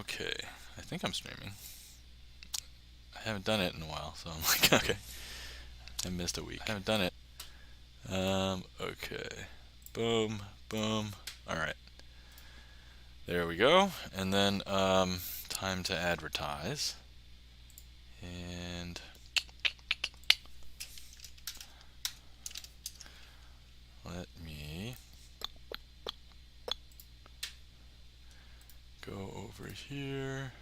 Okay, I think I'm streaming. I haven't done it in a while, so I'm like, okay, I missed a week. I haven't done it. Okay, boom, boom. All right, there we go. And then time to advertise. And let me go over here.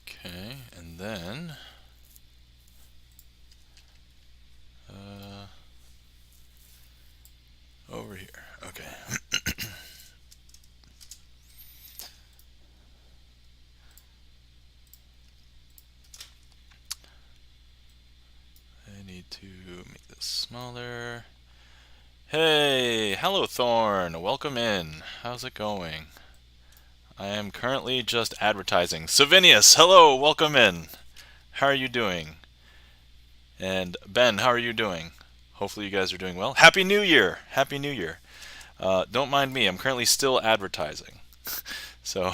Okay, and then over here. Okay. I need to make this smaller. Hey, hello Thorn, welcome in. How's it going? I am currently just advertising. Savinius, hello, welcome in. How are you doing? And Ben, how are you doing? Hopefully you guys are doing well. Happy New Year! Happy New Year. Don't mind me, I'm currently still advertising. So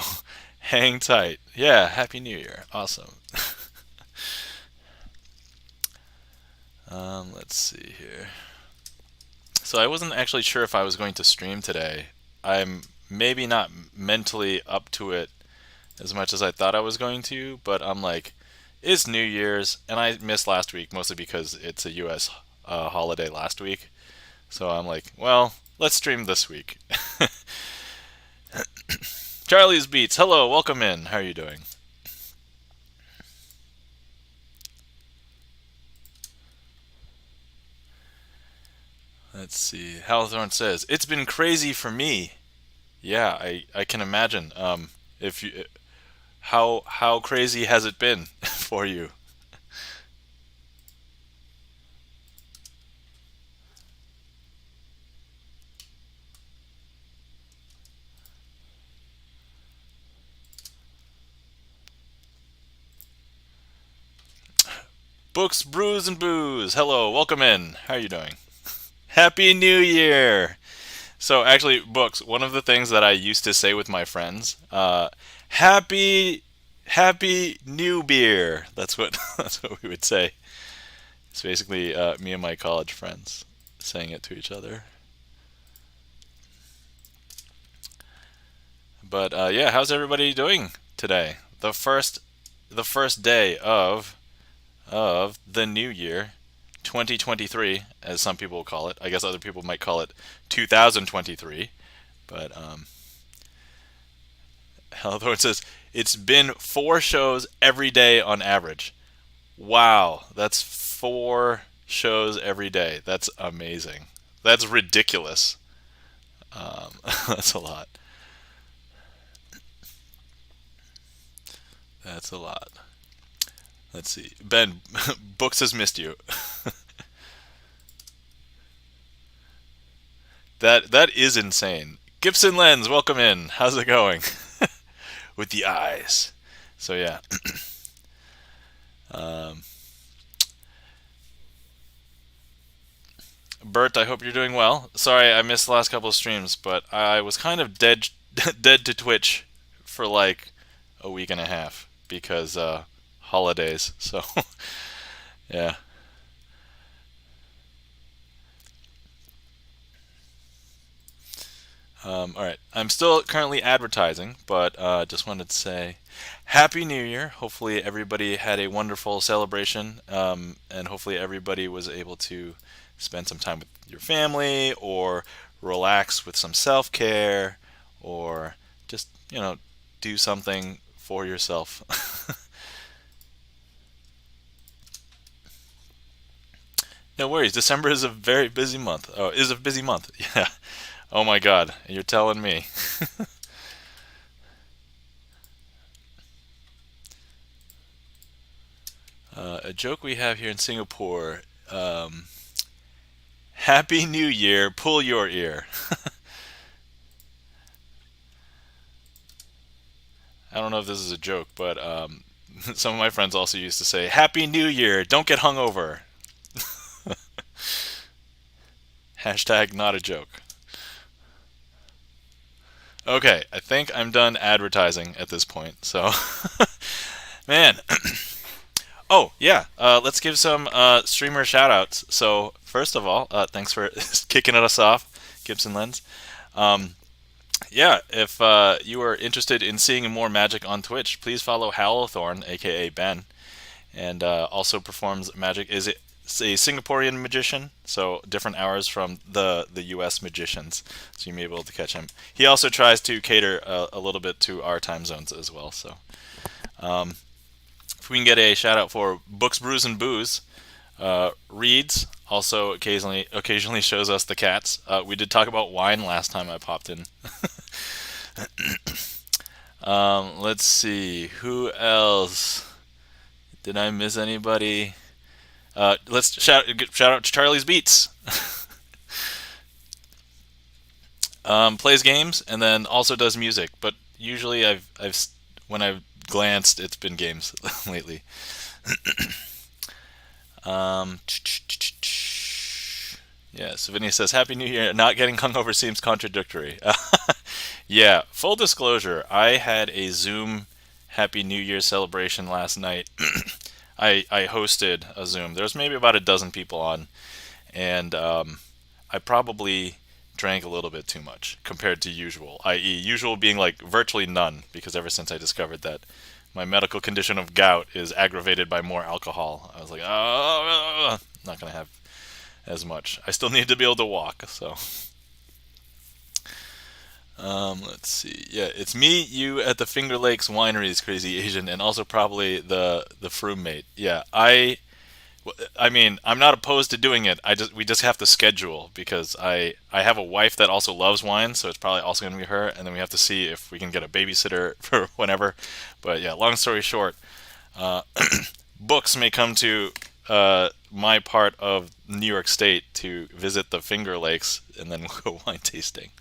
hang tight. Yeah, Happy New Year. Awesome. Let's see here. So I wasn't actually sure if I was going to stream today. I'm maybe not mentally up to it as much as I thought I was going to, but I'm like, it's New Year's, and I missed last week mostly because it's a US holiday last week. So I'm like, well, let's stream this week. Charlie's Beats, hello, welcome in. How are you doing? Let's see. Halthorn says, it's been crazy for me. Yeah, I can imagine. If you, how crazy has it been for you? Books, Brews, and Booze. Hello, welcome in. How are you doing? Happy New Year! So actually, Books, one of the things that I used to say with my friends, happy, happy new beer. That's what that's what we would say. It's basically me and my college friends saying it to each other. But yeah, how's everybody doing today? The first day of the new year, 2023, as some people call it. I guess other people might call it 2023. But Hellthorn says it's been 4 shows every day on average. Wow, that's 4 shows every day. That's amazing. That's ridiculous. That's a lot. That's a lot. Let's see. Ben, Books has missed you. That is insane. Gibson Lens, welcome in. How's it going? With the eyes. So yeah. um, Bert, I hope you're doing well. Sorry, I missed the last couple of streams, but I was kind of dead dead to Twitch for like a week and a half because holidays. So yeah. All right, I'm still currently advertising, but just wanted to say Happy New Year. Hopefully, everybody had a wonderful celebration, and hopefully, everybody was able to spend some time with your family or relax with some self care or just, do something for yourself. No worries. December is a very busy month. Oh, is a busy month. Yeah. Oh my God. You're telling me. A joke we have here in Singapore. Happy New Year, pull your ear. I don't know if this is a joke, but some of my friends also used to say, Happy New Year, don't get hungover. Hashtag not a joke. Okay, I think I'm done advertising at this point. So, man. Oh, yeah. Let's give some streamer shoutouts. So, first of all, thanks for kicking us off, Gibson Lens. Um, yeah, if you are interested in seeing more magic on Twitch, please follow Howlthorn, aka Ben, and also performs magic. Is it a Singaporean magician? So different hours from the U.S. magicians, so you may be able to catch him. He also tries to cater a little bit to our time zones as well. So if we can get a shout out for Books, Brews, and Booze, reads. Also, occasionally shows us the cats. We did talk about wine last time I popped in. Let's see, who else? Did I miss anybody? Let's shout out to Charlie's Beats. Plays games and then also does music, but usually when I've glanced, it's been games lately. Yeah, Savinia says, Happy New Year. Not getting hungover seems contradictory. Yeah, full disclosure, I had a Zoom Happy New Year celebration last night. I hosted a Zoom. There's maybe about a dozen people on, and I probably drank a little bit too much compared to usual, i.e. usual being like virtually none, because ever since I discovered that my medical condition of gout is aggravated by more alcohol, I was like, oh, not going to have as much. I still need to be able to walk, so. Let's see. Yeah, it's me, you at the Finger Lakes Wineries, Crazy Asian, and also probably the Froome mate. Yeah, I mean, I'm not opposed to doing it. We just have to schedule because I have a wife that also loves wine, so it's probably also going to be her, and then we have to see if we can get a babysitter for whenever. But yeah, long story short, Books may come to my part of New York State to visit the Finger Lakes, and then we'll go wine tasting.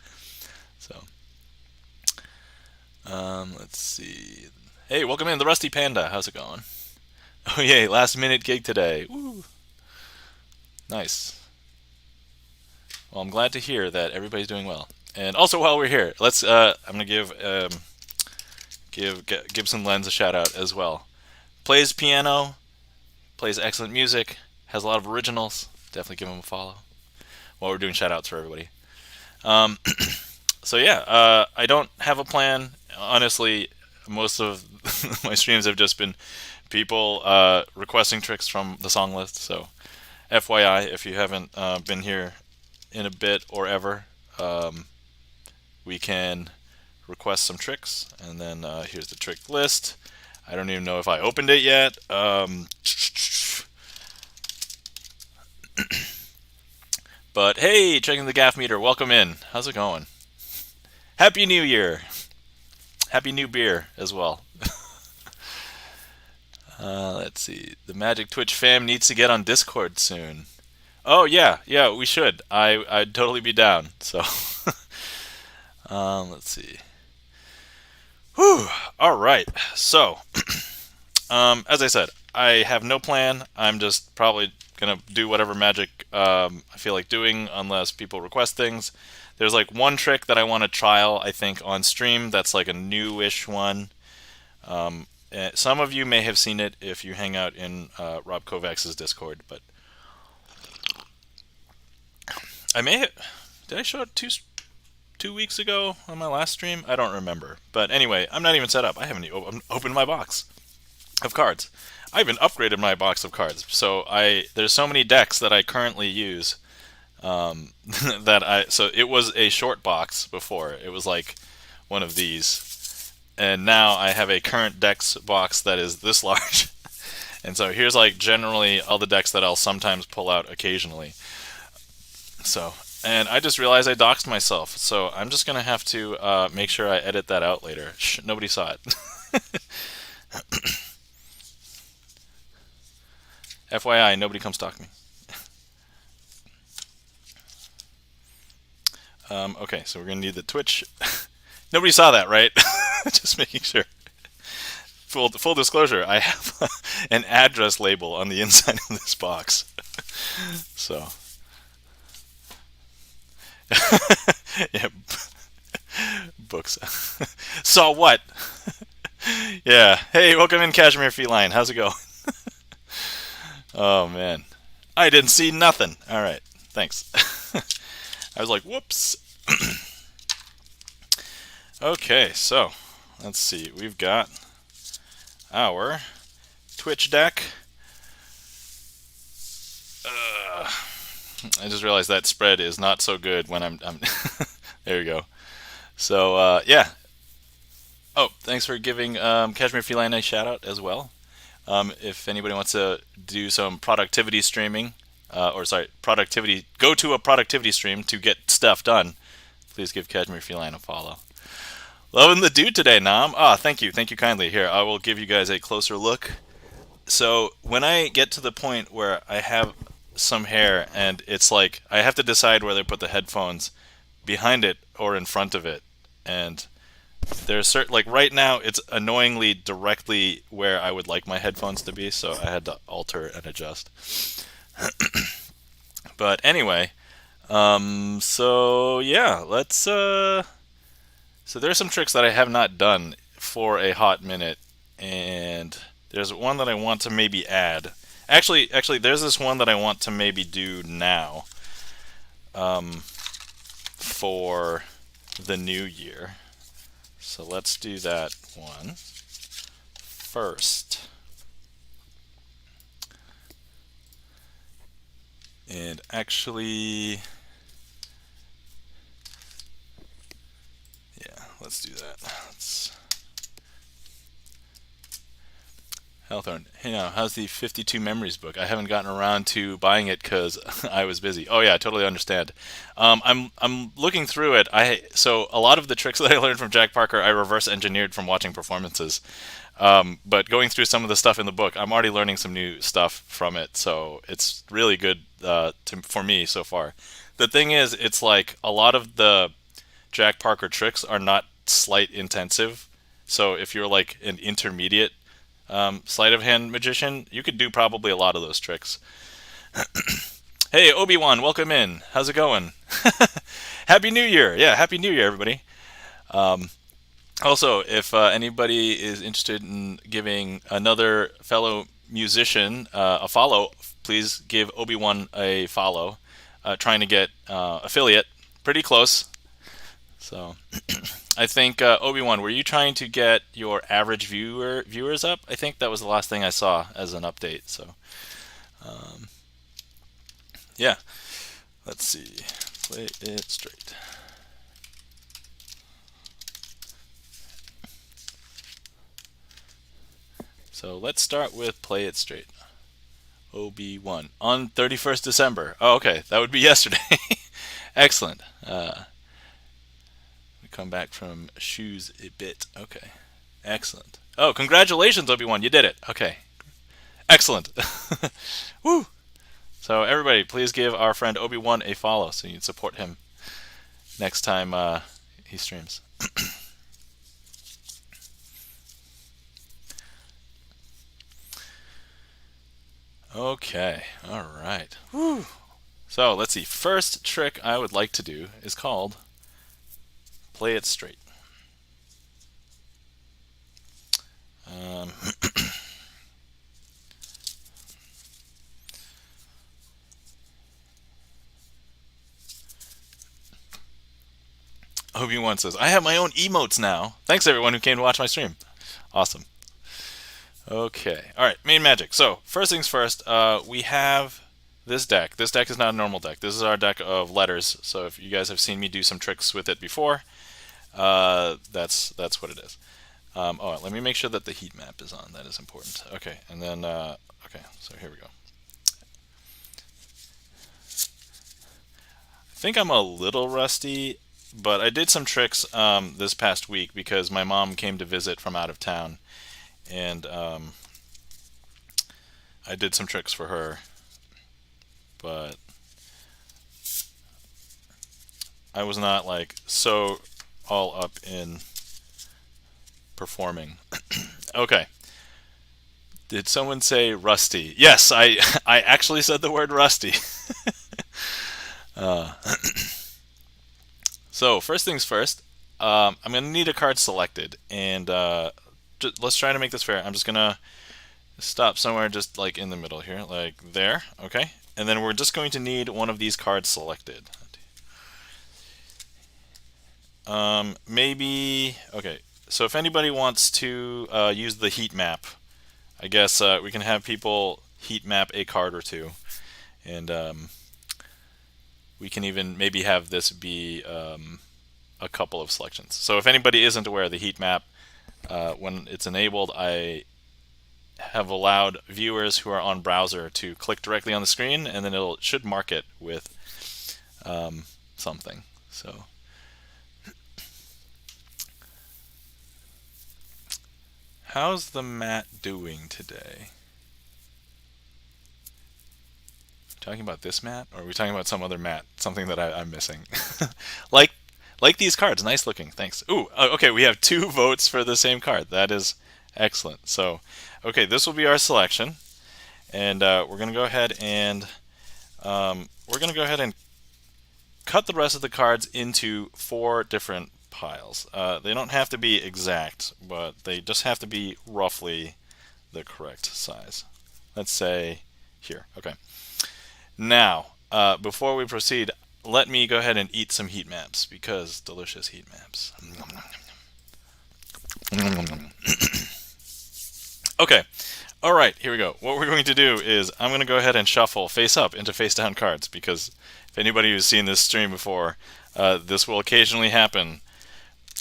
So, let's see. Hey, welcome in, the Rusty Panda. How's it going? Oh yay, last minute gig today. Woo. Nice. Well, I'm glad to hear that everybody's doing well. And also, while we're here, I'm gonna give Gibson Lens a shout out as well. Plays piano, plays excellent music, has a lot of originals. Definitely give him a follow. While we're doing shout outs for everybody. So yeah, I don't have a plan. Honestly, most of my streams have just been people requesting tricks from the song list. So FYI, if you haven't been here in a bit or ever, we can request some tricks. And then here's the trick list. I don't even know if I opened it yet. But hey, checking the gaff meter. Welcome in. How's it going? Happy New Year. Happy New Beer as well. Let's see. The Magic Twitch fam needs to get on Discord soon. Oh yeah, we should. I'd totally be down. So, let's see. Whew. All right. So, as I said, I have no plan. I'm just probably gonna do whatever magic I feel like doing, unless people request things. There's like one trick that I want to trial, I think, on stream. That's like a newish one. Some of you may have seen it if you hang out in Rob Kovacs's Discord, but I may have. Did I show it 2 weeks ago on my last stream? I don't remember. But anyway, I'm not even set up. I haven't even opened my box of cards. I even upgraded my box of cards. So there's so many decks that I currently use. So it was a short box before. It was like one of these, and now I have a current decks box that is this large. And so here's like generally all the decks that I'll sometimes pull out occasionally. So, and I just realized I doxed myself, so I'm just gonna have to make sure I edit that out later. Shh, nobody saw it. FYI, nobody come stalk me. Okay, so we're going to need the Twitch. Nobody saw that, right? Just making sure. Full disclosure, I have an address label on the inside of this box. So, Yeah, books. Saw what? Yeah. Hey, welcome in, Cashmere Feline. How's it going? Oh man, I didn't see nothing. All right, thanks. I was like, whoops. Okay, so let's see. We've got our Twitch deck. I just realized that spread is not so good when I'm there you go. So yeah. Oh, thanks for giving Cashmere Feline a shout out as well. If anybody wants to do some productivity streaming, or sorry, productivity, go to a productivity stream to get stuff done, please give Cashmere Feline a follow. Loving the dude today, Nam. Ah, thank you kindly. Here, I will give you guys a closer look. So when I get to the point where I have some hair and it's like I have to decide whether to put the headphones behind it or in front of it, and there's certain, like right now it's annoyingly directly where I would like my headphones to be, so I had to alter and adjust. But anyway, so yeah, let's so there's some tricks that I have not done for a hot minute, and there's one that I want to maybe add. Actually, there's this one that I want to maybe do now, for the new year. So let's do that one first. And actually, yeah, let's do that. Hellthorn, hey now, how's the 52 Memories book? I haven't gotten around to buying it because I was busy. Oh yeah, I totally understand. I'm looking through it. So a lot of the tricks that I learned from Jack Parker, I reverse engineered from watching performances. But going through some of the stuff in the book, I'm already learning some new stuff from it. So it's really good for me so far. The thing is, it's like a lot of the Jack Parker tricks are not sleight intensive. So if you're like an intermediate sleight of hand magician, you could do probably a lot of those tricks. Hey, Obi-Wan, welcome in. How's it going? Happy New Year. Yeah, Happy New Year, everybody. Also, if anybody is interested in giving another fellow musician a follow, please give Obi-Wan a follow. Trying to get affiliate. Pretty close. So I think Obi-Wan, were you trying to get your average viewers up? I think that was the last thing I saw as an update. So yeah, let's see. Play it straight. So let's start with Play It Straight. OB1 on 31st December. Oh, okay, that would be yesterday. Excellent. We come back from shoes a bit. Okay, excellent. Oh, congratulations, Obi-Wan, you did it. Okay, excellent. Woo! So everybody, please give our friend Obi-Wan a follow so you can support him next time he streams. Okay, all right. Woo. So let's see. First trick I would like to do is called Play It Straight. Obi-Wan says, I have my own emotes now. Thanks everyone who came to watch my stream. Awesome. Okay. All right, main magic. So first things first, we have this deck. This deck is not a normal deck. This is our deck of letters. So if you guys have seen me do some tricks with it before, that's what it is. Oh, let me make sure that the heat map is on. That is important. Okay, and then okay. So here we go. I think I'm a little rusty, but I did some tricks this past week because my mom came to visit from out of town, and I did some tricks for her, but I was not like so all up in performing. Okay. Did someone say rusty? Yes, I actually said the word rusty. So first things first, I'm going to need a card selected, and let's try to make this fair. I'm just going to stop somewhere just like in the middle here, like there, okay? And then we're just going to need one of these cards selected. Maybe, okay, so if anybody wants to use the heat map, I guess we can have people heat map a card or two, and we can even maybe have this be a couple of selections. So if anybody isn't aware of the heat map, when it's enabled, I have allowed viewers who are on browser to click directly on the screen, and then it should mark it with something. So how's the mat doing today? Talking about this mat, or are we talking about some other mat? Something that I'm missing. like these cards, nice looking. Thanks. Ooh, okay, we have 2 votes for the same card. That is excellent. So, okay, this will be our selection, and we're gonna go ahead and cut the rest of the cards into 4 different piles. They don't have to be exact, but they just have to be roughly the correct size. Let's say here. Okay. Now, before we proceed, let me go ahead and eat some heat maps, because delicious heat maps. Okay, all right, here we go. What we're going to do is I'm going to go ahead and shuffle face up into face down cards, because if anybody who's seen this stream before, this will occasionally happen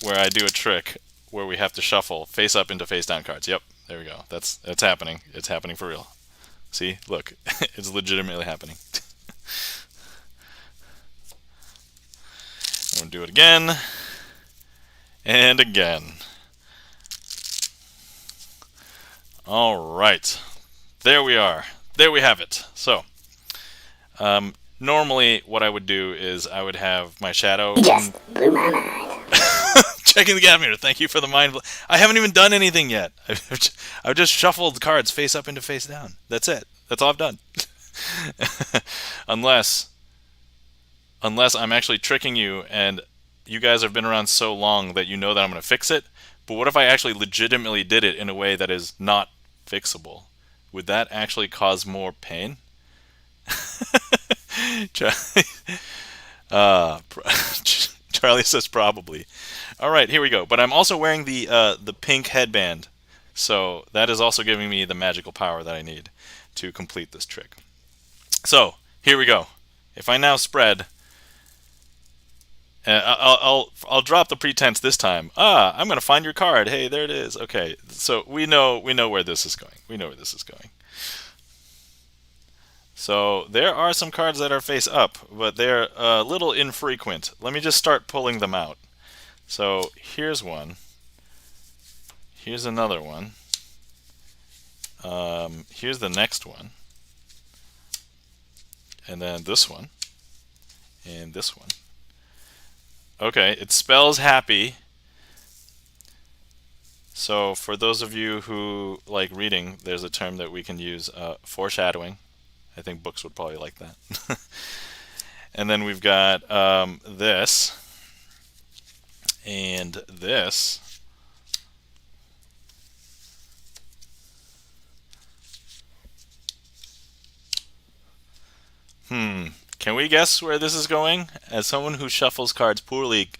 where I do a trick where we have to shuffle face up into face down cards. Yep, there we go. That's happening. It's happening for real. See, look, it's legitimately happening. I'm going to do it again and again. All right, there we are. There we have it. So, normally what I would do is I would have my shadow. Just blew my mind. Checking the gap meter. Thank you for the mind. I haven't even done anything yet. I've just shuffled cards face up into face down. That's it. That's all I've done. unless I'm actually tricking you, and you guys have been around so long that you know that I'm going to fix it. But what if I actually legitimately did it in a way that is not fixable? Would that actually cause more pain? Charlie says probably. All right, here we go. But I'm also wearing the pink headband, so that is also giving me the magical power that I need to complete this trick. So here we go. If I now spread, I'll drop the pretense this time. I'm gonna find your card. Hey, there it is. Okay, so we know where this is going. We know where this is going. So there are some cards that are face up, but they're a little infrequent. Let me just start pulling them out. So here's one. Here's another one. Here's the next one. And then this one. And this one. Okay, it spells happy. So for those of you who like reading, there's a term that we can use, foreshadowing. I think books would probably like that. And then we've got this and this. Can we guess where this is going? As someone who shuffles cards poorly,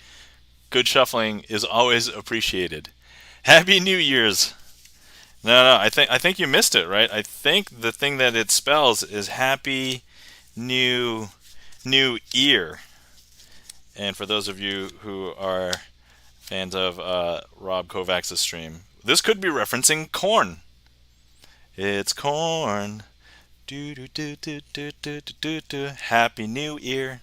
good shuffling is always appreciated. Happy New Year's. No, I think you missed it, right? I think the thing that it spells is Happy New Year. And for those of you who are fans of Rob Kovacs' stream, this could be referencing corn. It's corn. Do do do do do do do do. Happy New Year.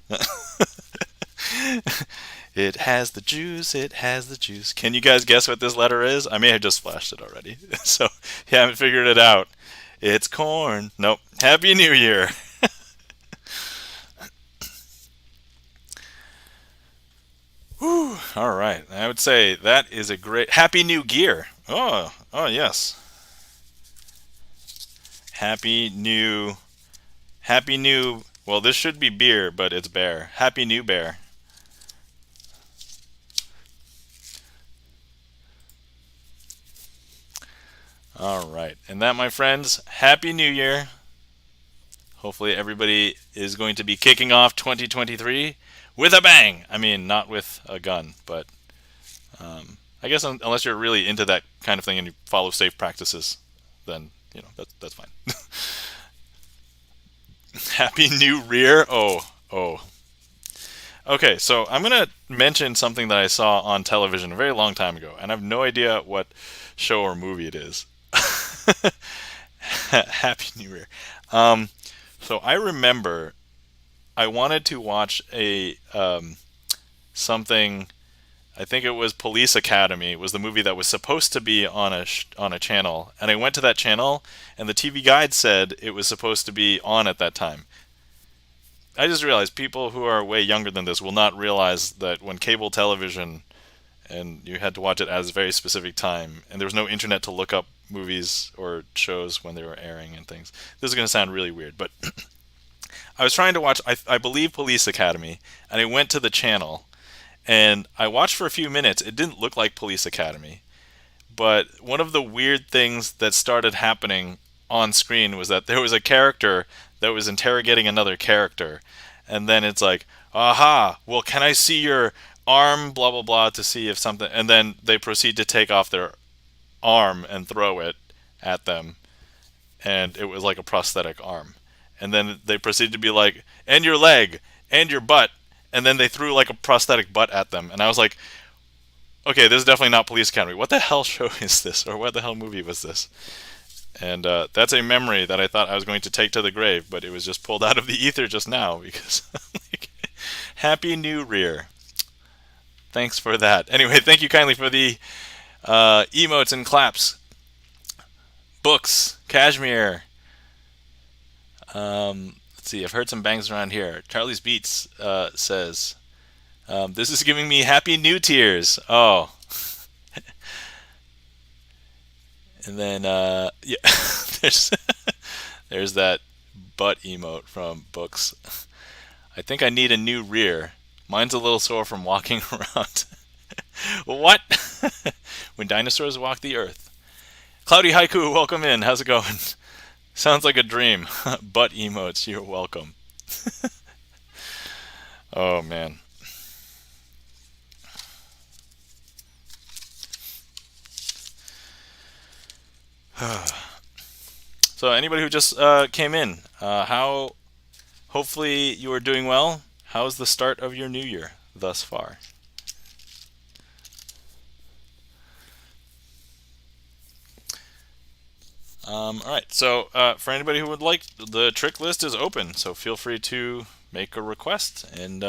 It has the juice, it has the juice. Can you guys guess what this letter is? I may have just flashed it already. So if you haven't figured it out, it's corn. Nope. Happy New Year. Whew. All right. I would say that is a great Happy New Gear. Oh yes. Happy New well, this should be beer, but it's bear. Happy New Bear. All right. And that, my friends, Happy New Year. Hopefully everybody is going to be kicking off 2023 with a bang. I mean, not with a gun, but I guess unless you're really into that kind of thing and you follow safe practices, then, that's fine. Happy New Rear. Oh. Okay, so I'm going to mention something that I saw on television a very long time ago, and I have no idea what show or movie it is. Happy New Year. So I remember I wanted to watch a something. I think it was Police Academy. It was the movie that was supposed to be on a channel, and I went to that channel, and the TV guide said it was supposed to be on at that time. I just realized people who are way younger than this will not realize that when cable television and you had to watch it at a very specific time, and there was no internet to look up movies or shows when they were airing and things. This is going to sound really weird, but I was trying to watch, I believe, Police Academy, and I went to the channel, and I watched for a few minutes. It didn't look like Police Academy, but one of the weird things that started happening on screen was that there was a character that was interrogating another character, and then it's like, aha, well, can I see your arm, blah blah blah, to see if something, and then they proceed to take off their arm and throw it at them, and it was like a prosthetic arm, and then they proceed to be like, and your leg and your butt, and then they threw like a prosthetic butt at them, and I was like, okay, this is definitely not Police Academy. What the hell show is this, or what the hell movie was this? And that's a memory that I thought I was going to take to the grave, but it was just pulled out of the ether just now because like, Happy New Rear. Thanks for that. Anyway, thank you kindly for the emotes and claps. Books, Cashmere. Let's see, I've heard some bangs around here. Charlie's Beats says, this is giving me happy new tears. Oh. And then, yeah, there's that butt emote from Books. I think I need a new rear. Mine's a little sore from walking around. What? When dinosaurs walk the earth. Cloudy Haiku, welcome in. How's it going? Sounds like a dream. Butt emotes, you're welcome. Oh, man. So anybody who just came in, hopefully you are doing well. How's the start of your new year thus far? All right, so for anybody who would like, the trick list is open, so feel free to make a request. And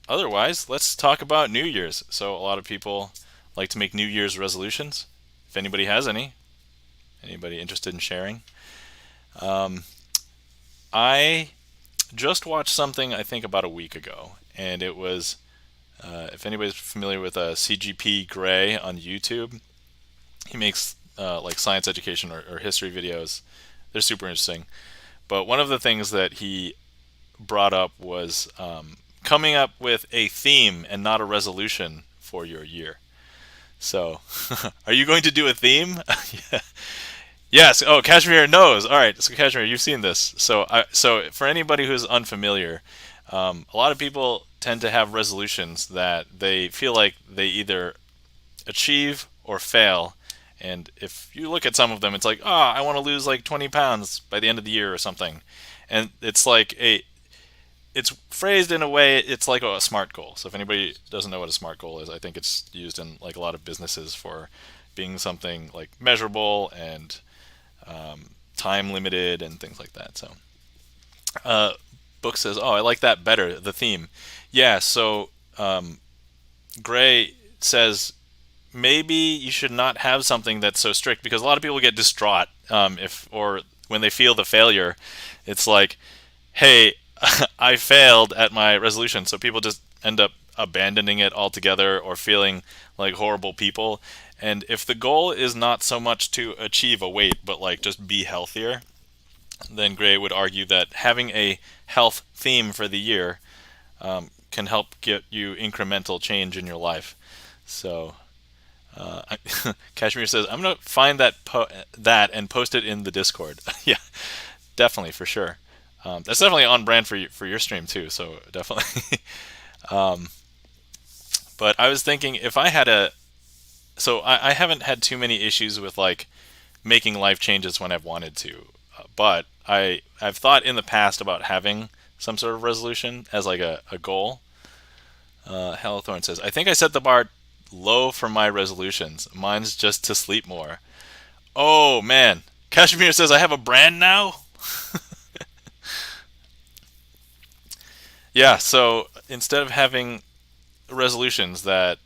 otherwise, let's talk about New Year's. So a lot of people like to make New Year's resolutions. If anybody has anybody interested in sharing? I just watched something, I think, about a week ago, and it was, if anybody's familiar with CGP Grey on YouTube, he makes like science education or history videos. They're super interesting. But one of the things that he brought up was coming up with a theme and not a resolution for your year. So, are you going to do a theme? Yeah. Yes. Oh, Kashmir knows. All right. So, Kashmir, you've seen this. So for anybody who's unfamiliar, a lot of people tend to have resolutions that they feel like they either achieve or fail. And if you look at some of them, it's like, oh, I want to lose like 20 pounds by the end of the year or something. And it's like it's phrased in a way, it's like a SMART goal. So if anybody doesn't know what a SMART goal is, I think it's used in like a lot of businesses for being something like measurable and time limited and things like that. So Book says, oh, I like that better, the theme. Yeah, so Gray says maybe you should not have something that's so strict, because a lot of people get distraught or when they feel the failure. It's like, hey, I failed at my resolution. So people just end up abandoning it altogether or feeling like horrible people. And if the goal is not so much to achieve a weight, but like just be healthier, then Gray would argue that having a health theme for the year can help get you incremental change in your life. So Kashmir says, I'm gonna find that and post it in the Discord. Yeah, definitely for sure. That's definitely on brand for your stream too. So definitely. But I was thinking if I had I haven't had too many issues with like making life changes when I've wanted to, but I've thought in the past about having some sort of resolution as like a goal. Hellthorn says, I think I set the bar low for my resolutions. Mine's just to sleep more. Oh man, Kashmir says I have a brand now. Yeah, so instead of having resolutions that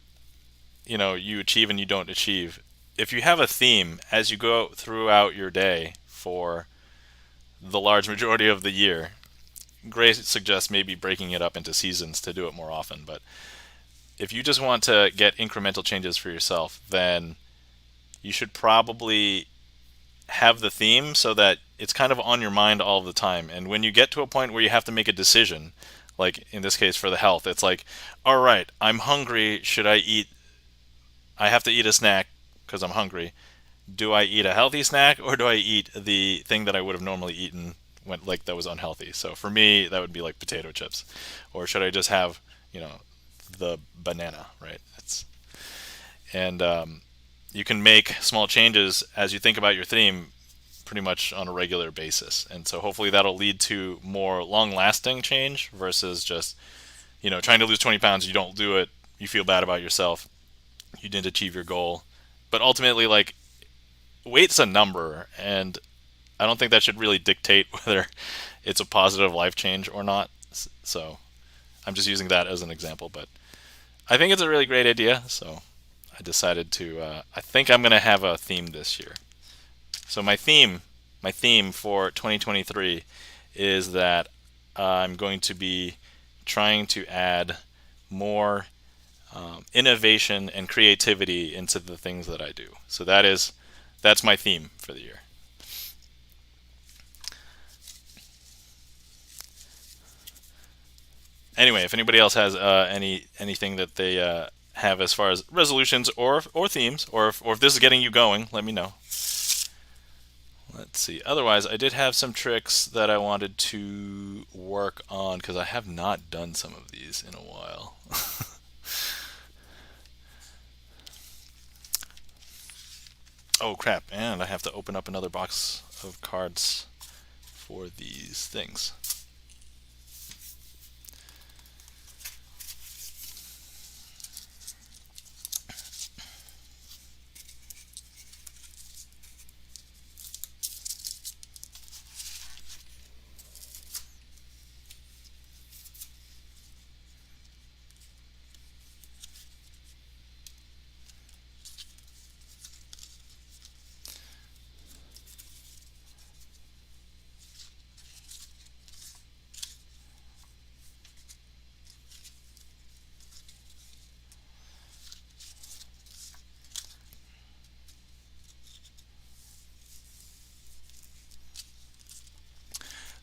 you achieve and you don't achieve, if you have a theme as you go throughout your day for the large majority of the year, Gray suggests maybe breaking it up into seasons to do it more often. But if you just want to get incremental changes for yourself, then you should probably have the theme so that it's kind of on your mind all the time. And when you get to a point where you have to make a decision, like in this case for the health, it's like, all right, I'm hungry. Should I eat? I have to eat a snack because I'm hungry. Do I eat a healthy snack or do I eat the thing that I would have normally eaten when like that was unhealthy? So for me, that would be like potato chips, or should I just have the banana, right? And you can make small changes as you think about your theme pretty much on a regular basis. And so hopefully that'll lead to more long-lasting change versus just, trying to lose 20 pounds, you don't do it, you feel bad about yourself, you didn't achieve your goal. But ultimately, like, weight's a number, and I don't think that should really dictate whether it's a positive life change or not. So I'm just using that as an example, but I think it's a really great idea, so I decided to. I think I'm gonna have a theme this year. So my theme for 2023 is that I'm going to be trying to add more innovation and creativity into the things that I do. So that's my theme for the year. Anyway, if anybody else has anything that they have as far as resolutions or themes, or if this is getting you going, let me know. Let's see. Otherwise, I did have some tricks that I wanted to work on because I have not done some of these in a while. Oh crap, and I have to open up another box of cards for these things.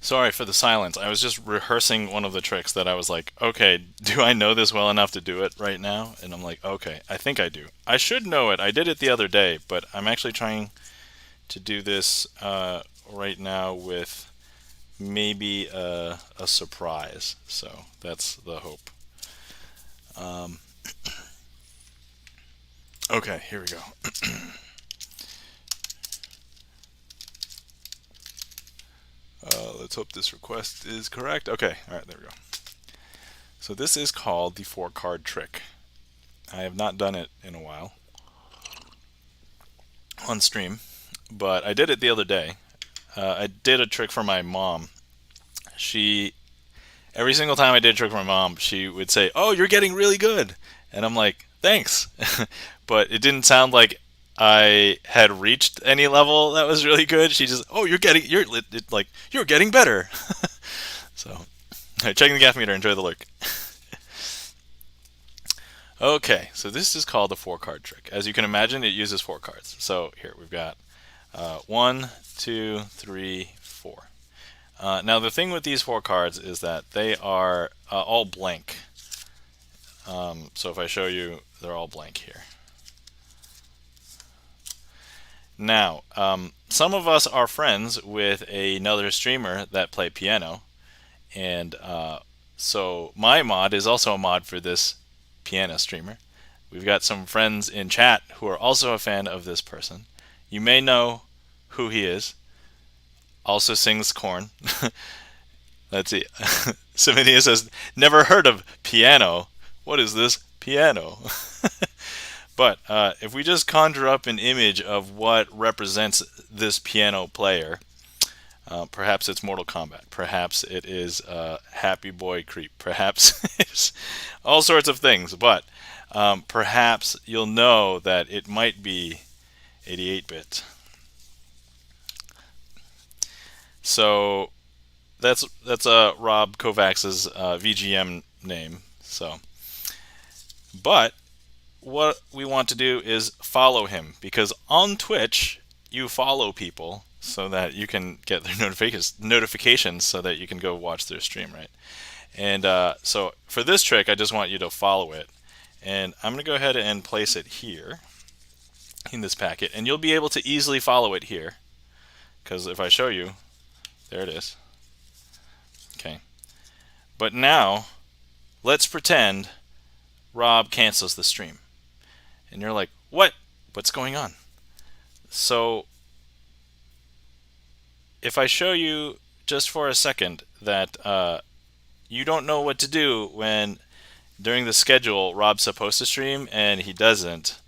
Sorry for the silence. I was just rehearsing one of the tricks that I was like, okay, do I know this well enough to do it right now? And I'm like, okay, I think I do. I should know it. I did it the other day, but I'm actually trying to do this right now with maybe a surprise. So that's the hope. Um, okay, here we go. Let's hope this request is correct. Okay, all right, there we go. So this is called the 4-card trick. I have not done it in a while on stream, but I did it the other day. I did a trick for my mom. She Every single time I did a trick for my mom, she would say, "Oh, you're getting really good," and I'm like, "Thanks," but it didn't sound like I had reached any level that was really good. She just, "Oh, you're getting better." So, all right, checking the gaff meter. Enjoy the lurk. Okay, so this is called the 4-card trick. As you can imagine, it uses 4 cards. So here we've got 1, 2, 3, 4. Now the thing with these 4 cards is that they are all blank. So if I show you, they're all blank here. Now, some of us are friends with another streamer that play piano, and so my mod is also a mod for this piano streamer. We've got some friends in chat who are also a fan of this person. You may know who he is. Also sings corn. Let's see. Savinia says, never heard of piano. What is this piano? But if we just conjure up an image of what represents this piano player, perhaps it's Mortal Kombat. Perhaps it is Happy Boy Creep. Perhaps it's all sorts of things. But perhaps you'll know that it might be 88-bit. So that's Rob Kovacs's VGM name. So, but what we want to do is follow him, because on Twitch you follow people so that you can get their notifications so that you can go watch their stream, right? And so for this trick, I just want you to follow it, and I'm going to go ahead and place it here in this packet, and you'll be able to easily follow it here, because if I show you, there it is. Okay. But now, let's pretend Rob cancels the stream. And you're like, what? What's going on? So, if I show you just for a second that you don't know what to do when during the schedule Rob's supposed to stream and he doesn't,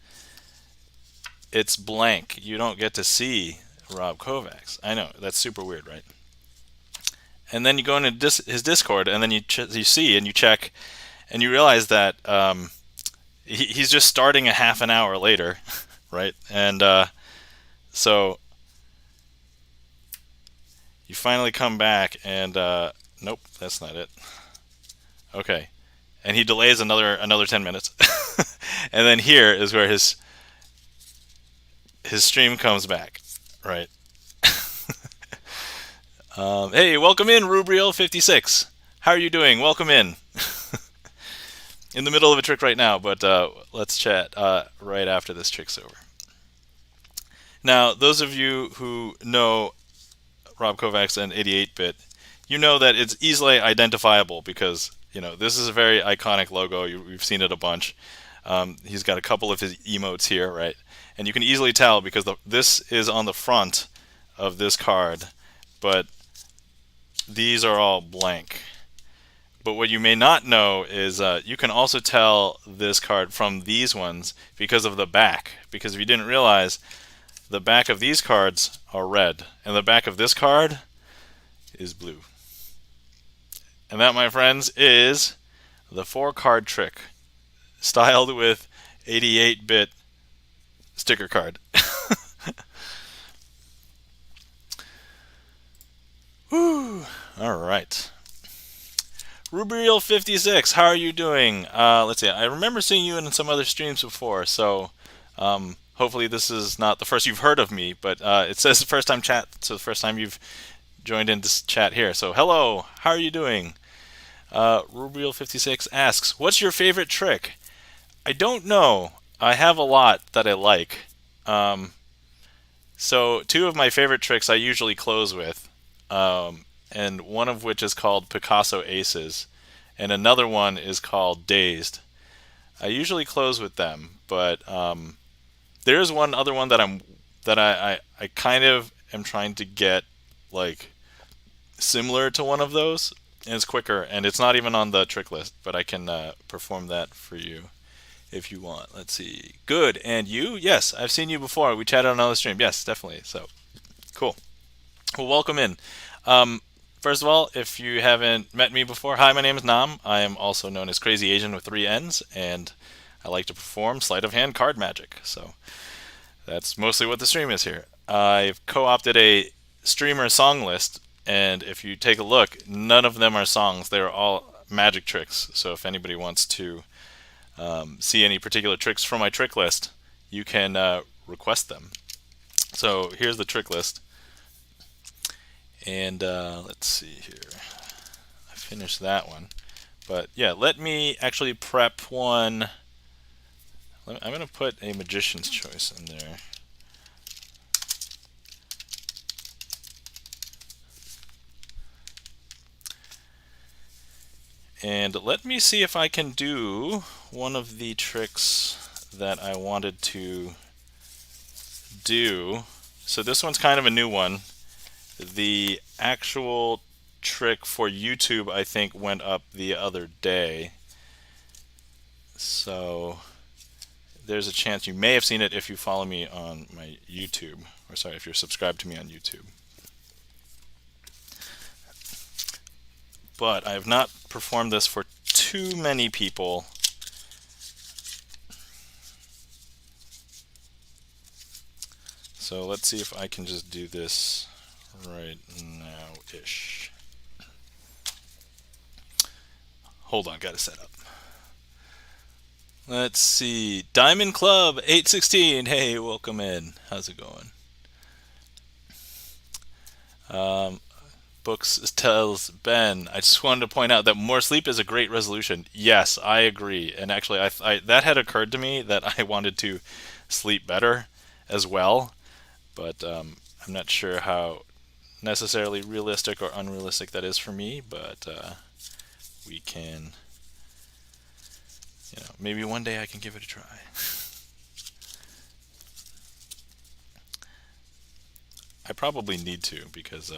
it's blank. You don't get to see Rob Kovacs. I know, that's super weird, right? And then you go into his Discord, and then you see and you check, and you realize that he's just starting a half an hour later, right? And so you finally come back, and nope, that's not it. Okay, and he delays another 10 minutes, and then here is where his stream comes back, right? Hey, welcome in, Rubriel56. How are you doing? Welcome in. In the middle of a trick right now, but let's chat right after this trick's over. Now, those of you who know Rob Kovacs and 88-bit, you know that it's easily identifiable because, you know, this is a very iconic logo. You've seen it a bunch. He's got a couple of his emotes here, right? And you can easily tell because this is on the front of this card, but these are all blank. But what you may not know is you can also tell this card from these ones because of the back. Because if you didn't realize, the back of these cards are red, and the back of this card is blue. And that, my friends, is the 4-card trick, styled with 88-bit sticker card. Woo! All right. Rubriel56, how are you doing? Let's see. I remember seeing you in some other streams before, so hopefully this is not the first you've heard of me, but it says the first time chat, so the first time you've joined in this chat here. So hello, how are you doing? Rubriel56 asks, what's your favorite trick? I don't know. I have a lot that I like. So 2 of my favorite tricks I usually close with. And one of which is called Picasso Aces, and another one is called Dazed. I usually close with them, but there is one other one that I kind of am trying to get like similar to one of those, and it's quicker, and it's not even on the trick list, but I can perform that for you if you want. Let's see. Good. And you? Yes, I've seen you before. We chatted on another stream. Yes, definitely. So cool. Well, welcome in. First of all, if you haven't met me before, hi, my name is Nam. I am also known as Crazy Asian with 3 N's, and I like to perform sleight of hand card magic. So that's mostly what the stream is here. I've co-opted a StreamerSonglist, and if you take a look, none of them are songs. They're all magic tricks. So if anybody wants to see any particular tricks from my trick list, you can request them. So here's the trick list. And let's see here. I finished that one. But yeah, let me actually prep one. I'm going to put a Magician's Choice in there. And let me see if I can do one of the tricks that I wanted to do. So this one's kind of a new one. The actual trick for YouTube, I think, went up the other day. So there's a chance you may have seen it if you follow me on my YouTube. Or sorry, if you're subscribed to me on YouTube. But I have not performed this for too many people. So let's see if I can just do this right now-ish. Hold on, gotta set up. Let's see. Diamond Club 816. Hey, welcome in. How's it going? Books tells Ben, I just wanted to point out that more sleep is a great resolution. Yes, I agree. And actually, that had occurred to me that I wanted to sleep better as well. But I'm not sure how necessarily realistic or unrealistic that is for me. But we can, maybe one day I can give it a try. I probably need to because,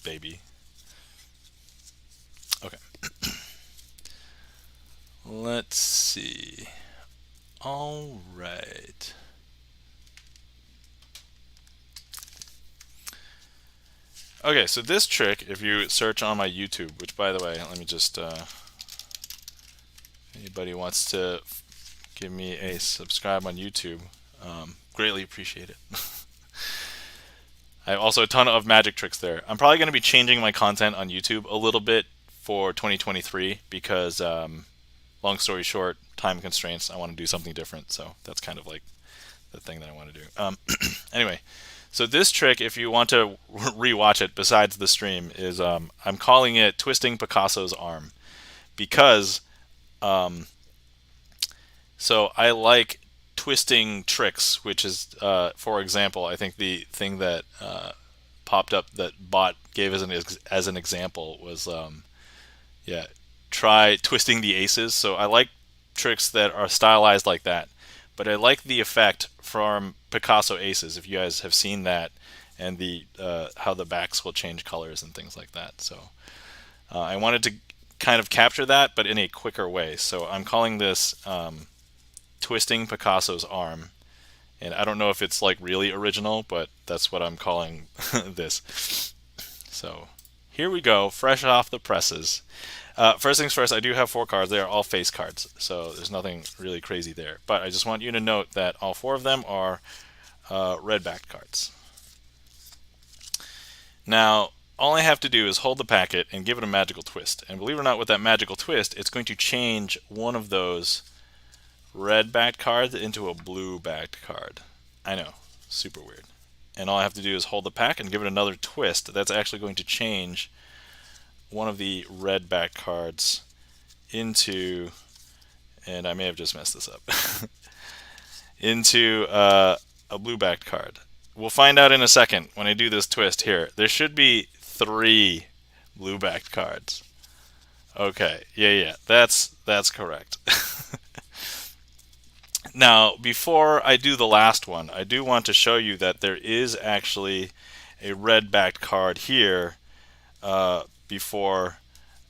baby. Okay. Let's see. All right. Okay, so this trick, if you search on my YouTube, which by the way, let me just, anybody wants to give me a subscribe on YouTube, greatly appreciate it. I have also a ton of magic tricks there. I'm probably going to be changing my content on YouTube a little bit for 2023 because, long story short, time constraints, I want to do something different, so that's kind of like the thing that I want to do. Anyway. So this trick, if you want to rewatch it besides the stream, is I'm calling it Twisting Picasso's Arm. Because, so I like twisting tricks, which is, for example, I think the thing that popped up that Bot gave as an example was, try twisting the aces. So I like tricks that are stylized like that. But I like the effect from Picasso Aces, if you guys have seen that, and the how the backs will change colors and things like that. So I wanted to kind of capture that, but in a quicker way. So I'm calling this Twisting Picasso's Arm. And I don't know if it's like really original, but that's what I'm calling this. So here we go, fresh off the presses. First things first, I do have 4 cards. They are all face cards, so there's nothing really crazy there. But I just want you to note that all 4 of them are red-backed cards. Now, all I have to do is hold the packet and give it a magical twist. And believe it or not, with that magical twist, it's going to change one of those red-backed cards into a blue-backed card. I know, super weird. And all I have to do is hold the pack and give it another twist. That's actually going to change one of the red back cards into, and I may have just messed this up, into a blue backed card. We'll find out in a second when I do this twist here. There should be 3 blue backed cards. Okay, yeah, that's correct. Now, before I do the last one, I do want to show you that there is actually a red backed card here before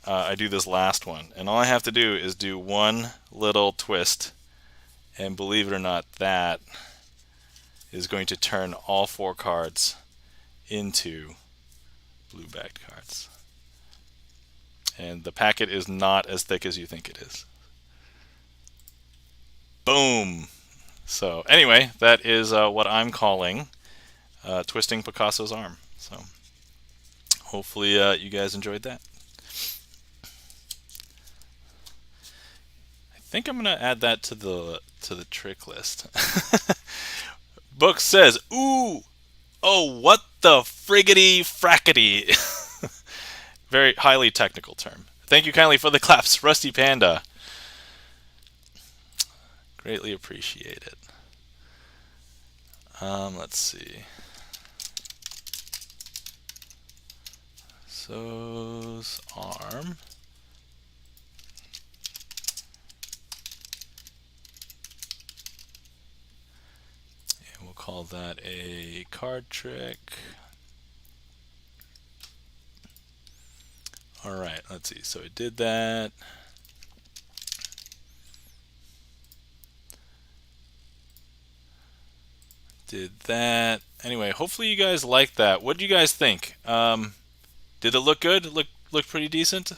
I do this last one. And all I have to do is do one little twist, and believe it or not, that is going to turn all 4 cards into blue-backed cards. And the packet is not as thick as you think it is. Boom! So anyway, that is what I'm calling Twisting Picasso's Arm. So hopefully you guys enjoyed that. I think I'm gonna add that to the trick list. Book says, "Ooh, oh, what the friggity frackety." Very highly technical term. Thank you kindly for the claps, Rusty Panda. Greatly appreciate it. Let's see. So's arm. call that a card trick. All right, let's see. So it did that. Did that. Anyway, hopefully you guys liked that. What do you guys think? Did it look good? Look pretty decent?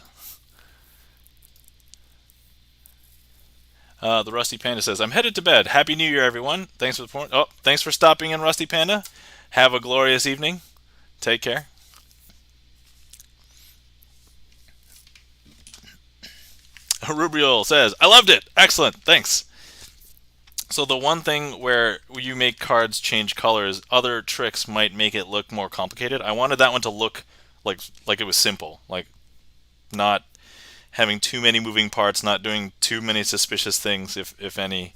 The Rusty Panda says, "I'm headed to bed. Happy New Year, everyone. Thanks for the point. Oh, thanks for stopping in, Rusty Panda. Have a glorious evening. Take care." Rubriel says, "I loved it. Excellent. Thanks." So the one thing where you make cards change colors, other tricks might make it look more complicated. I wanted that one to look like it was simple, like not having too many moving parts, not doing too many suspicious things, if any.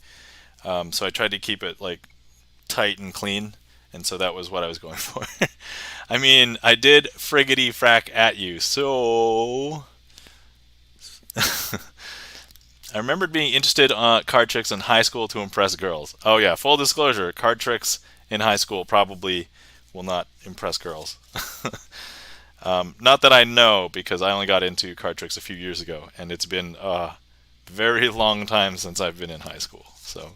So I tried to keep it like tight and clean, and so that was what I was going for. I mean, I did friggity frack at you, so I remembered being interested in card tricks in high school to impress girls. Oh yeah, full disclosure, card tricks in high school probably will not impress girls. Not that I know, because I only got into card tricks a few years ago, and it's been a very long time since I've been in high school. So,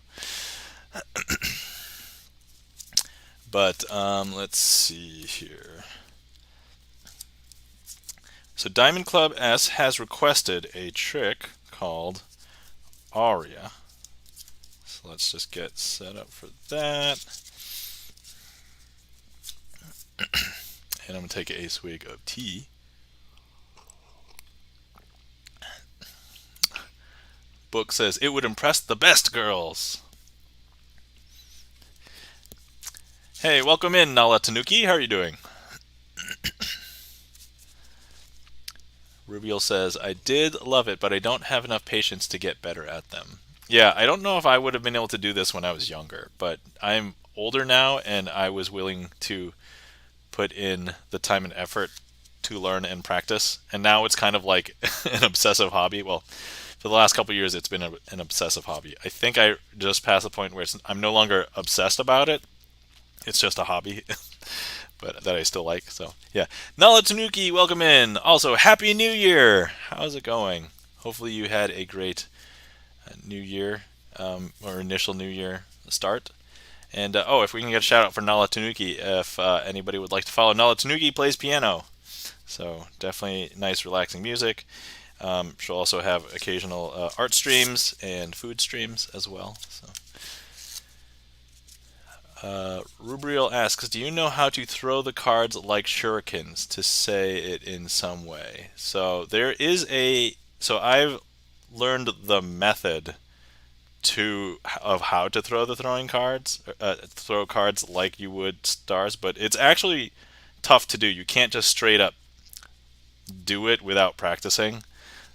but let's see here. So Diamond Club S has requested a trick called Aria. So let's just get set up for that. And I'm going to take a swig of tea. Book says, "It would impress the best girls." Hey, welcome in, Nala Tanuki. How are you doing? Rubiel says, "I did love it, but I don't have enough patience to get better at them." Yeah, I don't know if I would have been able to do this when I was younger, but I'm older now, and I was willing to put in the time and effort to learn and practice. And now it's kind of like an obsessive hobby. Well, for the last couple of years, it's been an obsessive hobby. I think I just passed the point where I'm no longer obsessed about it. It's just a hobby, but that I still like. So yeah, Nala Tanuki, welcome in. Also, Happy New Year. How's it going? Hopefully you had a great New Year or initial New Year start. And oh, if we can get a shout out for Nala Tanuki, if anybody would like to follow, Nala Tanuki plays piano. So definitely nice, relaxing music. She'll also have occasional art streams and food streams as well. So. Rubriel asks, "Do you know how to throw the cards like shurikens, to say it in some way?" So there is so I've learned the method of how to throw the throwing cards, throw cards like you would stars, but it's actually tough to do. You can't just straight up do it without practicing.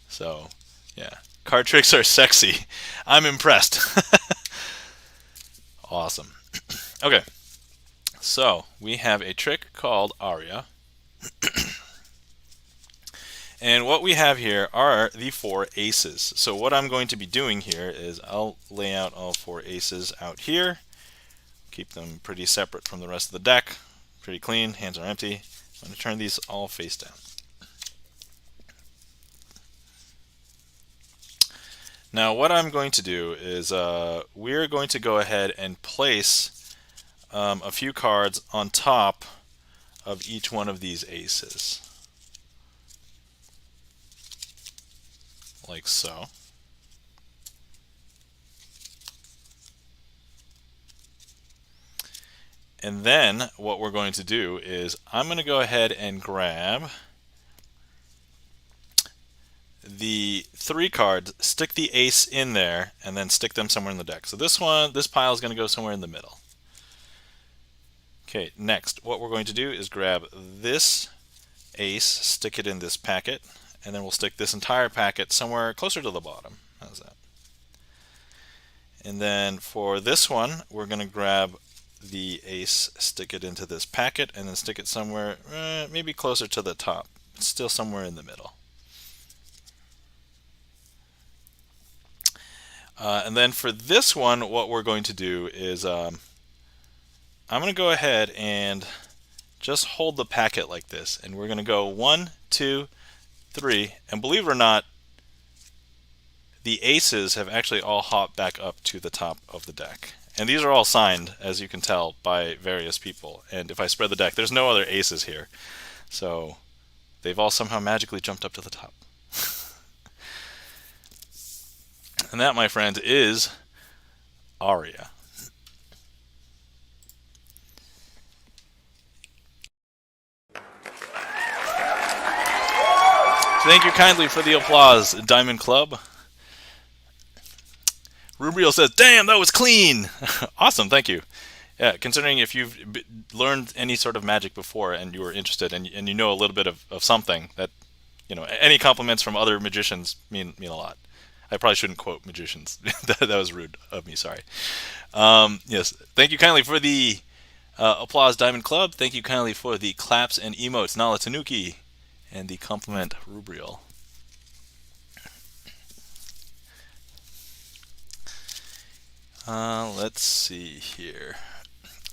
So yeah, card tricks are sexy. I'm impressed. Awesome. Okay, so we have a trick called Aria. And what we have here are the 4 aces. So what I'm going to be doing here is I'll lay out all 4 aces out here. Keep them pretty separate from the rest of the deck. Pretty clean, hands are empty. I'm going to turn these all face down. Now what I'm going to do is we're going to go ahead and place a few cards on top of each one of these aces. Like so. And then what we're going to do is I'm going to go ahead and grab the 3 cards, stick the ace in there, and then stick them somewhere in the deck. So this pile is going to go somewhere in the middle. Okay, next, what we're going to do is grab this ace, stick it in this packet, and then we'll stick this entire packet somewhere closer to the bottom. How's that? And then for this one, we're going to grab the ace, stick it into this packet, and then stick it somewhere maybe closer to the top, still somewhere in the middle. And then for this one, what we're going to do is I'm going to go ahead and just hold the packet like this, and we're going to go 1, 2, 3, and believe it or not, the aces have actually all hopped back up to the top of the deck. And these are all signed, as you can tell, by various people. And if I spread the deck, there's no other aces here. So they've all somehow magically jumped up to the top. And that, my friend, is Aria. Thank you kindly for the applause, Diamond Club. Rubriel says, "Damn, that was clean." Awesome, thank you. Yeah, considering if you've learned any sort of magic before and you were interested and you know a little bit of something, that, you know, any compliments from other magicians mean a lot. I probably shouldn't quote magicians. That was rude of me, sorry. Yes, thank you kindly for the applause, Diamond Club. Thank you kindly for the claps and emotes, Nala Tanuki, and the compliment, Rubriel. Let's see here.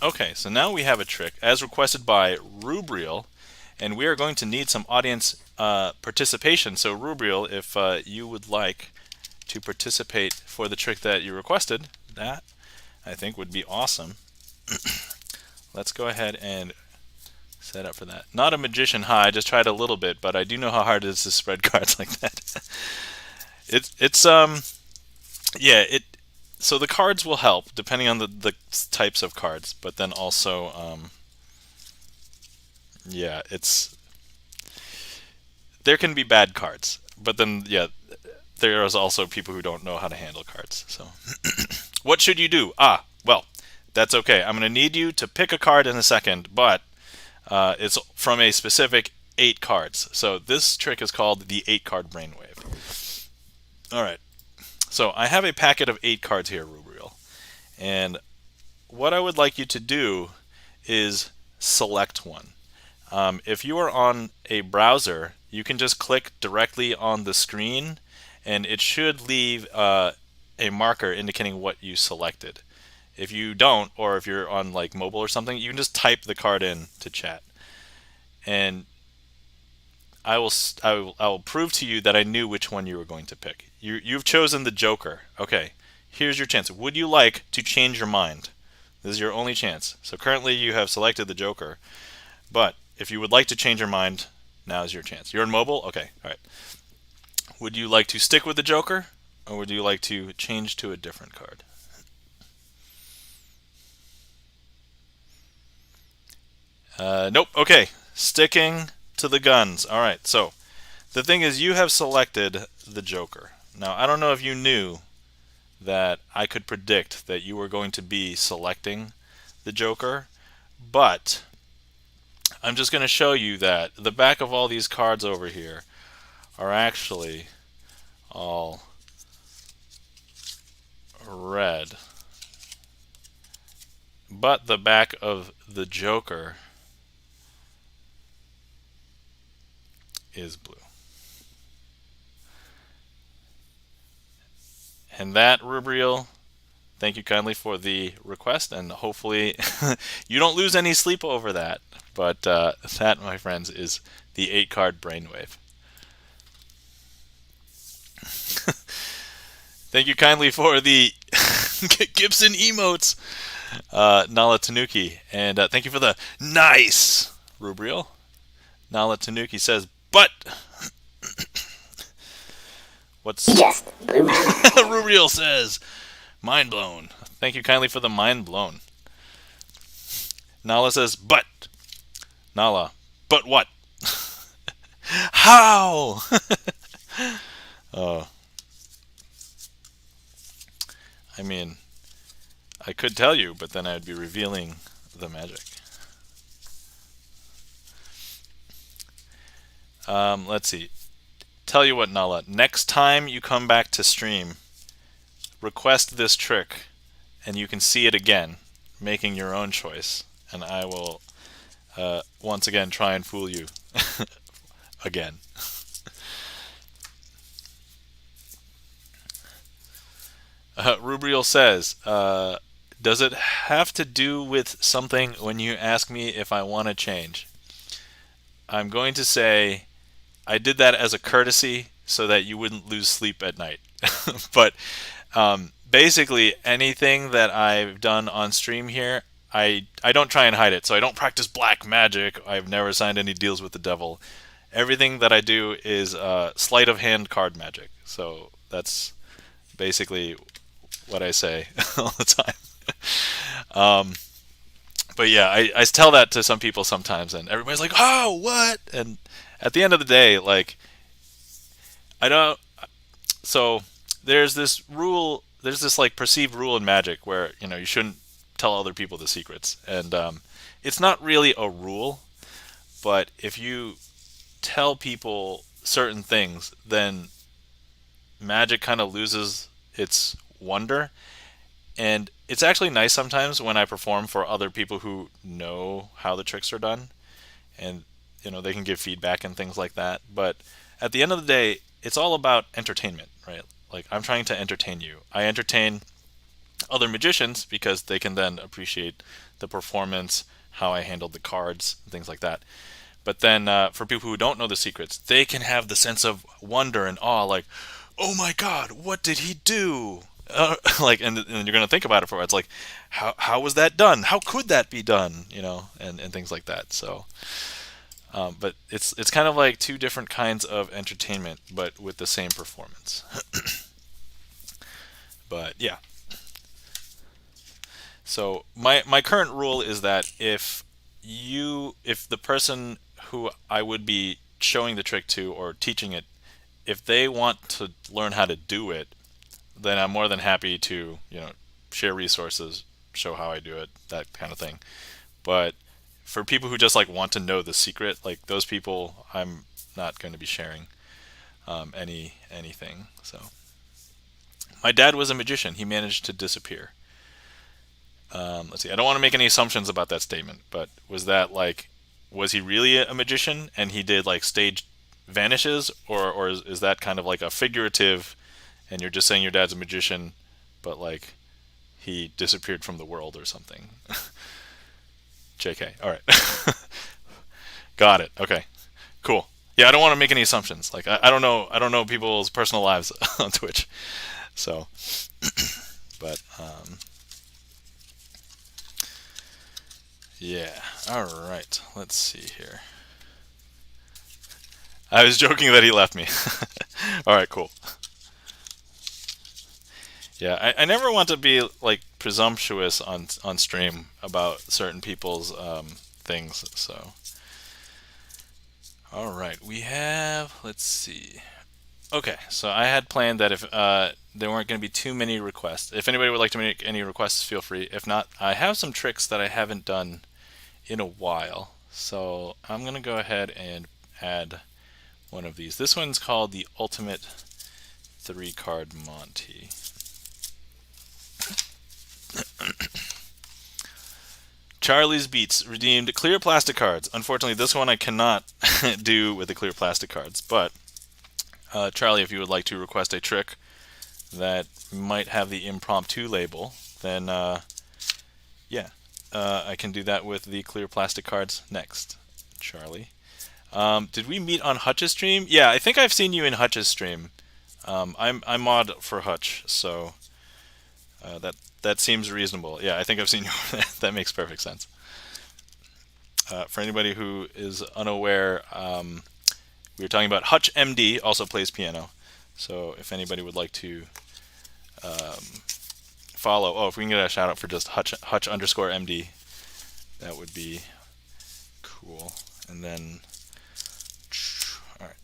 Okay, so now we have a trick as requested by Rubriel, and we are going to need some audience participation. So Rubriel, if you would like to participate for the trick that you requested, that I think would be awesome. Let's go ahead and set up for that. Not a magician high, I just tried a little bit, but I do know how hard it is to spread cards like that. So the cards will help depending on the types of cards, but then also yeah, there can be bad cards, but then yeah, there is also people who don't know how to handle cards. So what should you do? Well, that's okay. I'm going to need you to pick a card in a second, but it's from a specific 8 cards. So this trick is called the 8-card brainwave. Alright, so I have a packet of 8 cards here, Rubriel, and what I would like you to do is select one. If you are on a browser, you can just click directly on the screen, and it should leave a marker indicating what you selected. If you don't, or if you're on like mobile or something, you can just type the card in to chat. And I will prove to you that I knew which one you were going to pick. You've chosen the Joker. Okay, here's your chance. Would you like to change your mind? This is your only chance. So currently you have selected the Joker, but if you would like to change your mind, now is your chance. You're in mobile? Okay, alright. Would you like to stick with the Joker, or would you like to change to a different card? Nope, okay. Sticking to the guns. Alright, so the thing is, you have selected the Joker. Now, I don't know if you knew that I could predict that you were going to be selecting the Joker, but I'm just going to show you that the back of all these cards over here are actually all red, but the back of the Joker is blue. And that, Rubriel, thank you kindly for the request, and hopefully you don't lose any sleep over that. But that, my friends, is the 8-card brainwave. Thank you kindly for the Gibson emotes, Nala Tanuki. And thank you for the nice, Rubriel. Nala Tanuki says, but... What's... Yes. Rubriel says, mind blown. Thank you kindly for the mind blown. Nala says, but... Nala, but what? How? Oh. I mean, I could tell you, but then I would be revealing the magic. Let's see. Tell you what, Nala, next time you come back to stream, request this trick, and you can see it again, making your own choice, and I will once again try and fool you again. Rubriel says, Does it have to do with something when you ask me if I want to change? I'm going to say I did that as a courtesy so that you wouldn't lose sleep at night. But basically, anything that I've done on stream here, I don't try and hide it. So I don't practice black magic. I've never signed any deals with the devil. Everything that I do is sleight of hand card magic. So that's basically what I say all the time. But yeah, I tell that to some people sometimes, and everybody's like, "Oh, what?" And at the end of the day, like, I don't. So there's this rule. There's this like perceived rule in magic where you shouldn't tell other people the secrets, and it's not really a rule. But if you tell people certain things, then magic kind of loses its wonder. And it's actually nice sometimes when I perform for other people who know how the tricks are done, and they can give feedback and things like that. But at the end of the day, it's all about entertainment, right? Like, I'm trying to entertain you. I entertain other magicians because they can then appreciate the performance, how I handled the cards, and things like that. But then for people who don't know the secrets, they can have the sense of wonder and awe, like, oh my God, what did he do? Like, and you're gonna think about it for a while. It's like, how was that done? How could that be done? And things like that. So, but it's kind of like two different kinds of entertainment, but with the same performance. But yeah. So my current rule is that if the person who I would be showing the trick to or teaching it, if they want to learn how to do it, then I'm more than happy to, share resources, show how I do it, that kind of thing. But for people who just like want to know the secret, like those people, I'm not going to be sharing anything. So my dad was a magician. He managed to disappear. Let's see. I don't want to make any assumptions about that statement, but was he really a magician and he did like stage vanishes, or is that kind of like a figurative, and you're just saying your dad's a magician, but like he disappeared from the world or something? JK. All right. Got it. Okay. Cool. Yeah, I don't want to make any assumptions. Like I don't know. I don't know people's personal lives on Twitch. So, but yeah. All right. Let's see here. I was joking that he left me. All right. Cool. Yeah, I never want to be like presumptuous on stream about certain people's things. So, all right, we have. Let's see. Okay, so I had planned that if there weren't going to be too many requests, if anybody would like to make any requests, feel free. If not, I have some tricks that I haven't done in a while, so I'm going to go ahead and add one of these. This one's called the Ultimate 3-Card Monty. Charlie's Beats redeemed clear plastic cards. Unfortunately, this one I cannot do with the clear plastic cards, but Charlie, if you would like to request a trick that might have the impromptu label, then yeah, I can do that with the clear plastic cards next, Charlie. Did we meet on Hutch's stream? Yeah, I think I've seen you in Hutch's stream. I'm mod for Hutch, so that seems reasonable. Yeah, I think I've seen you over there. That makes perfect sense. For anybody who is unaware, we were talking about Hutch MD, also plays piano. So if anybody would like to follow, if we can get a shout out for just Hutch _ MD, that would be cool. And then, all right,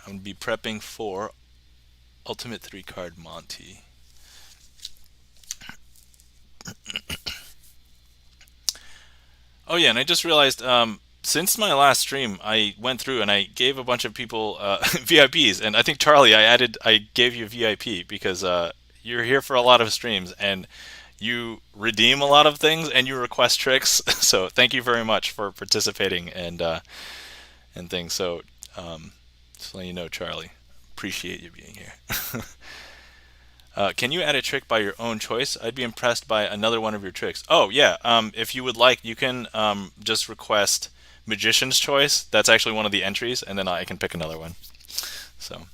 I'm gonna be prepping for Ultimate 3-Card Monty. Oh yeah, and I just realized since my last stream, I went through and I gave a bunch of people VIPs, and I think Charlie, I gave you VIP because you're here for a lot of streams and you redeem a lot of things and you request tricks. So thank you very much for participating and things. So just letting you know, Charlie, appreciate you being here. Can you add a trick by your own choice? I'd be impressed by another one of your tricks. Oh, yeah. If you would like, you can just request Magician's Choice. That's actually one of the entries, and then I can pick another one. So,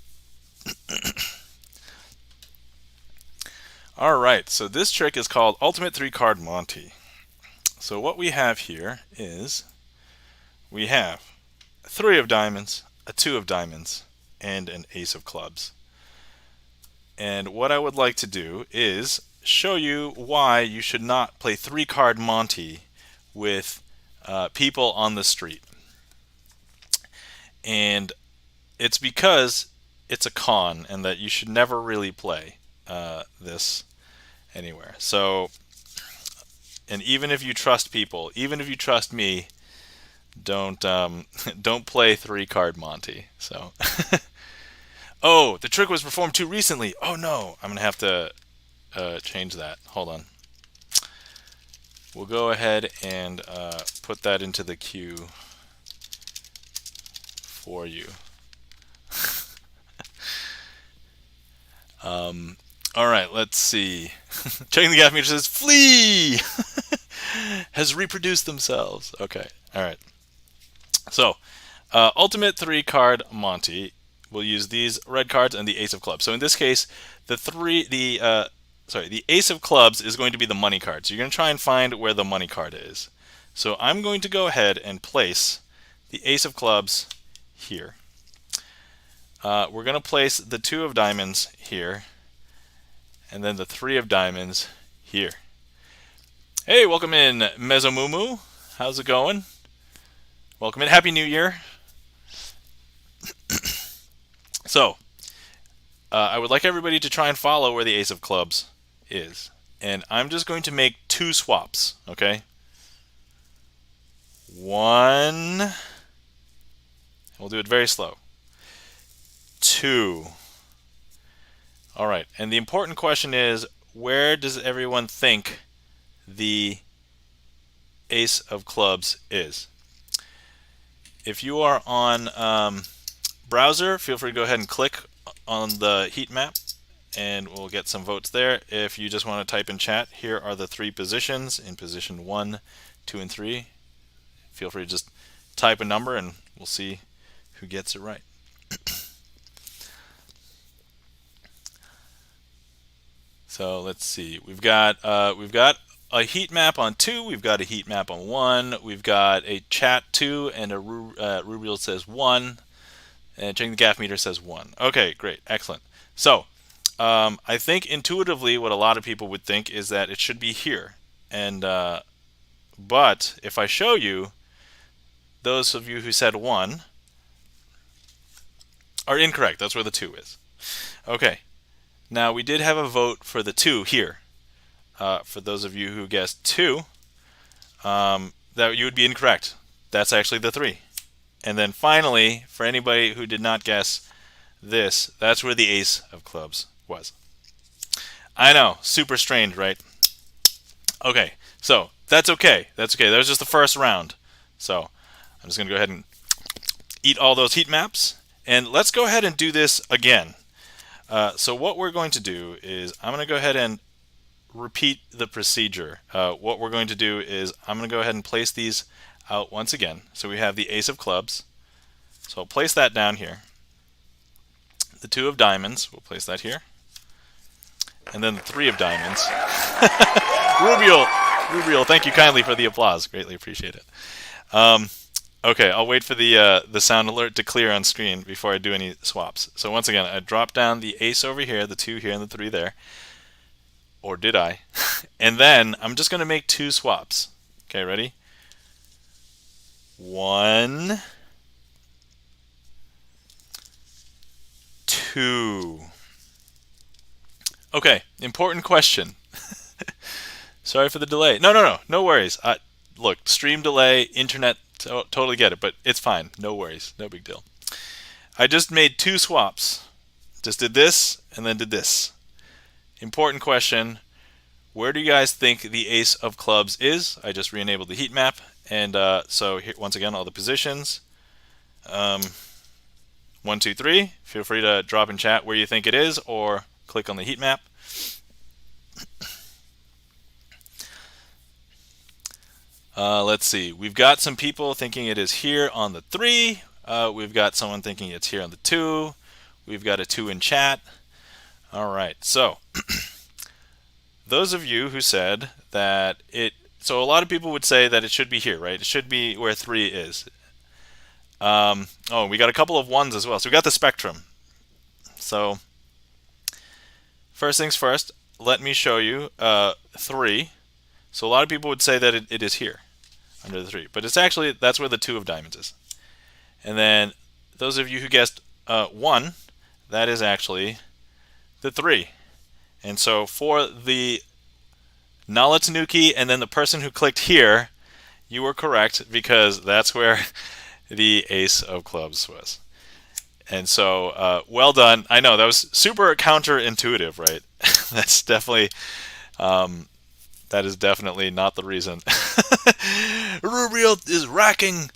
all right. So this trick is called Ultimate 3-Card Monty. So what we have here is we have a 3 of diamonds, a 2 of diamonds, and an ace of clubs. And what I would like to do is show you why you should not play 3-card Monty with people on the street. And it's because it's a con and that you should never really play this anywhere. So, and even if you trust people, even if you trust me, don't play 3-card Monty. So. Oh, the trick was performed too recently. Oh no, I'm gonna have to change that. Hold on. We'll go ahead and put that into the queue for you. All right, let's see. Checking the gap meter says flee has reproduced themselves. Okay, all right. So, ultimate 3-card Monty. We'll use these red cards and the ace of clubs. So in this case, the ace of clubs is going to be the money card. So you're going to try and find where the money card is. So I'm going to go ahead and place the ace of clubs here. We're going to place the 2 of diamonds here, and then the 3 of diamonds here. Hey, welcome in, Mezomumu. How's it going? Welcome in. Happy New Year. So, I would like everybody to try and follow where the ace of clubs is. And I'm just going to make 2 swaps, okay? 1. We'll do it very slow. 2. All right, and the important question is, where does everyone think the ace of clubs is? If you are on browser, feel free to go ahead and click on the heat map and we'll get some votes there. If you just want to type in chat, here are the 3 positions in position 1, 2, and 3. Feel free to just type a number and we'll see who gets it right. So let's see. We've got a heat map on 2. We've got a heat map on 1. We've got a chat 2 and a Rubriel says 1. And checking the gap meter says 1. Okay, great, excellent. So, I think intuitively what a lot of people would think is that it should be here. And but if I show you, those of you who said 1 are incorrect. That's where the 2 is. Okay, now we did have a vote for the 2 here. For those of you who guessed 2, that you would be incorrect. That's actually the 3. And then finally, for anybody who did not guess this, that's where the ace of clubs was. I know, super strange, right? Okay, so that's okay. That's okay. That was just the first round. So I'm just going to go ahead and eat all those heat maps. And let's go ahead and do this again. So what we're going to do is I'm going to go ahead and repeat the procedure. What we're going to do is I'm going to go ahead and place these out once again. So we have the ace of clubs. So I'll place that down here. The 2 of diamonds, we'll place that here. And then the 3 of diamonds. Rubriel, thank you kindly for the applause. Greatly appreciate it. Okay, I'll wait for the sound alert to clear on screen before I do any swaps. So once again, I drop down the ace over here, the 2 here, and the 3 there. Or did I? And then I'm just going to make 2 swaps. Okay, ready? 1, 2. Okay, important question. Sorry for the delay. No worries. Look, stream delay, internet, totally get it, but it's fine. No worries, no big deal. I just made 2 swaps. Just did this and then did this. Important question. Where do you guys think the ace of clubs is? I just re-enabled the heat map. And so here, once again, all the positions. 1, 2, 3. Feel free to drop in chat where you think it is, or click on the heat map. Let's see. We've got some people thinking it is here on the 3. We've got someone thinking it's here on the 2. We've got a 2 in chat. All right. So those of you who said that so a lot of people would say that it should be here, right? It should be where 3 is. Oh, we got a couple of 1s as well. So we got the spectrum. So first things first, let me show you 3. So a lot of people would say that it is here under the 3, but it's actually, that's where the 2 of diamonds is. And then those of you who guessed 1, that is actually the 3. And so for the Nala Tanuki and then the person who clicked here, you were correct because that's where the ace of clubs was. And so well done. I know that was super counterintuitive, right? That's definitely that is definitely not the reason. Rubriel is racking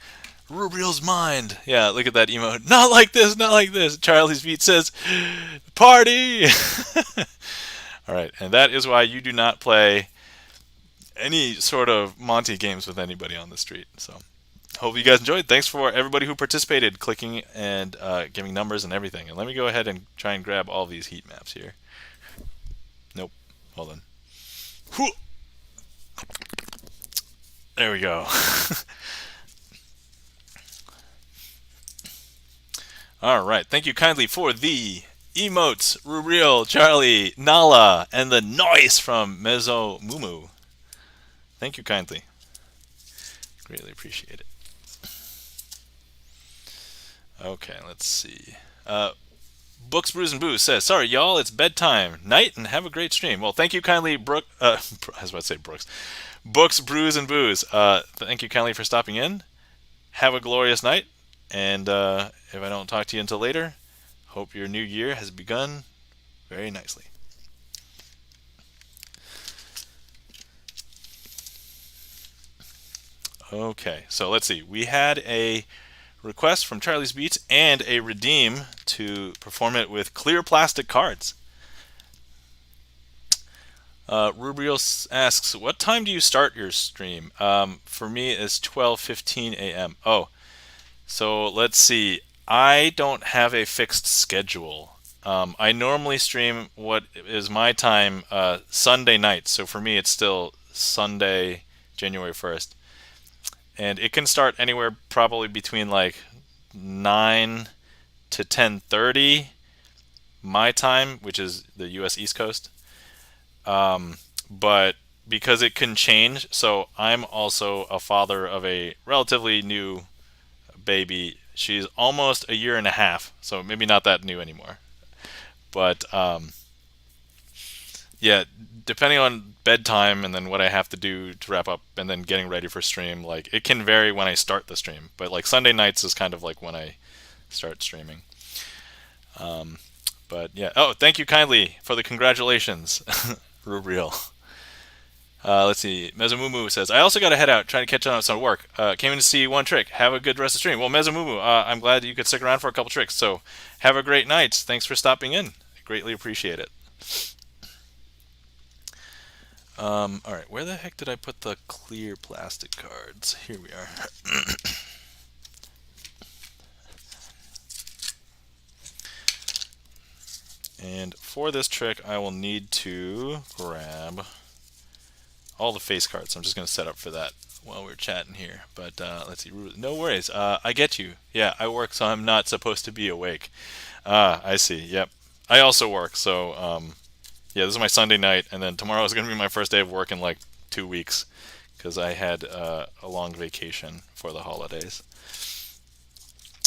Rubriel's mind. Yeah, look at that emote. Not like this, not like this. Charlie's Beat says, party! All right, and that is why you do not play any sort of Monty games with anybody on the street. So hope you guys enjoyed. Thanks for everybody who participated, clicking and giving numbers and everything. And let me go ahead and try and grab all these heat maps here. Nope. Hold on. There we go. All right. Thank you kindly for the emotes, Rubriel, Charlie, Nala, and the noise from Mezzo Mumu. Thank you kindly. Greatly appreciate it. Okay, let's see. Books, Brews, and Booze says, sorry, y'all, it's bedtime. Night, and have a great stream. Well, thank you kindly, I was about to say Brooks. Books, Brews, and Booze. Thank you kindly for stopping in. Have a glorious night. And if I don't talk to you until later, hope your new year has begun very nicely. Okay, so let's see. We had a request from Charlie's Beats and a redeem to perform it with clear plastic cards. Rubriel asks, what time do you start your stream? For me, it's 12:15 a.m. Oh, so let's see. I don't have a fixed schedule. I normally stream what is my time Sunday night. So for me, it's still Sunday, January 1st. And it can start anywhere probably between like 9 to 10:30 my time, which is the US East Coast. But because it can change, so I'm also a father of a relatively new baby. She's almost a year and a half, so maybe not that new anymore. But yeah, depending on bedtime and then what I have to do to wrap up and then getting ready for stream, like it can vary when I start the stream. But like Sunday nights is kind of like when I start streaming. But yeah, oh, thank you kindly for the congratulations, Rubriel. Let's see. Mezomumu says, I also got to head out, trying to catch up on some work. Came in to see one trick. Have a good rest of the stream. Well, Mezomumu, I'm glad you could stick around for a couple tricks. So have a great night. Thanks for stopping in. I greatly appreciate it. All right, where the heck did I put the clear plastic cards? Here we are. And for this trick, I will need to grab all the face cards. So I'm just going to set up for that while we're chatting here. But let's see. No worries. I get you. Yeah, I work, so I'm not supposed to be awake. I see. Yep. I also work, so yeah, this is my Sunday night, and then tomorrow is going to be my first day of work in like 2 weeks because I had a long vacation for the holidays.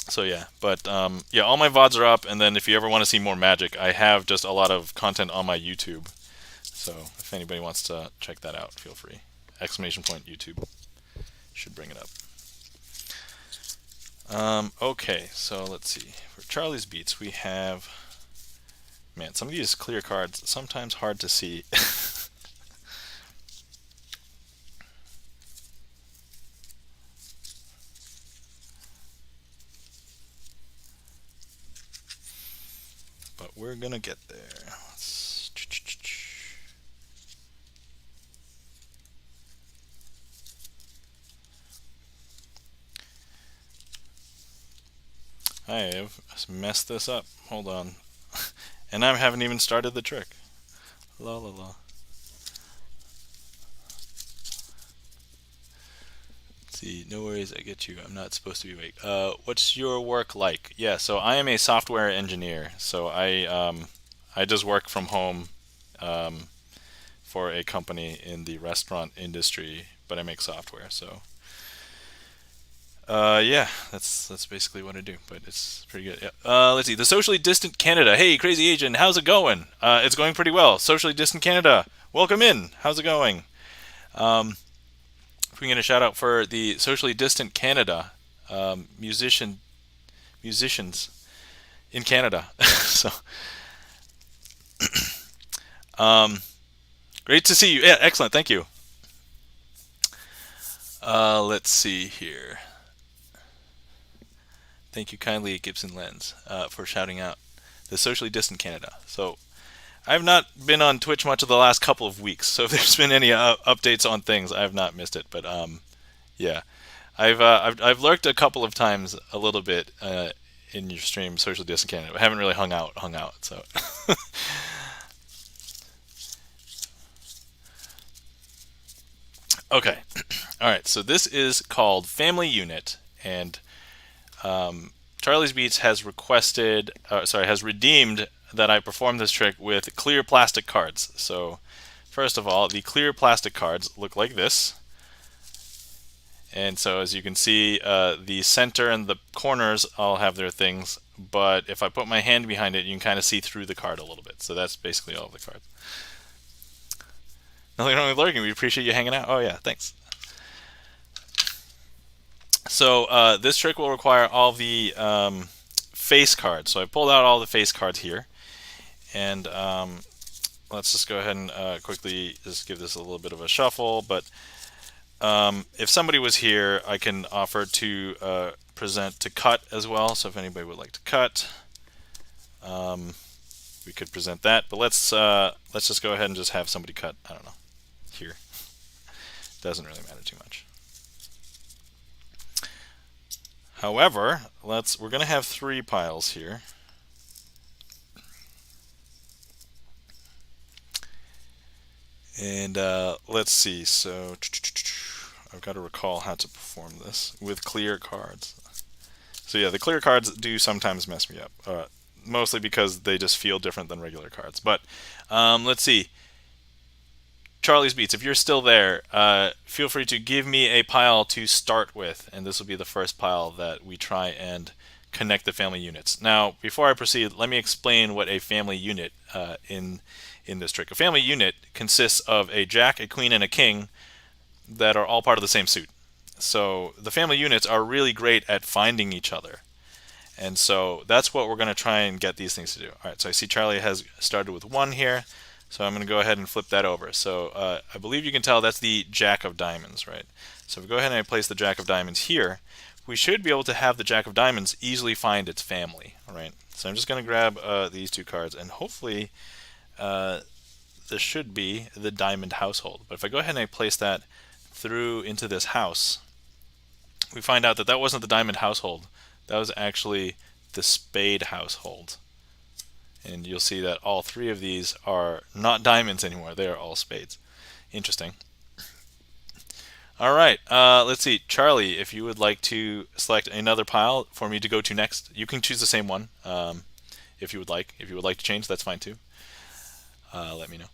So yeah, but yeah, all my VODs are up, and then if you ever want to see more magic, I have just a lot of content on my YouTube. So if anybody wants to check that out, feel free. ! YouTube should bring it up. Okay, so let's see. For Charlie's Beats, we have, man, some of these clear cards sometimes hard to see. but we're going to get there. I have messed this up. Hold on. And I haven't even started the trick. La la la. Let's see, no worries, I get you. I'm not supposed to be awake. What's your work like? Yeah, so I am a software engineer. So I just work from home for a company in the restaurant industry, but I make software. So yeah, that's basically what I do, but it's pretty good. Yeah. Let's see. The socially distant Canada. Hey, crazy agent, how's it going? It's going pretty well. Socially distant Canada, welcome in. How's it going? If we can get a shout out for the socially distant Canada musicians in Canada. So, great to see you. Yeah, excellent. Thank you. Let's see here. Thank you kindly, Gibson Lens, for shouting out the socially distant Canada. So I've not been on Twitch much of the last couple of weeks, so if there's been any updates on things, I've not missed it. But yeah, I've lurked a couple of times a little bit in your stream, socially distant Canada. I haven't really hung out. So okay, all right. So this is called Family Unit, and Charlie's Beats has has redeemed that I perform this trick with clear plastic cards. So first of all, the clear plastic cards look like this. And so as you can see, the center and the corners all have their things, but if I put my hand behind it, you can kind of see through the card a little bit. So that's basically all of the cards. Nothing wrong with lurking. We appreciate you hanging out. Oh yeah, thanks. So this trick will require all the face cards. So I pulled out all the face cards here, and let's just go ahead and quickly just give this a little bit of a shuffle. But if somebody was here, I can offer to present to cut as well. So if anybody would like to cut, we could present that. But let's just go ahead and just have somebody cut. I don't know, here. Doesn't really matter too much. However, we're going to have 3 piles here. And let's see. So I've got to recall how to perform this with clear cards. So yeah, the clear cards do sometimes mess me up, mostly because they just feel different than regular cards. But let's see. Charlie's Beats, if you're still there, feel free to give me a pile to start with, and this will be the first pile that we try and connect the family units. Now, before I proceed, let me explain what a family unit in this trick. A family unit consists of a jack, a queen, and a king that are all part of the same suit. So the family units are really great at finding each other. And so that's what we're going to try and get these things to do. All right, so I see Charlie has started with 1 here. So I'm going to go ahead and flip that over. So I believe you can tell that's the Jack of Diamonds, right? So if we go ahead and I place the Jack of Diamonds here, we should be able to have the Jack of Diamonds easily find its family, right? So I'm just going to grab these 2 cards, and hopefully this should be the Diamond household. But if I go ahead and I place that through into this house, we find out that that wasn't the Diamond household. That was actually the Spade household. And you'll see that all 3 of these are not diamonds anymore. They are all spades. Interesting. All right, let's see. Charlie, if you would like to select another pile for me to go to next, you can choose the same one if you would like. If you would like to change, that's fine too. Let me know.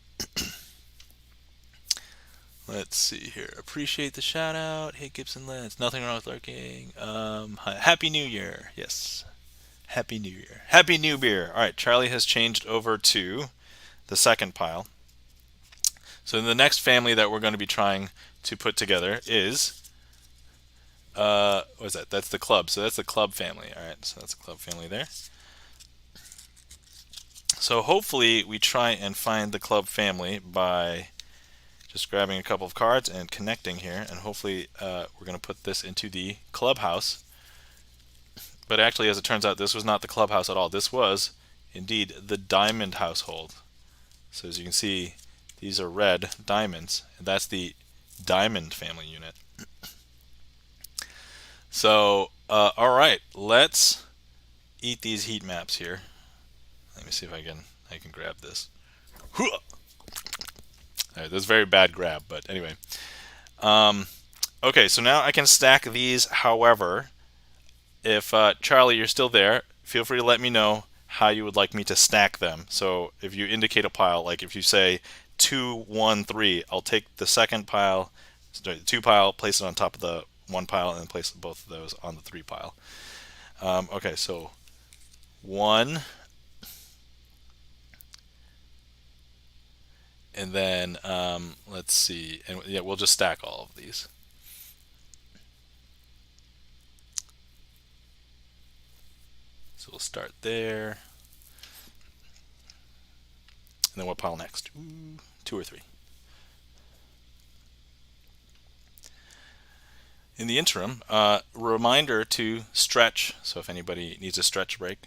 Let's see here. Appreciate the shout out. Hey, Gibson Lens. Nothing wrong with lurking. Happy New Year. Yes. Happy New Year. Happy New Beer. All right, Charlie has changed over to the second pile. So the next family that we're going to be trying to put together is, what is that? That's the club. So that's the club family. All right, so that's the club family there. So hopefully we try and find the club family by just grabbing a couple of cards and connecting here, and hopefully we're going to put this into the clubhouse. But actually, as it turns out, this was not the clubhouse at all. This was indeed the diamond household. So as you can see, these are red diamonds, and that's the diamond family unit. So, all right, let's eat these heat maps here. Let me see if I can grab this. All right, that's a very bad grab, but anyway. Okay, so now I can stack these. However, if Charlie, you're still there, feel free to let me know how you would like me to stack them. So if you indicate a pile, like if you say 2, 1, 3, I'll take the second pile, the 2 pile, place it on top of the 1 pile, and then place both of those on the 3 pile. Okay, so 1, and then let's see, and yeah, we'll just stack all of these. So we'll start there, and then what pile next? 2 or 3. In the interim, reminder to stretch. So if anybody needs a stretch break,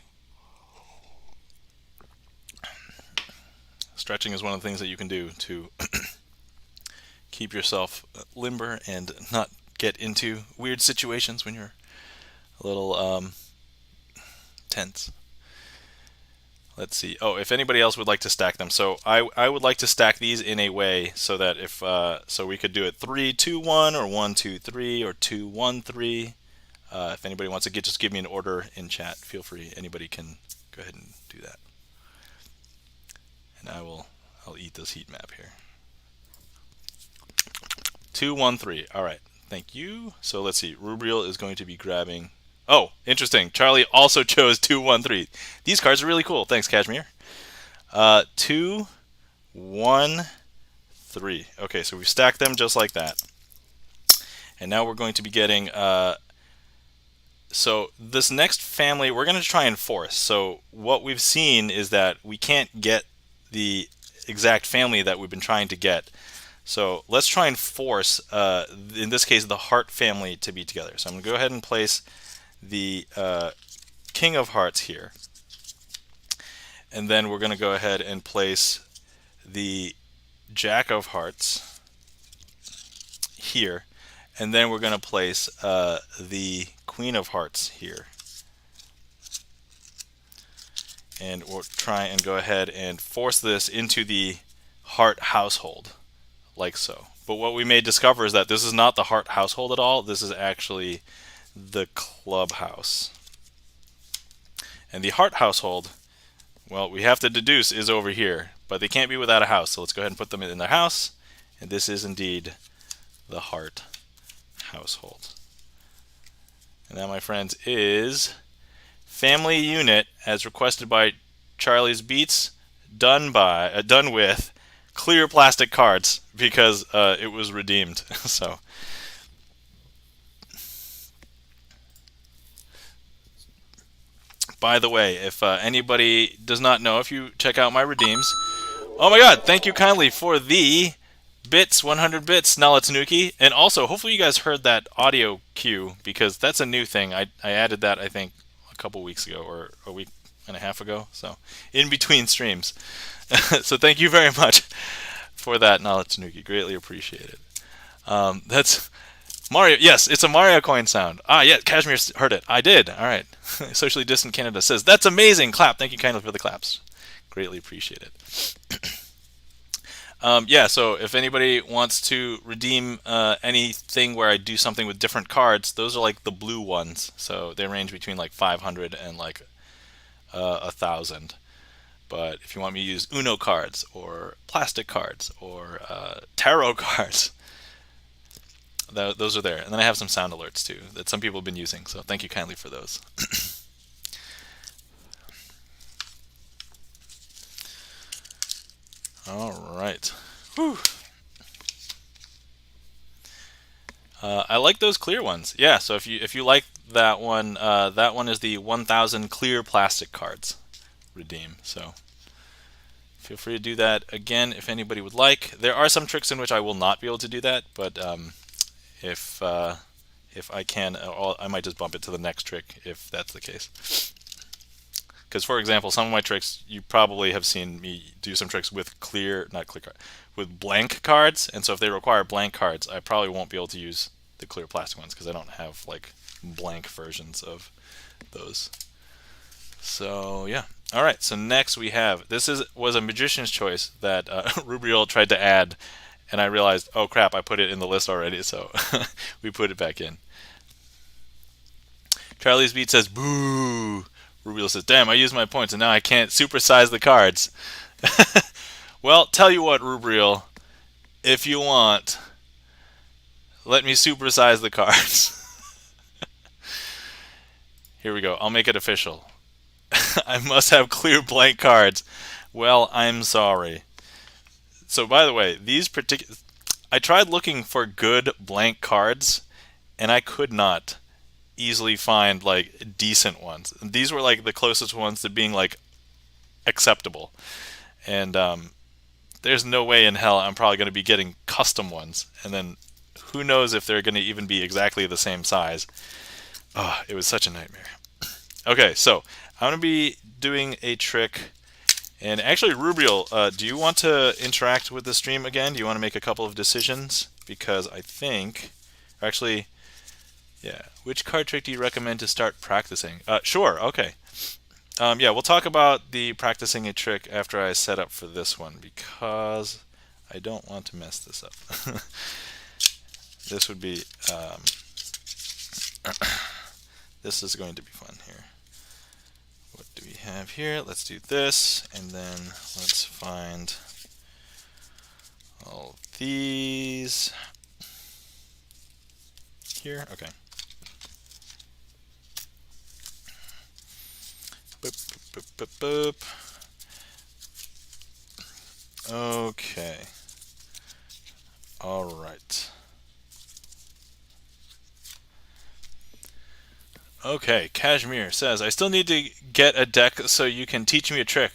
stretching is one of the things that you can do to keep yourself limber and not get into weird situations when you're a little tense. Let's see. Oh, if anybody else would like to stack them, so I would like to stack these in a way so that if so we could do it 3, 2, 1, or 1, 2, 3, or 2, 1, 3. If anybody wants to just give me an order in chat, feel free. Anybody can go ahead and do that, and I'll eat this heat map here. 2, 1, 3. All right. Thank you. So let's see. Rubriel is going to be grabbing. Oh, interesting. Charlie also chose 2, 1, 3. These cards are really cool. Thanks, Kashmir. 2, 1, 3. Okay, so we've stacked them just like that. And now we're going to be getting... so this next family, we're going to try and force. So what we've seen is that we can't get the exact family that we've been trying to get. So let's try and force, in this case, the heart family to be together. So I'm going to go ahead and place the King of Hearts here. And then we're going to go ahead and place the Jack of Hearts here. And then we're going to place the Queen of Hearts here. And we'll try and go ahead and force this into the heart household, like so. But what we may discover is that this is not the heart household at all. This is actually the clubhouse. And the heart household, well, we have to deduce is over here, but they can't be without a house. So let's go ahead and put them in their house. And this is indeed the heart household. And that, my friends, is family unit as requested by Charlie's Beats, done with clear plastic cards because it was redeemed. So by the way, if anybody does not know, if you check out my redeems, oh my god, thank you kindly for the bits, 100 bits, Nala-Tanuki. And also, hopefully you guys heard that audio cue, because that's a new thing. I added that, I think, a couple weeks ago, or a week and a half ago, so in between streams. So thank you very much for that, Nala-Tanuki. Greatly appreciate it. That's Mario. Yes, it's a Mario coin sound. Ah, yeah, Kashmir heard it. I did. All right. Socially Distant Canada says, that's amazing. Clap. Thank you kindly for the claps. Greatly appreciate it. Yeah, so if anybody wants to redeem anything where I do something with different cards, those are like the blue ones. So they range between like 500 and like 1,000. But if you want me to use Uno cards or plastic cards or tarot cards, those are there. And then I have some sound alerts too that some people have been using. So thank you kindly for those. All right. Whew. I like those clear ones. Yeah. So if you like that one is the 1,000 clear plastic cards redeem. So feel free to do that again if anybody would like. There are some tricks in which I will not be able to do that, but if I can, I might just bump it to the next trick if that's the case. Because, for example, some of my tricks, you probably have seen me do some tricks with with blank cards. And so if they require blank cards, I probably won't be able to use the clear plastic ones because I don't have like blank versions of those. So yeah. All right. So next we have was a magician's choice that Rubriel tried to add, and I realized, oh crap, I put it in the list already. So we put it back in. Charlie's Beat says, boo. Rubriel says, damn, I used my points and now I can't supersize the cards. Well, tell you what, Rubriel, if you want, let me supersize the cards. Here we go. I'll make it official. I must have clear blank cards. Well, I'm sorry. So, by the way, I tried looking for good blank cards, and I could not easily find like decent ones. These were like the closest ones to being like acceptable. And there's no way in hell I'm probably going to be getting custom ones. And then who knows if they're going to even be exactly the same size. Oh, it was such a nightmare. Okay, so I'm going to be doing a trick. And actually, Rubriel, do you want to interact with the stream again? Do you want to make a couple of decisions? Because I think, actually, yeah. Which card trick do you recommend to start practicing? Sure, okay. Yeah, we'll talk about the practicing a trick after I set up for this one because I don't want to mess this up. This would be, this is going to be fun here. What do we have here? Let's do this, and then let's find all these here. Okay. Boop, boop, boop, boop, boop. Okay. All right. Okay, Kashmir says, I still need to get a deck so you can teach me a trick.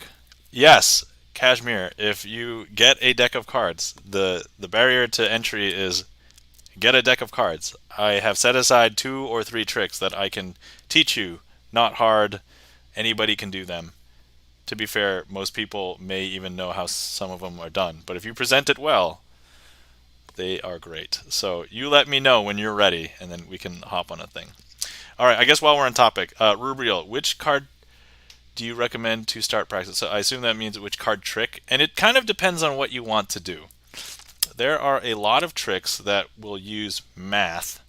Yes, Kashmir, if you get a deck of cards, the barrier to entry is get a deck of cards. I have set aside 2 or 3 tricks that I can teach you. Not hard. Anybody can do them. To be fair, most people may even know how some of them are done. But if you present it well, they are great. So you let me know when you're ready, and then we can hop on a thing. All right, I guess while we're on topic, Rubriel, which card do you recommend to start practice? So I assume that means which card trick, and it kind of depends on what you want to do. There are a lot of tricks that will use math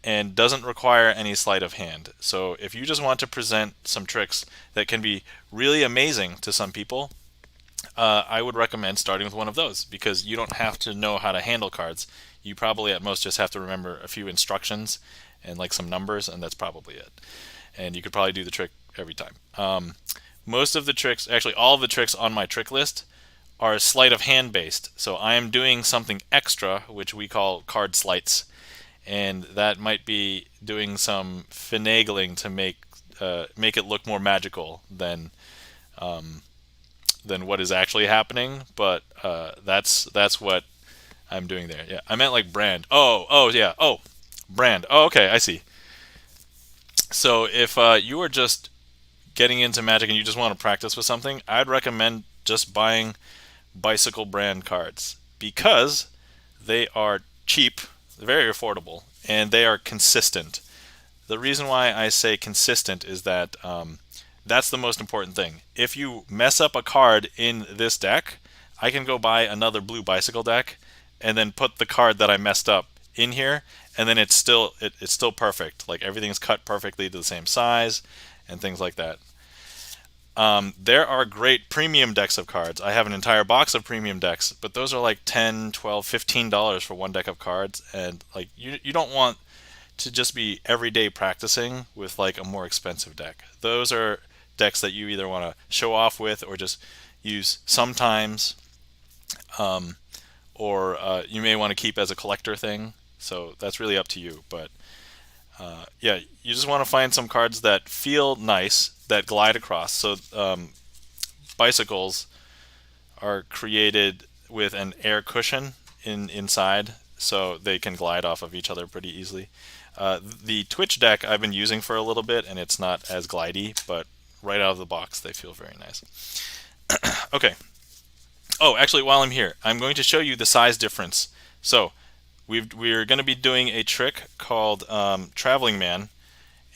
and doesn't require any sleight of hand. So if you just want to present some tricks that can be really amazing to some people, I would recommend starting with one of those because you don't have to know how to handle cards. You probably at most just have to remember a few instructions and like some numbers, and that's probably it. And you could probably do the trick every time. Most of the tricks, actually all of the tricks on my trick list are sleight of hand based. So I am doing something extra, which we call card sleights, and that might be doing some finagling to make it look more magical than what is actually happening. But that's what I'm doing there. Yeah, I meant like brand. Oh yeah. Oh, brand. Oh, okay, I see. So if you are just getting into Magic and you just want to practice with something, I'd recommend just buying bicycle brand cards because they are cheap, very affordable, and they are consistent. The reason why I say consistent is that that's the most important thing. If you mess up a card in this deck, I can go buy another blue bicycle deck and then put the card that I messed up in here, and then it's still perfect. Like everything's cut perfectly to the same size and things like that. There are great premium decks of cards. I have an entire box of premium decks, but those are like $10, $12, $15 for one deck of cards, and like you don't want to just be everyday practicing with like a more expensive deck. Those are decks that you either want to show off with or just use sometimes, or you may want to keep as a collector thing. So that's really up to you. But yeah, you just want to find some cards that feel nice, that glide across. So bicycles are created with an air cushion inside, so they can glide off of each other pretty easily. The Twitch deck I've been using for a little bit, and it's not as glidey, but right out of the box. They feel very nice. Okay. Oh, actually, while I'm here, I'm going to show you the size difference. So we're going to be doing a trick called Traveling Man,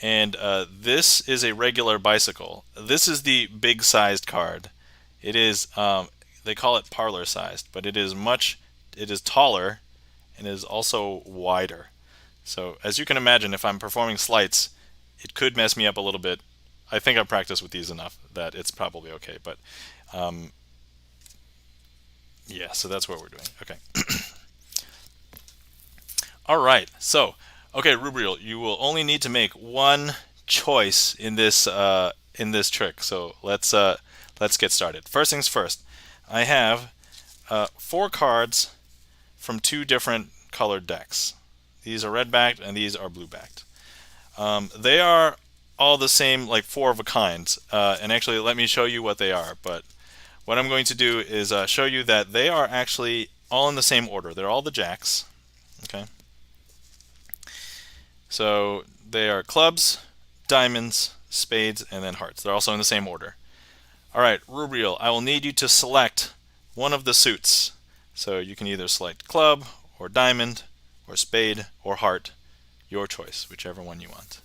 and this is a regular bicycle. This is the big sized card. It is they call it parlor sized, but it is taller and is also wider. So as you can imagine, if I'm performing sleights, it could mess me up a little bit. I think I've practiced with these enough that it's probably okay, but yeah, so that's what we're doing. Okay. All right. So, okay, Rubriel, you will only need to make one choice in this trick. So let's get started. First things first. I have 4 cards from 2 different colored decks. These are red backed and these are blue backed. They are all the same, like 4 of a kind. And actually, let me show you what they are. But what I'm going to do is show you that they are actually all in the same order. They're all the jacks. Okay. So they are clubs, diamonds, spades, and then hearts. They're also in the same order. All right, Rubriel, I will need you to select one of the suits. So you can either select club or diamond or spade or heart. Your choice, whichever one you want.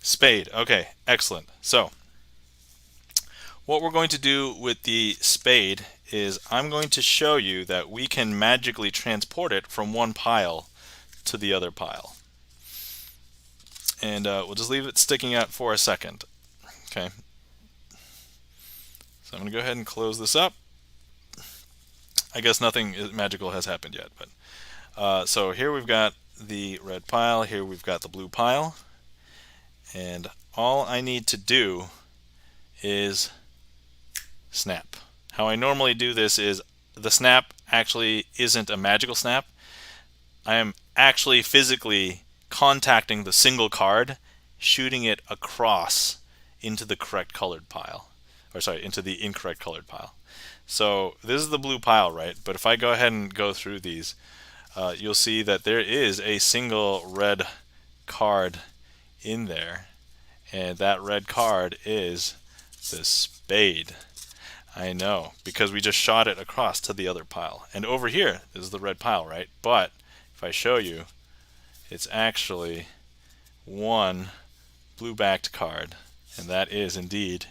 Spade. Okay, excellent. So what we're going to do with the spade is I'm going to show you that we can magically transport it from one pile to the other pile. And we'll just leave it sticking out for a second. Okay. So I'm going to go ahead and close this up. I guess nothing magical has happened yet, but so here we've got the red pile, here we've got the blue pile, and all I need to do is snap. How I normally do this is the snap actually isn't a magical snap. I am actually physically contacting the single card, shooting it across into the correct colored pile. Or sorry, into the incorrect colored pile. So this is the blue pile, right? But if I go ahead and go through these, you'll see that there is a single red card in there. And that red card is the spade. I know, because we just shot it across to the other pile. And over here is the red pile, right? But if I show you, it's actually one blue-backed card, and that is indeed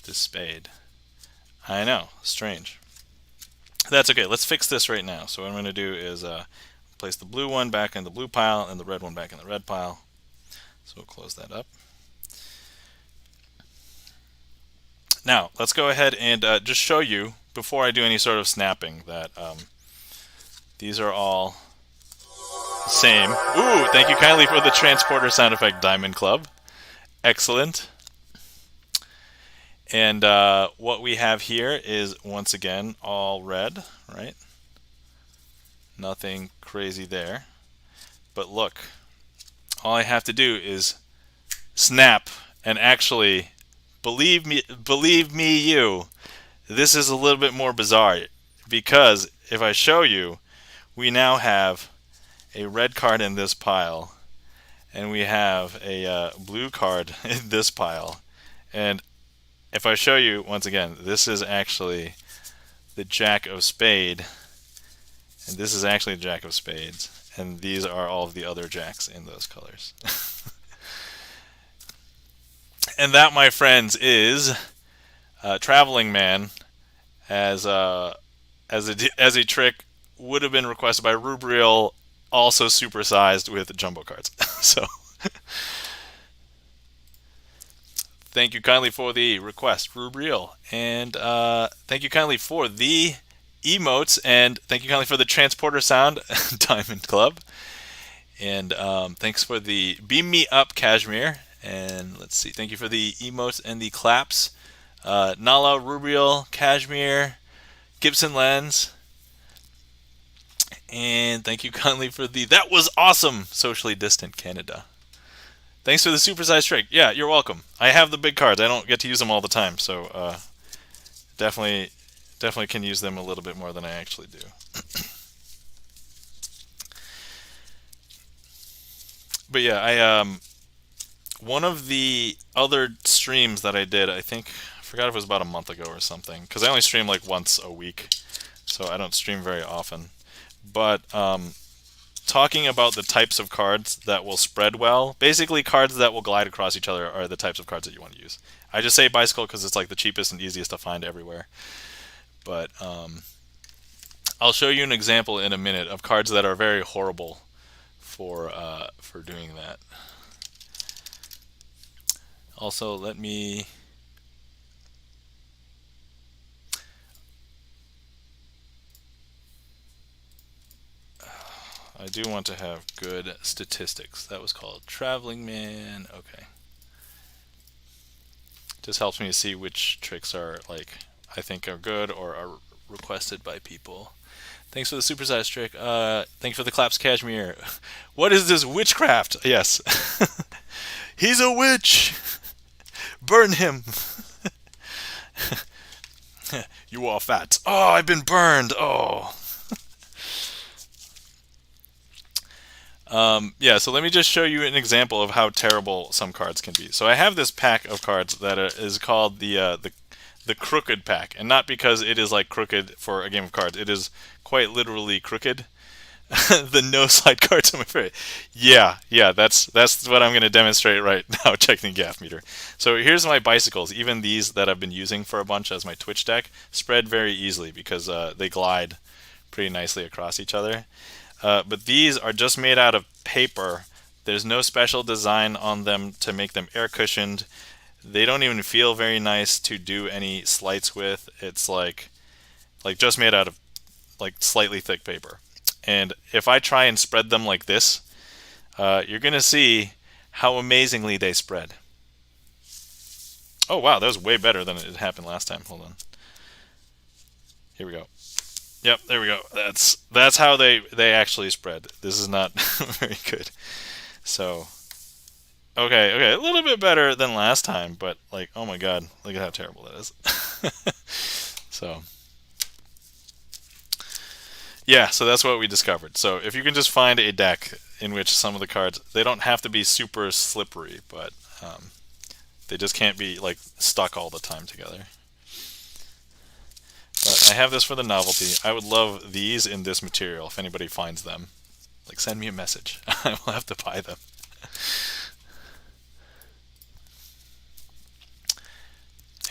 the spade. I know, strange. That's okay. Let's fix this right now. So what I'm going to do is place the blue one back in the blue pile and the red one back in the red pile. So we'll close that up. Now, let's go ahead and just show you, before I do any sort of snapping, that these are all the same. Ooh, thank you kindly for the transporter sound effect, Diamond Club. Excellent. And what we have here is, once again, all red, right? Nothing crazy there. But look, all I have to do is snap, and actually, believe me, you, this is a little bit more bizarre, because if I show you, we now have a red card in this pile, and we have a blue card in this pile. And if I show you, once again, this is actually the Jack of Spade, and this is actually the Jack of Spades, and these are all of the other jacks in those colors. And that, my friends, is Traveling Man, as a trick would have been requested by Rubriel, also supersized with jumbo cards. So thank you kindly for the request, Rubriel, and thank you kindly for the emotes, and thank you kindly for the transporter sound, Diamond Club, and thanks for the beam me up, Kashmir. And let's see, thank you for the emotes and the claps. Nala, Rubriel, Kashmir, Gibson Lens. And thank you kindly for the that was awesome, Socially Distant Canada. Thanks for the supersized trick. Yeah, you're welcome. I have the big cards. I don't get to use them all the time, so definitely can use them a little bit more than I actually do. But yeah, I one of the other streams that I did, I forgot if it was about a month ago or something, because I only stream like once a week, so I don't stream very often. But talking about the types of cards that will spread well, basically cards that will glide across each other are the types of cards that you want to use. I just say bicycle because it's like the cheapest and easiest to find everywhere. But I'll show you an example in a minute of cards that are very horrible for doing that. Also, let me. I do want to have good statistics. That was called Traveling Man. Okay. Just helps me to see which tricks are like I think are good or are requested by people. Thanks for the supersized trick. Thank you for the claps, Cashmere. What is this witchcraft? Yes. He's a witch. Burn him. You are fat. Oh, I've been burned. Oh. Yeah, so let me just show you an example of how terrible some cards can be. So I have this pack of cards that is called the crooked pack, and not because it is like crooked for a game of cards. It is quite literally crooked. The no slide cards are my favorite. Yeah, that's what I'm going to demonstrate right now. Checking the gaff meter. So here's my bicycles. Even these that I've been using for a bunch as my Twitch deck spread very easily because they glide pretty nicely across each other. But these are just made out of paper. There's no special design on them to make them air cushioned. They don't even feel very nice to do any sleights with. It's like just made out of like slightly thick paper. And if I try and spread them like this, you're going to see how amazingly they spread. Oh wow, that was way better than it happened last time. Hold on. Here we go. Yep, there we go. That's how they actually spread. This is not very good. So, okay, a little bit better than last time, but like, oh my god, look at how terrible that is. So, yeah, so that's what we discovered. So if you can just find a deck in which some of the cards, they don't have to be super slippery, but they just can't be like stuck all the time together. But I have this for the novelty. I would love these in this material if anybody finds them. Like, send me a message. I will have to buy them.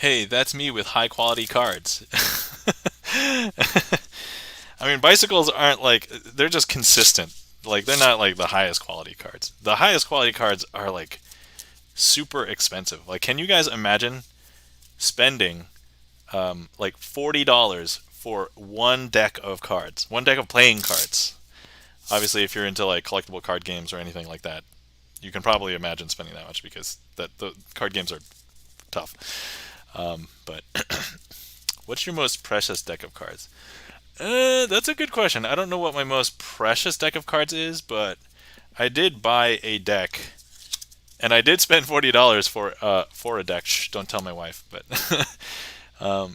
Hey, that's me with high quality cards. I mean, bicycles aren't like, they're just consistent. Like, they're not like the highest quality cards. The highest quality cards are like super expensive. Like, can you guys imagine spending like $40 for one deck of cards, one deck of playing cards? Obviously, if you're into like collectible card games or anything like that, you can probably imagine spending that much because the card games are tough. But what's your most precious deck of cards? That's a good question. I don't know what my most precious deck of cards is, but I did buy a deck, and I did spend $40 for a deck. Shh, don't tell my wife. But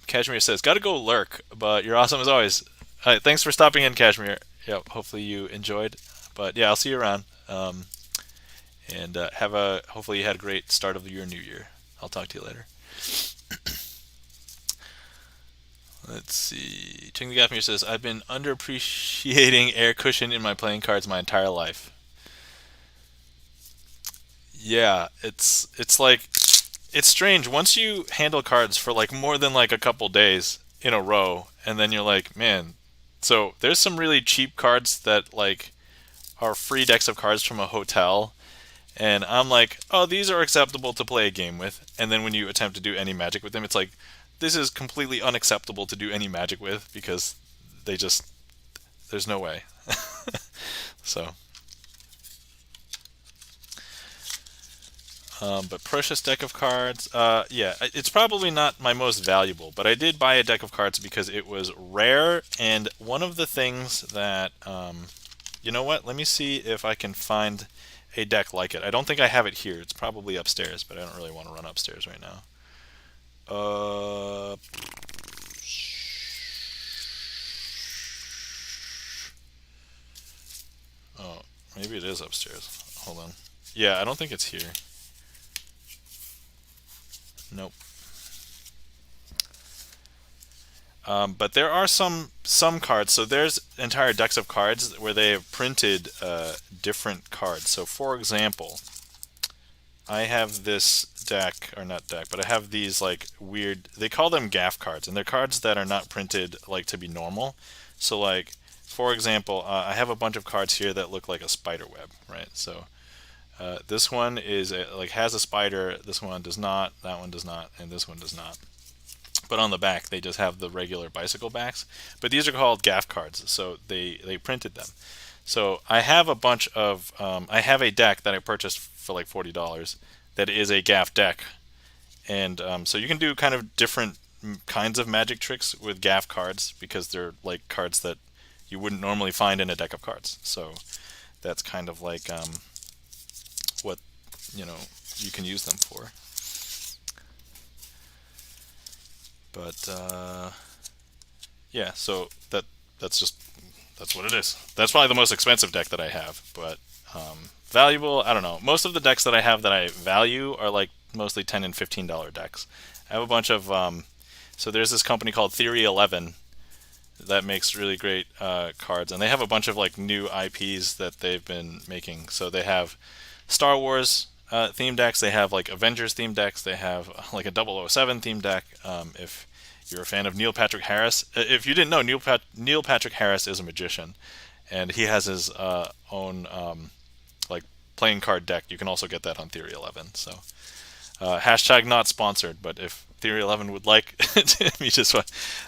Kashmir says, "Gotta go lurk, but you're awesome as always." Thanks for stopping in, Kashmir. Yep, hopefully you enjoyed. But yeah, I'll see you around. And hopefully you had a great start of your new year. I'll talk to you later. Let's see. Ching the Gafmir says, I've been underappreciating air cushion in my playing cards my entire life. Yeah, it's like, it's strange. Once you handle cards for like more than like a couple days in a row, and then you're like, man, so there's some really cheap cards that like are free decks of cards from a hotel, and I'm like, oh, these are acceptable to play a game with. And then when you attempt to do any magic with them, it's like, this is completely unacceptable to do any magic with because there's no way. So, but precious deck of cards, yeah, it's probably not my most valuable, but I did buy a deck of cards because it was rare, and one of the things that, you know what, let me see if I can find a deck like it. I don't think I have it here. It's probably upstairs, but I don't really want to run upstairs right now. Oh, maybe it is upstairs. Hold on. Yeah, I don't think it's here. Nope. But there are some cards. So there's entire decks of cards where they have printed different cards. So for example, I have this deck, or not deck, but I have these like weird, they call them gaff cards, and they're cards that are not printed like to be normal. So like, for example, I have a bunch of cards here that look like a spider web, right? So this one is like has a spider, this one does not, that one does not, and this one does not. But on the back, they just have the regular bicycle backs. But these are called gaff cards, so they printed them. So I have a bunch of, I have a deck that I purchased for like $40 that is a gaff deck. And so you can do kind of different kinds of magic tricks with gaff cards because they're like cards that you wouldn't normally find in a deck of cards. So that's kind of like what, you know, you can use them for. But yeah, so that's what it is. That's probably the most expensive deck that I have, but valuable, I don't know. Most of the decks that I have that I value are like mostly $10 and $15 decks. I have a bunch of so there's this company called Theory 11 that makes really great cards, and they have a bunch of like new IPs that they've been making. So they have Star Wars theme decks, they have like Avengers theme decks, they have like a 007 theme deck. If you're a fan of Neil Patrick Harris, if you didn't know, Neil Patrick Harris is a magician, and he has his own like playing card deck. You can also get that on Theory 11. So hashtag not sponsored, but if Theory 11 would like me just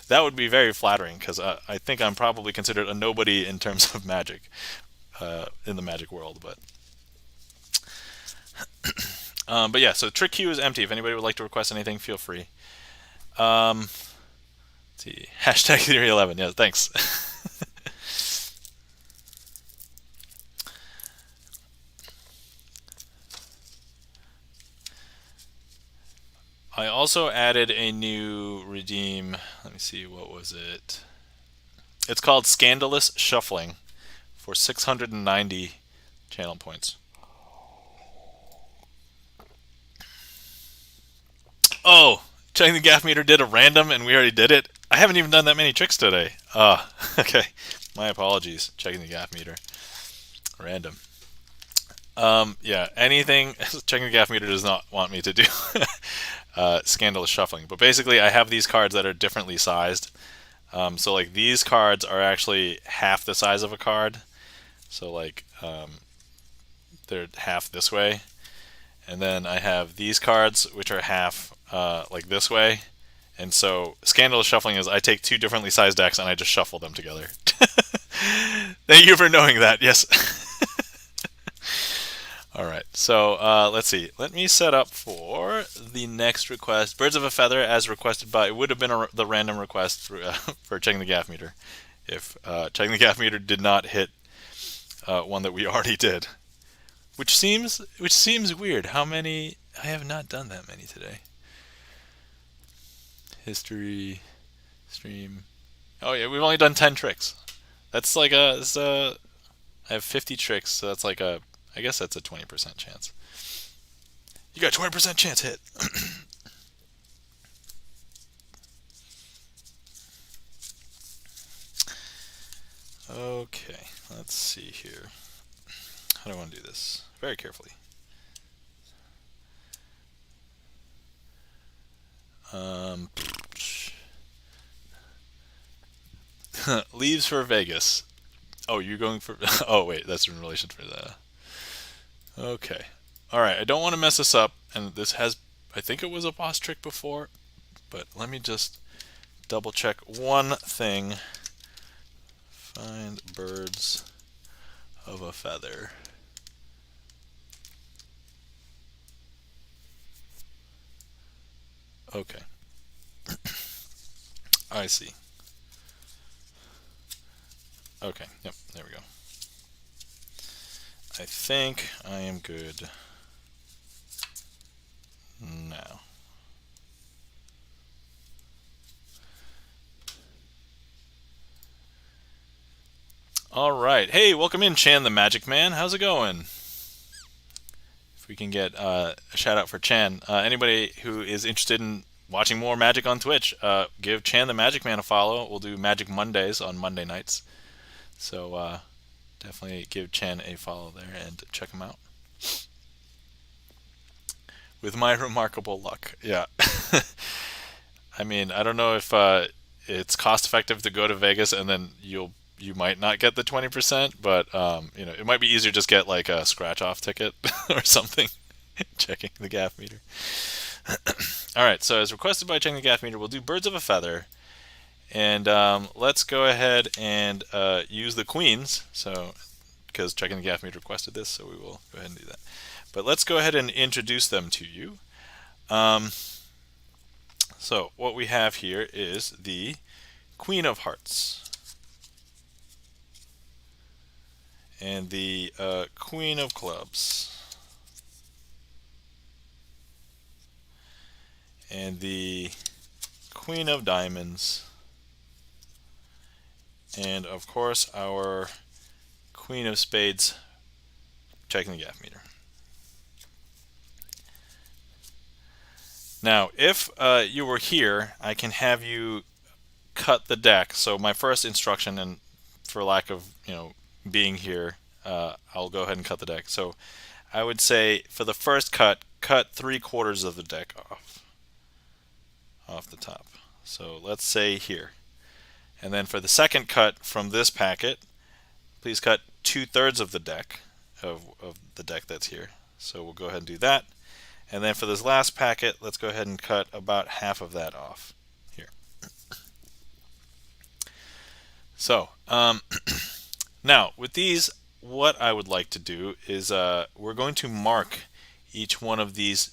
that would be very flattering because I think I'm probably considered a nobody in terms of magic in the magic world, but yeah, so trick queue is empty. If anybody would like to request anything, feel free. Let's see, hashtag Theory 11. Yeah, thanks. I also added a new redeem. Let me see, what was it? It's called Scandalous Shuffling for 690 channel points. Oh, checking the gaff meter did a random and we already did it. I haven't even done that many tricks today. Okay. My apologies. Checking the gaff meter. Random. Yeah, anything checking the gaff meter does not want me to do scandalous shuffling. But basically I have these cards that are differently sized. So like these cards are actually half the size of a card. So like they're half this way. And then I have these cards which are half like this way. And so scandalous shuffling is I take two differently sized decks and I just shuffle them together. Thank you for knowing that. Yes. All right. So let's see. Let me set up for the next request. Birds of a Feather, as requested by. It would have been the random request for checking the gaff meter, if checking the gaff meter did not hit one that we already did, which seems weird. How many? I have not done that many today. History, stream. Oh yeah, we've only done 10 tricks. That's like I have 50 tricks, so that's like I guess that's a 20% chance. You got 20% chance hit. Okay, let's see here. How do I want to do this? Very carefully. Leaves for Vegas. Oh, you're going for... Oh, wait, that's in relation to the... Okay. Alright, I don't want to mess this up, and this has... I think it was a boss trick before, but let me just double check one thing. Find birds of a feather. Okay. I see. Okay, yep, there we go. I think I am good now. All right. Hey, welcome in, Chan the Magic Man. How's it going? we can get a shout out for Chan. Anybody who is interested in watching more Magic on Twitch, give Chan the Magic Man a follow. We'll do Magic Mondays on Monday nights. So definitely give Chan a follow there and check him out. With my remarkable luck, yeah. I mean, I don't know if it's cost effective to go to Vegas and then you might not get the 20%, but it might be easier to just get like a scratch off ticket or something. Checking the gaff meter. All right, so as requested by checking the gaff meter, we'll do Birds of a Feather, and let's go ahead and use the queens. So, because checking the gaff meter requested this, so we will go ahead and do that. But let's go ahead and introduce them to you. So what we have here is the Queen of Hearts and the Queen of Clubs and the Queen of Diamonds and of course our Queen of Spades, checking the gaff meter. Now, if you were here, I can have you cut the deck. So my first instruction, and for lack of being here, I'll go ahead and cut the deck. So I would say for the first cut 3/4 of the deck off the top. So let's say here. And then for the second cut from this packet, please cut 2/3 of the deck of the deck that's here. So we'll go ahead and do that. And then for this last packet, let's go ahead and cut about half of that off here. So now with these, what I would like to do is we're going to mark each one of these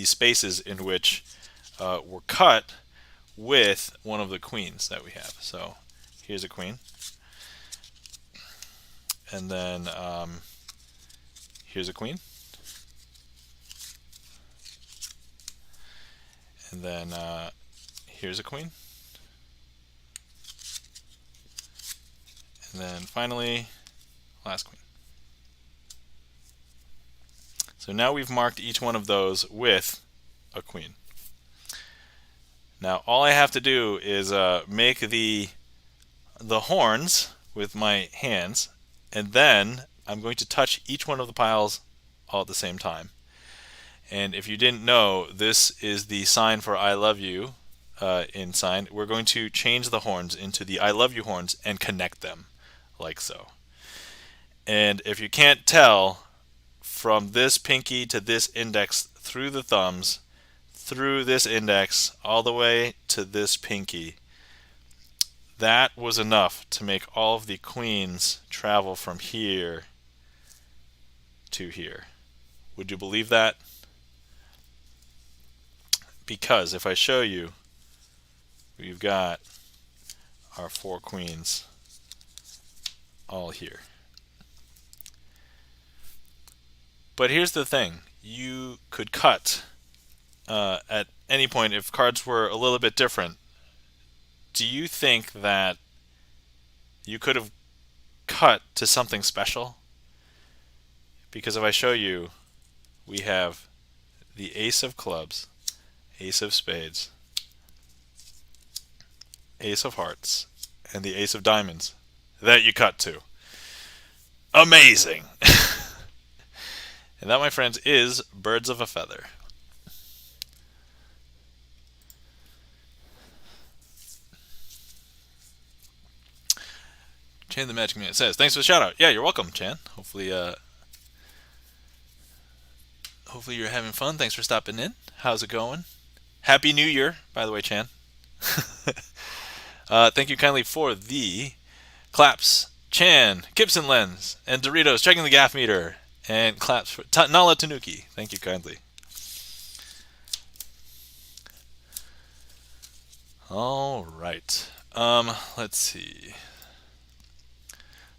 spaces in which were cut with one of the queens that we have. So here's a queen, and then here's a queen. And then here's a queen. And then finally, last queen. So now we've marked each one of those with a queen. Now all I have to do is make the horns with my hands, and then I'm going to touch each one of the piles all at the same time. And if you didn't know, this is the sign for I love you in sign. We're going to change the horns into the I love you horns and connect them like so. And if you can't tell, from this pinky to this index through the thumbs, through this index, all the way to this pinky, that was enough to make all of the queens travel from here to here. Would you believe that? Because if I show you, we've got our 4 queens all here. But here's the thing, you could cut at any point if cards were a little bit different. Do you think that you could have cut to something special? Because if I show you, we have the Ace of Clubs, Ace of Spades, Ace of Hearts, and the Ace of Diamonds that you cut to. Amazing! And that, my friends, is Birds of a Feather. Chan the Magic Man says, thanks for the shout out. Yeah, you're welcome, Chan. Hopefully you're having fun. Thanks for stopping in. How's it going? Happy New Year, by the way, Chan. Thank you kindly for the claps. Chan, Gibson Lens, and Doritos checking the gaff meter. And claps for Nala Tanuki. Thank you kindly. All right. Let's see.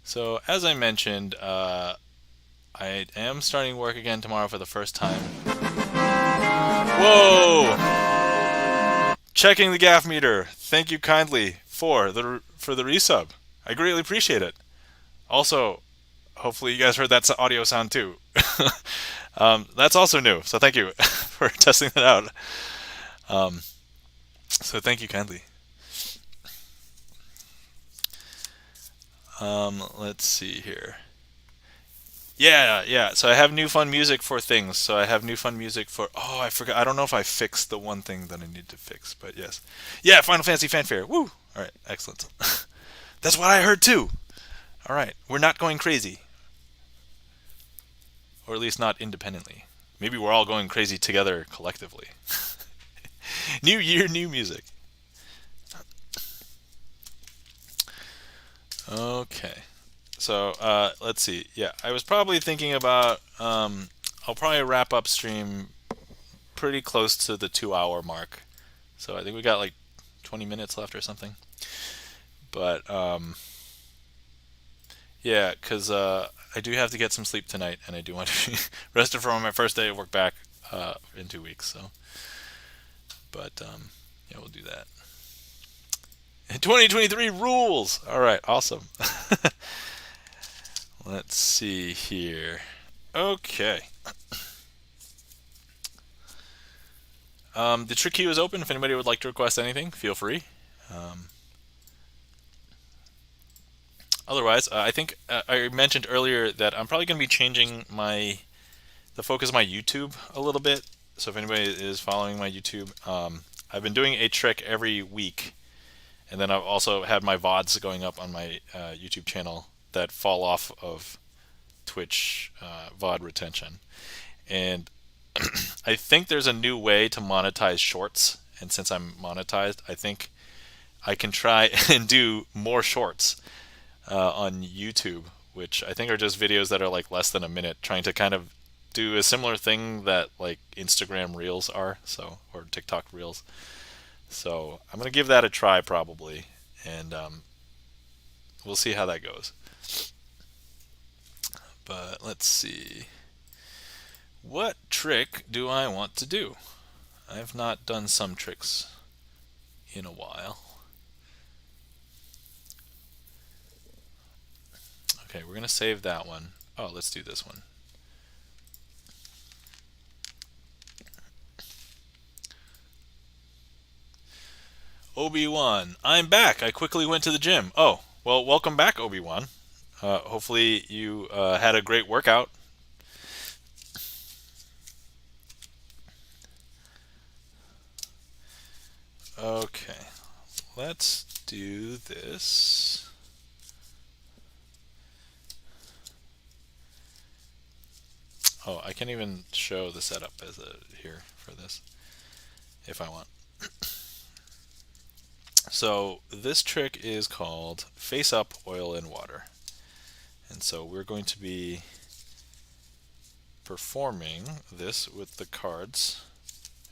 So, as I mentioned, I am starting work again tomorrow for the first time. Whoa! Checking the gaff meter. Thank you kindly for the resub. I greatly appreciate it. Also, hopefully you guys heard that audio sound too. That's also new, so thank you for testing that out. Um, so thank you kindly. Let's see here. Yeah, yeah. So I have new fun music for things. So I have new fun music for. Oh, I forgot. I don't know if I fixed the one thing that I need to fix, but yes. Yeah, Final Fantasy Fanfare. Woo! All right, excellent. That's what I heard too. All right, we're not going crazy, or at least not independently. Maybe we're all going crazy together collectively. New year, new music. Okay. So let's see. Yeah, I was probably thinking about. I'll probably wrap up stream pretty close to the 2 hour mark. So I think we got like 20 minutes left or something. But yeah, because I do have to get some sleep tonight, and I do want to be rested for my first day of work back in 2 weeks. So, but yeah, we'll do that. 2023 rules. All right, awesome. Let's see here. Okay. The trick queue is open. If anybody would like to request anything, feel free. Otherwise, I think I mentioned earlier that I'm probably going to be changing the focus of my YouTube a little bit. So if anybody is following my YouTube, I've been doing a trick every week, and then I've also had my VODs going up on my YouTube channel that fall off of Twitch VOD retention. And I think there's a new way to monetize shorts, and since I'm monetized, I think I can try and do more shorts on YouTube, which I think are just videos that are like less than a minute, trying to kind of do a similar thing that like Instagram Reels are, so, or TikTok Reels. So I'm gonna give that a try probably, and we'll see how that goes. But let's see. What trick do I want to do? I've not done some tricks in a while. Okay, we're gonna save that one. Oh, let's do this one. Obi-Wan, I'm back. I quickly went to the gym. Oh, well, welcome back, Obi-Wan. Hopefully you had a great workout. Okay, let's do this. Oh, I can even show the setup as here for this if I want. So this trick is called Face Up, Oil, and Water. And so we're going to be performing this with the cards.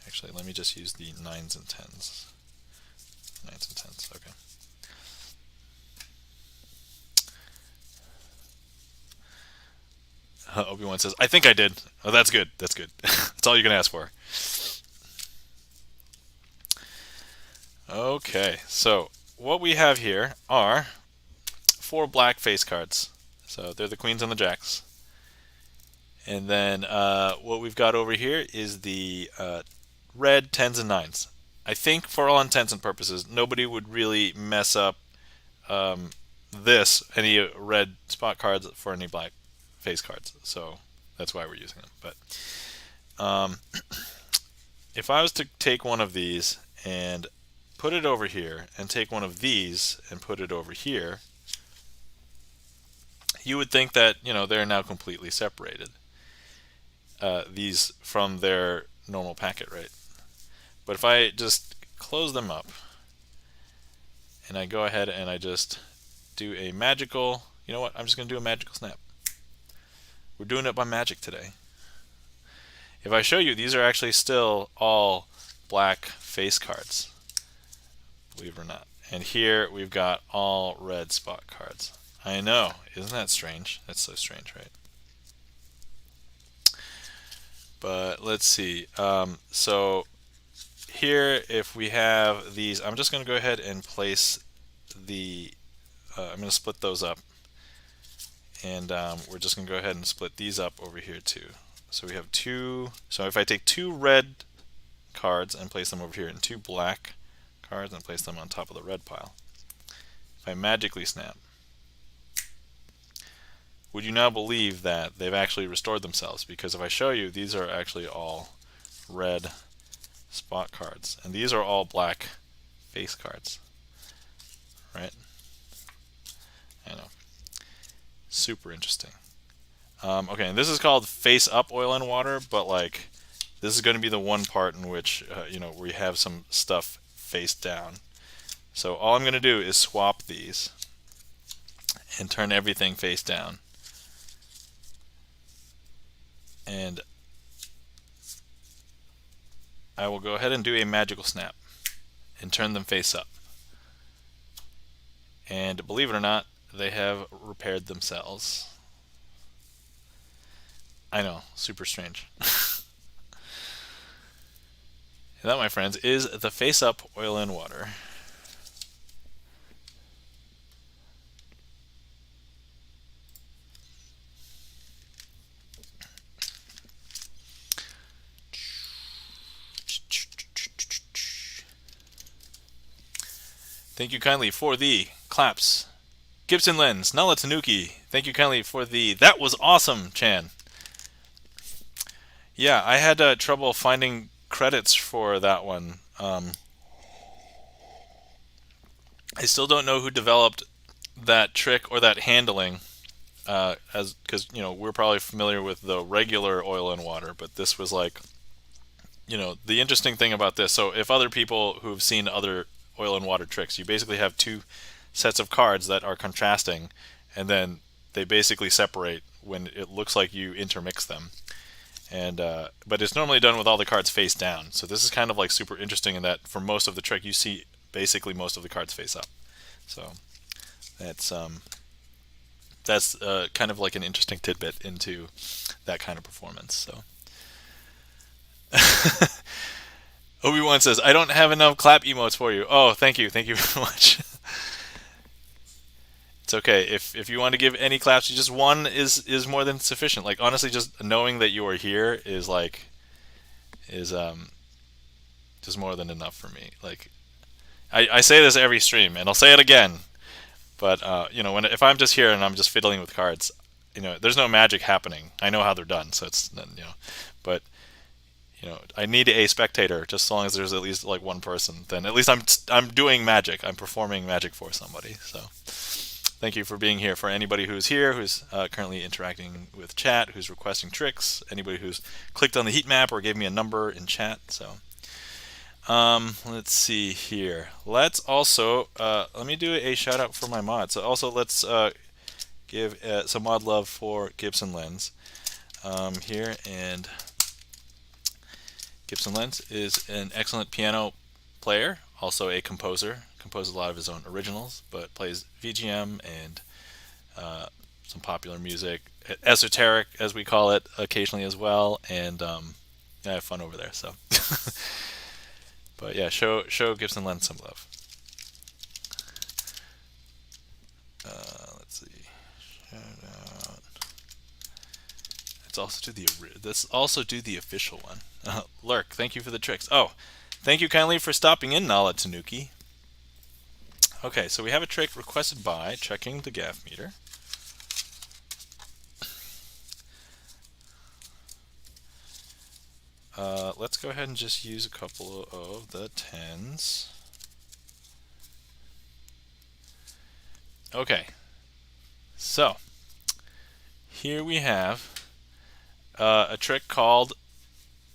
Actually, let me just use the 9s and 10s. 9s and 10s, okay. Obi-Wan says, I think I did. Oh, that's good. That's good. That's all you can ask for. Okay, so what we have here are 4 black face cards. So they're the queens and the jacks. And then what we've got over here is the red 10s and 9s. I think for all intents and purposes, nobody would really mess up any red spot cards for any black face cards. So that's why we're using them. But if I was to take one of these and put it over here, and take one of these and put it over here, you would think that, you know, they're now completely separated. These from their normal packet, right? But if I just close them up, and I go ahead and I just do a magical, you know what, I'm just going to do a magical snap. We're doing it by magic today. If I show you, these are actually still all black face cards, believe it or not. And here we've got all red spot cards. I know, isn't that strange? That's so strange, right? But let's see. So here, if we have these, I'm just going to go ahead and place the, I'm going to split those up. And we're just going to go ahead and split these up over here too. So we have two. So if I take two red cards and place them over here, and two black cards and place them on top of the red pile, if I magically snap, would you now believe that they've actually restored themselves? Because if I show you, these are actually all red spot cards, and these are all black face cards, right? I know. Super interesting. Okay, and this is called face up oil and water, but like this is going to be the one part in which you know, we have some stuff face down. So all I'm going to do is swap these and turn everything face down. And I will go ahead and do a magical snap and turn them face up. And believe it or not, they have repaired themselves. I know, super strange. And that, my friends, is the face up oil and water. Thank you kindly for the claps. Gibson Lens, Nala Tanuki, thank you kindly for the "that was awesome" Chan. Yeah, I had trouble finding credits for that one. I still don't know who developed that trick or that handling, because you know, we're probably familiar with the regular oil and water, but this was like, you know, the interesting thing about this. So if other people who've seen other oil and water tricks, you basically have two sets of cards that are contrasting, and then they basically separate when it looks like you intermix them. And but it's normally done with all the cards face down. So this is kind of like super interesting in that for most of the trick you see basically most of the cards face up. So that's kind of like an interesting tidbit into that kind of performance. So Obi-Wan says, "I don't have enough clap emotes for you." Oh, thank you very much. It's okay. If you want to give any claps, just one is more than sufficient. Like honestly, just knowing that you are here is just more than enough for me. Like I say this every stream, and I'll say it again. But you know, if I'm just here and I'm just fiddling with cards, you know, there's no magic happening. I know how they're done, so it's, you know, but you know, I need a spectator. Just as long as there's at least like one person, then at least I'm doing magic. I'm performing magic for somebody. So thank you for being here. For anybody who's here, who's currently interacting with chat, who's requesting tricks, anybody who's clicked on the heat map or gave me a number in chat. So let's see here. Let's also let me do a shout out for my mods. So also let's give some mod love for Gibson Lens here. And Gibson Lens is an excellent piano player, also a composer. Composes a lot of his own originals, but plays VGM and some popular music, esoteric as we call it, occasionally as well. And I have fun over there. So. But yeah, show Gibson Lens some love. Let's see. Shout out. Let's also do the official one. Lurk, thank you for the tricks. Oh, thank you kindly for stopping in, Nala Tanuki. Okay, so we have a trick requested by checking the gaff meter. Let's go ahead and just use a couple of the 10s. Okay, so here we have a trick called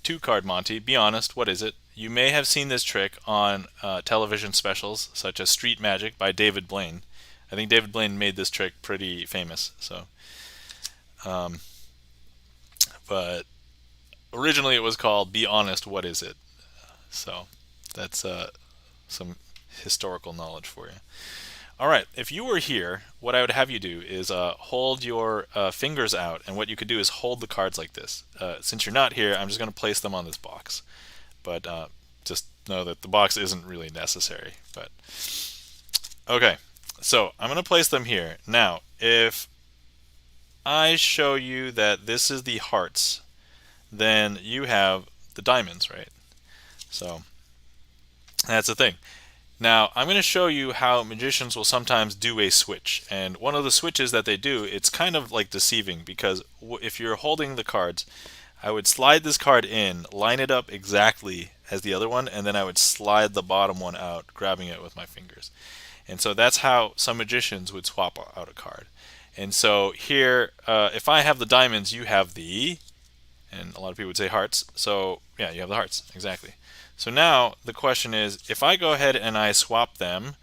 two-card Monty. Be honest, what is it? You may have seen this trick on television specials such as Street Magic by David Blaine. I think David Blaine made this trick pretty famous. So, but originally it was called "Be Honest, What Is It?" So that's some historical knowledge for you. All right, if you were here, what I would have you do is hold your fingers out, and what you could do is hold the cards like this. Since you're not here, I'm just going to place them on this box. But just know that the box isn't really necessary. But okay, so I'm going to place them here. Now, if I show you that this is the hearts, then you have the diamonds, right? So that's the thing. Now, I'm going to show you how magicians will sometimes do a switch. And one of the switches that they do, it's kind of like deceiving, because if you're holding the cards, I would slide this card in, line it up exactly as the other one, and then I would slide the bottom one out, grabbing it with my fingers. And so that's how some magicians would swap out a card. And so here, if I have the diamonds, you have the, and a lot of people would say hearts. So yeah, you have the hearts, exactly. So now the question is, if I go ahead and I swap them,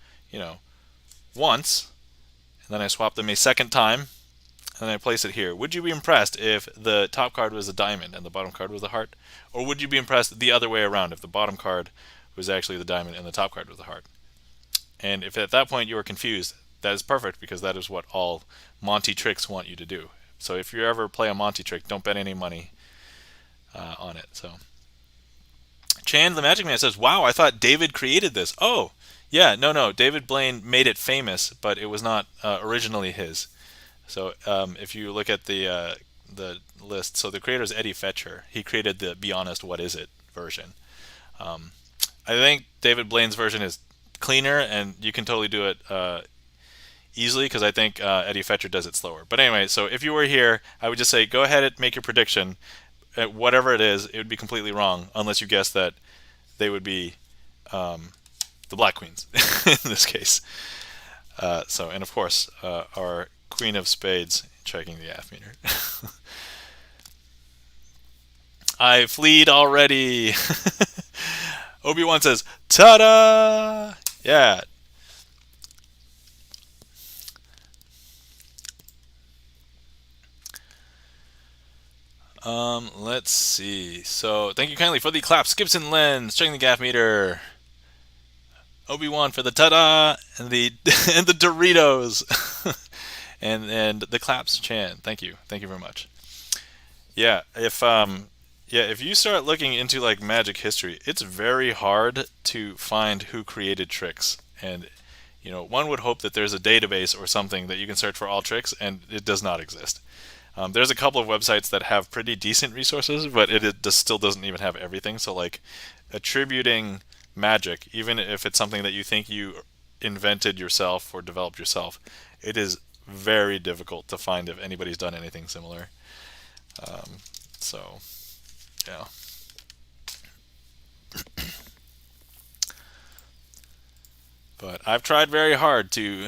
once, and then I swap them a second time, and then I place it here, would you be impressed if the top card was a diamond and the bottom card was a heart? Or would you be impressed the other way around, if the bottom card was actually the diamond and the top card was the heart? And if at that point you are confused, that is perfect, because that is what all Monty tricks want you to do. So if you ever play a Monty trick, don't bet any money on it. So Chan the Magic Man says, "Wow, I thought David created this." Oh, yeah, no. David Blaine made it famous, but it was not originally his. So if you look at the list, so the creator is Eddie Fetcher. He created the "Be Honest, What Is It" version. I think David Blaine's version is cleaner, and you can totally do it easily, because I think Eddie Fetcher does it slower. But anyway, so if you were here, I would just say, go ahead and make your prediction. Whatever it is, it would be completely wrong unless you guess that they would be the Black Queens in this case. And of course, our Queen of Spades checking the half meter. I fleed already. Obi-Wan says, "Ta-da!" Yeah. Let's see. So, thank you kindly for the claps. Gibson Lens, checking the gaff meter. Obi-Wan for the ta-da and the and the Doritos. and the claps, Chan. Thank you very much. Yeah, if you start looking into like magic history, it's very hard to find who created tricks. And one would hope that there's a database or something that you can search for all tricks, and it does not exist. There's a couple of websites that have pretty decent resources, but it just still doesn't even have everything. So like attributing magic, even if it's something that you think you invented yourself or developed yourself, it is very difficult to find if anybody's done anything similar. So, yeah. But I've tried very hard to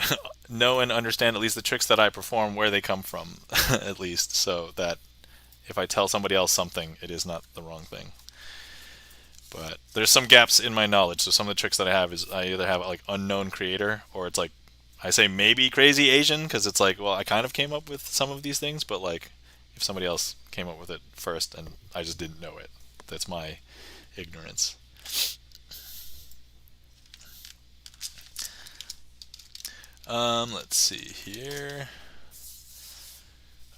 know and understand at least the tricks that I perform, where they come from, at least, so that if I tell somebody else something, it is not the wrong thing. But there's some gaps in my knowledge. So some of the tricks that I have is I either have like unknown creator, or it's like I say maybe crazy Asian, because it's like, well, I kind of came up with some of these things, but like if somebody else came up with it first and I just didn't know it, that's my ignorance. Let's see here.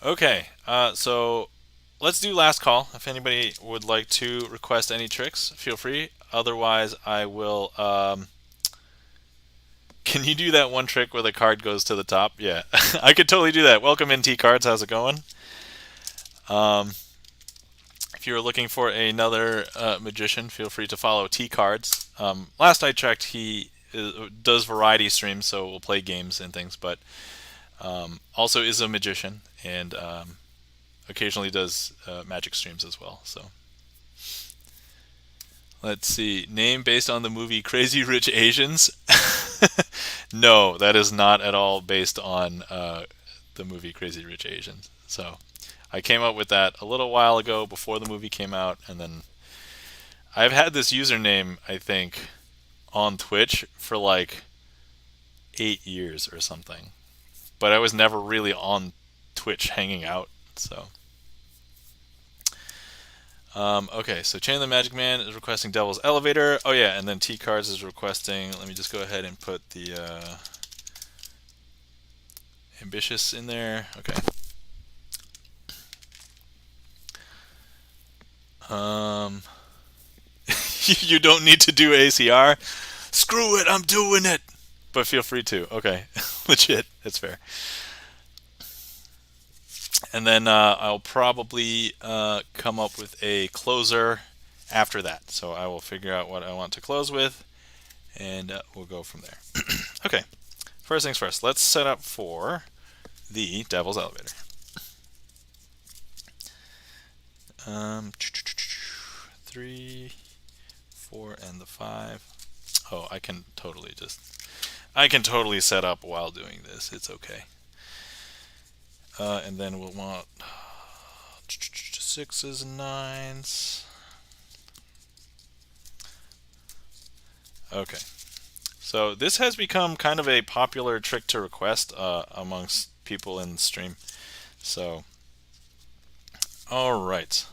Okay, so let's do last call. If anybody would like to request any tricks, feel free. Otherwise, I will. Can you do that one trick where the card goes to the top? Yeah, I could totally do that. Welcome in, T Cards. How's it going? If you're looking for another magician, feel free to follow T Cards. Last I checked, he does variety streams, so we'll play games and things, but also is a magician, and occasionally does magic streams as well. So let's see. Name based on the movie Crazy Rich Asians? No, that is not at all based on the movie Crazy Rich Asians. So I came up with that a little while ago before the movie came out, and then I've had this username, I think, on Twitch for like 8 years or something, but I was never really on Twitch hanging out. So okay, so Chain of the Magic Man is requesting Devil's Elevator. Oh yeah, and then T Cards is requesting, let me just go ahead and put the Ambitious in there. Okay. You don't need to do ACR. Screw it, I'm doing it. But feel free to. Okay, legit, it's fair. And then I'll probably come up with a closer after that. So I will figure out what I want to close with, and we'll go from there. Okay, first things first, let's set up for the Devil's Elevator. 3, 4, and the 5. Oh, I can totally set up while doing this. It's okay. And then we'll want 6s and 9s. Okay. So this has become kind of a popular trick to request amongst people in the stream. So, all right.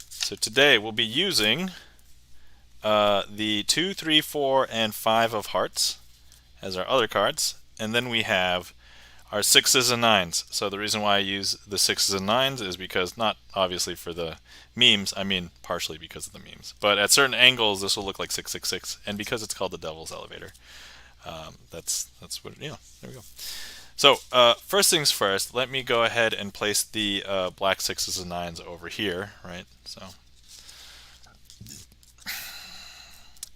So today we'll be using the 2, 3, 4, and 5 of hearts as our other cards, and then we have our 6s and 9s. So the reason why I use the 6s and 9s is because, not obviously for the memes, I mean partially because of the memes, but at certain angles this will look like 666, and because it's called the Devil's Elevator, that's what, there we go. So first things first, let me go ahead and place the black 6s and 9s over here, right? So,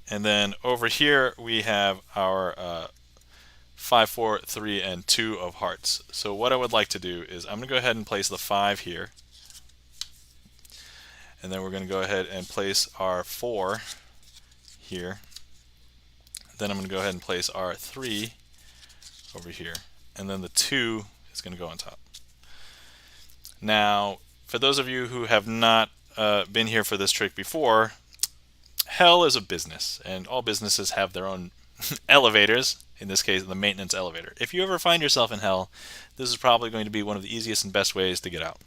and then over here we have our 5, 4, 3, and 2 of hearts. So what I would like to do is I'm going to go ahead and place the 5 here, and then we're going to go ahead and place our 4 here. Then I'm going to go ahead and place our 3 over here, and then the 2 is going to go on top. Now, for those of you who have not been here for this trick before, hell is a business, and all businesses have their own elevators, in this case the maintenance elevator. If you ever find yourself in hell, this is probably going to be one of the easiest and best ways to get out.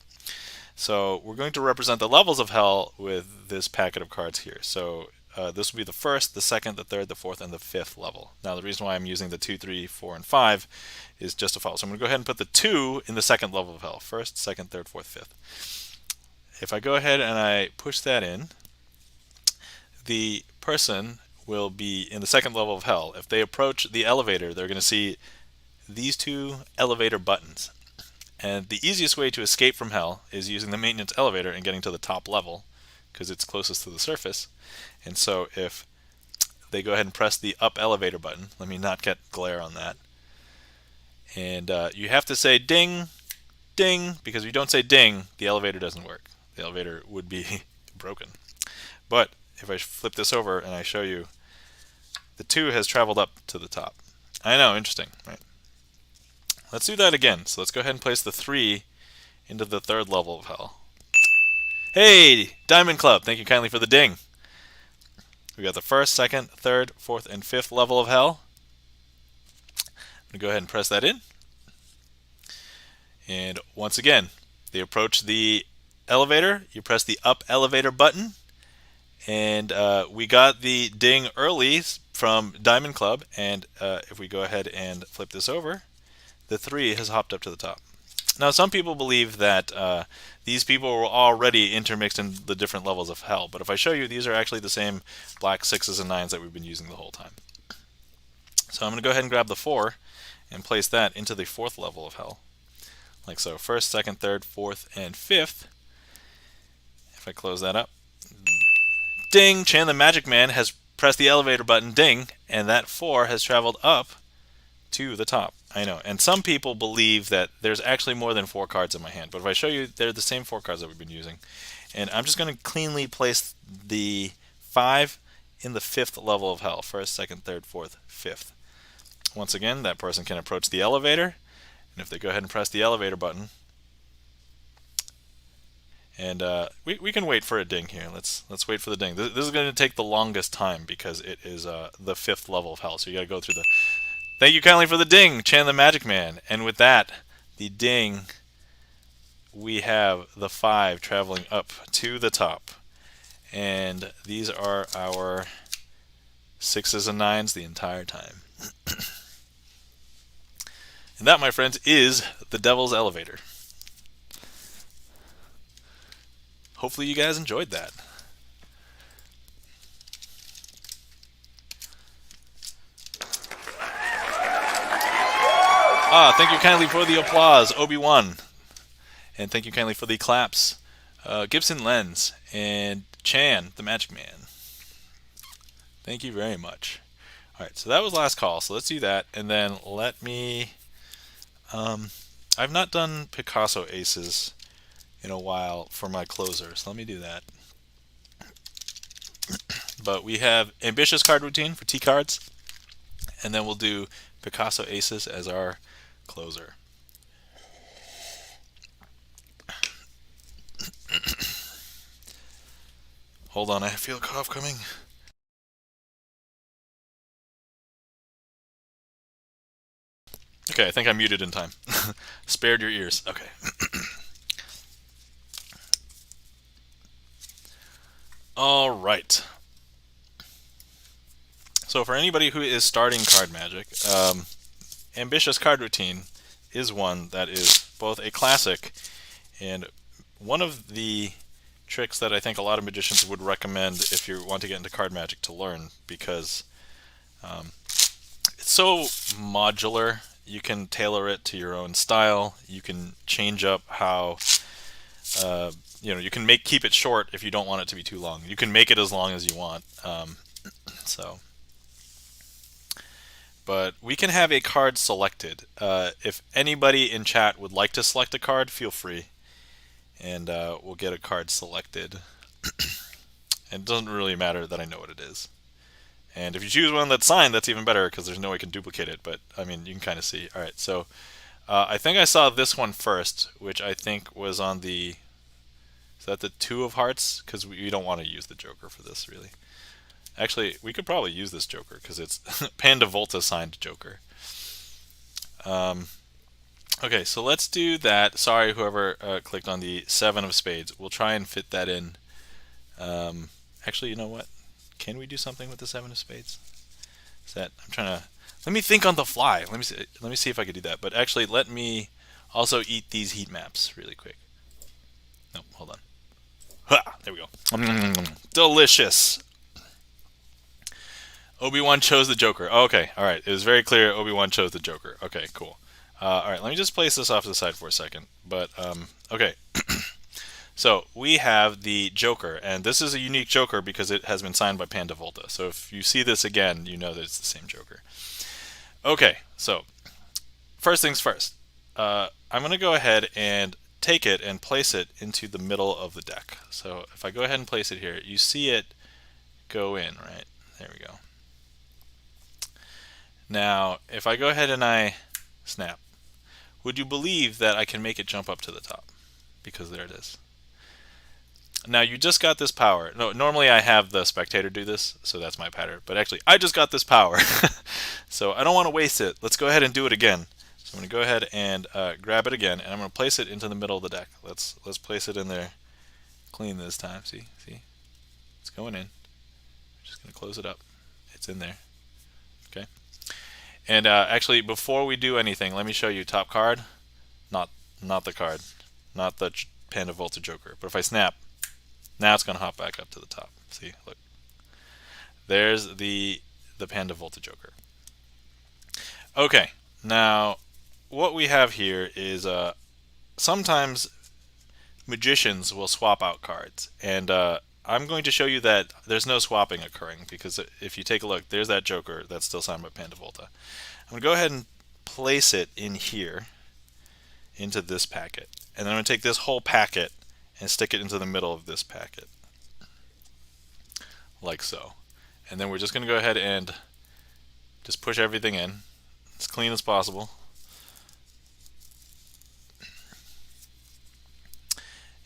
So we're going to represent the levels of hell with this packet of cards here. So this will be the first, the second, the third, the fourth, and the fifth level. Now the reason why I'm using the 2, 3, 4, and 5 is just to follow. So I'm going to go ahead and put the 2 in the second level of hell. First, second, third, fourth, fifth. If I go ahead and I push that in, the person will be in the second level of hell. If they approach the elevator, they're going to see these 2 elevator buttons. And the easiest way to escape from hell is using the maintenance elevator and getting to the top level, because it's closest to the surface. And so if they go ahead and press the up elevator button, let me not get glare on that, and you have to say ding, ding, because if you don't say ding, the elevator doesn't work. The elevator would be broken. But if I flip this over and I show you, the 2 has traveled up to the top. I know, interesting, right? Let's do that again. So let's go ahead and place the 3 into the third level of hell. Hey, Diamond Club, thank you kindly for the ding. We got the first, second, third, fourth, and fifth level of hell. I'm going to go ahead and press that in. And once again, they approach the elevator. You press the up elevator button. And we got the ding early from Diamond Club. And if we go ahead and flip this over, the 3 has hopped up to the top. Now, some people believe that these people were already intermixed in the different levels of hell. But if I show you, these are actually the same black 6s and 9s that we've been using the whole time. So I'm going to go ahead and grab the 4 and place that into the 4th level of hell. Like so. First, second, third, fourth, and fifth. If I close that up. Ding! Chan the Magic Man has pressed the elevator button, ding, and that 4 has traveled up to the top. I know, and some people believe that there's actually more than 4 cards in my hand, but if I show you, they're the same 4 cards that we've been using. And I'm just going to cleanly place the 5 in the 5th level of hell. First, second, third, fourth, fifth. Once again, that person can approach the elevator, and if they go ahead and press the elevator button, and we can wait for a ding here. Let's wait for the ding. This is going to take the longest time because it is the 5th level of hell, so you got to go through the... Thank you kindly for the ding, Chan the Magic Man. And with that, the ding, we have the 5 traveling up to the top. And these are our 6s and 9s the entire time. And that, my friends, is the Devil's Elevator. Hopefully you guys enjoyed that. Thank you kindly for the applause, Obi-Wan. And thank you kindly for the claps. Gibson Lens and Chan, the Magic Man. Thank you very much. All right, so that was last call. So let's do that, and then let me. I've not done Picasso Aces in a while for my closers. Let me do that. But we have Ambitious Card Routine for T cards, and then we'll do Picasso Aces as our closer. Hold on, I feel a cough coming. Okay, I think I muted in time. Spared your ears. Okay. All right. So for anybody who is starting card magic, Ambitious Card Routine is one that is both a classic and one of the tricks that I think a lot of magicians would recommend if you want to get into card magic to learn, because it's so modular. You can tailor it to your own style. You can change up how you can keep it short if you don't want it to be too long. You can make it as long as you want. But we can have a card selected. If anybody in chat would like to select a card, feel free, and we'll get a card selected. And it doesn't really matter that I know what it is. And if you choose one that's signed, that's even better, because there's no way I can duplicate it. But I mean, you can kind of see. All right, so I think I saw this one first, which I think was on the. Is that the Two of Hearts? Because we don't want to use the Joker for this, really. Actually, we could probably use this Joker because it's Panda Volta signed Joker. Okay, so let's do that. Sorry, whoever clicked on the Seven of Spades. We'll try and fit that in. Actually, you know what? Can we do something with the Seven of Spades? Is that I'm trying to. Let me think on the fly. Let me see if I could do that. But actually, let me also eat these heat maps really quick. No, hold on. Ha! There we go. Delicious. Obi-Wan chose the Joker. Okay, all right. It was very clear Obi-Wan chose the Joker. Okay, cool. All right, let me just place this off to the side for a second. But, okay. So, we have the Joker, and this is a unique Joker because it has been signed by Panda Volta. So, if you see this again, you know that it's the same Joker. Okay, so, first things first. I'm going to go ahead and take it and place it into the middle of the deck. So, if I go ahead and place it here, you see it go in, right? There we go. Now, if I go ahead and I snap, would you believe that I can make it jump up to the top? Because there it is. Now, you just got this power. No, normally I have the spectator do this, so that's my pattern. But actually, I just got this power. So I don't want to waste it. Let's go ahead and do it again. So I'm going to go ahead and grab it again, and I'm going to place it into the middle of the deck. Let's place it in there clean this time. See? It's going in. I'm just going to close it up. It's in there. Okay. And actually, before we do anything, let me show you top card. Not the card. Not the Panda Volta Joker. But if I snap, now it's going to hop back up to the top. See? Look. There's the Panda Volta Joker. Okay. Now, what we have here is sometimes magicians will swap out cards. And I'm going to show you that there's no swapping occurring, because if you take a look, there's that Joker that's still signed by Panda Volta. I'm going to go ahead and place it in here, into this packet. And then I'm going to take this whole packet and stick it into the middle of this packet. Like so. And then we're just going to go ahead and just push everything in as clean as possible.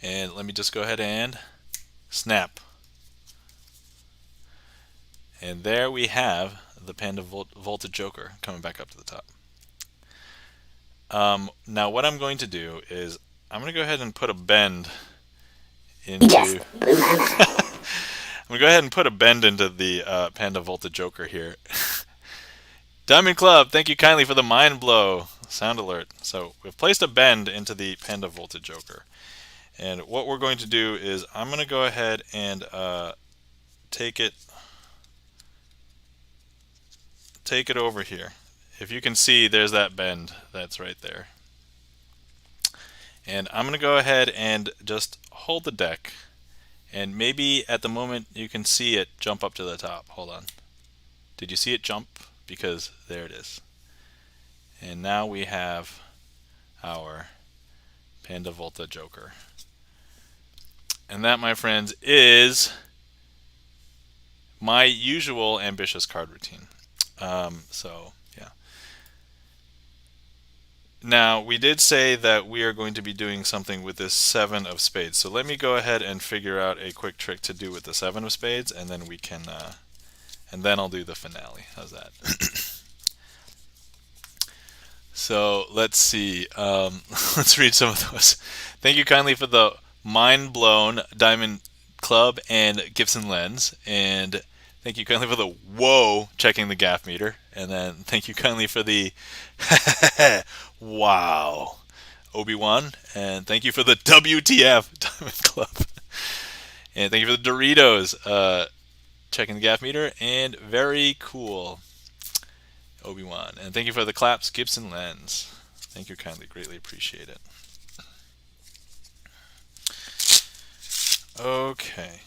And let me just go ahead and snap. And there we have the Panda Volta Joker coming back up to the top. Now what I'm going to do is I'm going to go ahead and put a bend into... Yes. I'm going to go ahead and put a bend into the Panda Volta Joker here. Diamond Club, thank you kindly for the mind blow sound alert. So we've placed a bend into the Panda Volta Joker. And what we're going to do is I'm going to go ahead and take it over here. If you can see, there's that bend that's right there. And I'm going to go ahead and just hold the deck. And maybe at the moment you can see it jump up to the top. Hold on. Did you see it jump? Because there it is. And now we have our Panda Volta Joker. And that, my friends, is my usual ambitious card routine. So, yeah. Now, we did say that we are going to be doing something with this 7 of spades. So let me go ahead and figure out a quick trick to do with the 7 of spades, and then we can, and then I'll do the finale. How's that? So let's see. Let's read some of those. Thank you kindly for the Mind Blown Diamond Club and Gibson Lens, and thank you kindly for the whoa checking the gaff meter, and then thank you kindly for the wow Obi-Wan, and thank you for the WTF Diamond Club, and thank you for the Doritos checking the gaff meter, and very cool Obi-Wan, and thank you for the claps Gibson Lens. Thank you kindly, greatly appreciate it. Okay.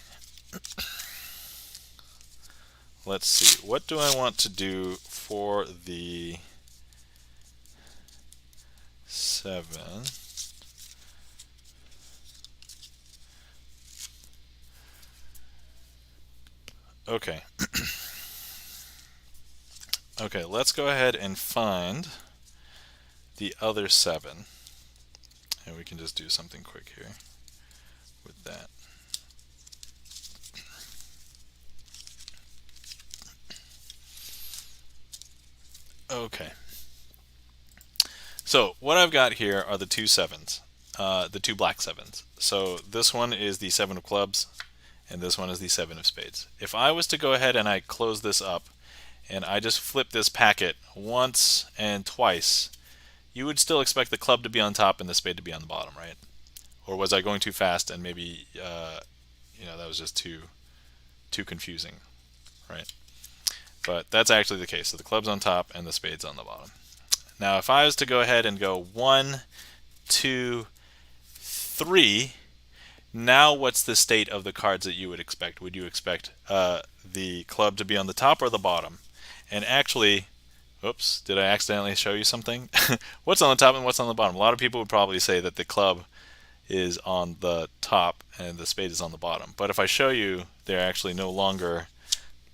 Let's see. What do I want to do for the 7? Okay. Okay, let's go ahead and find the other 7. And we can just do something quick here with that. Okay. So what I've got here are the two 7s, the two black 7s. So this one is the 7 of clubs, and this one is the 7 of spades. If I was to go ahead and I close this up, and I just flip this packet once and twice, you would still expect the club to be on top and the spade to be on the bottom, right? Or was I going too fast and maybe, that was just too confusing, right? But that's actually the case. So the club's on top and the spade's on the bottom. Now, if I was to go ahead and go 1, 2, 3, now what's the state of the cards that you would expect? Would you expect the club to be on the top or the bottom? And actually, oops, did I accidentally show you something? What's on the top and what's on the bottom? A lot of people would probably say that the club is on the top and the spade is on the bottom. But if I show you, they're actually no longer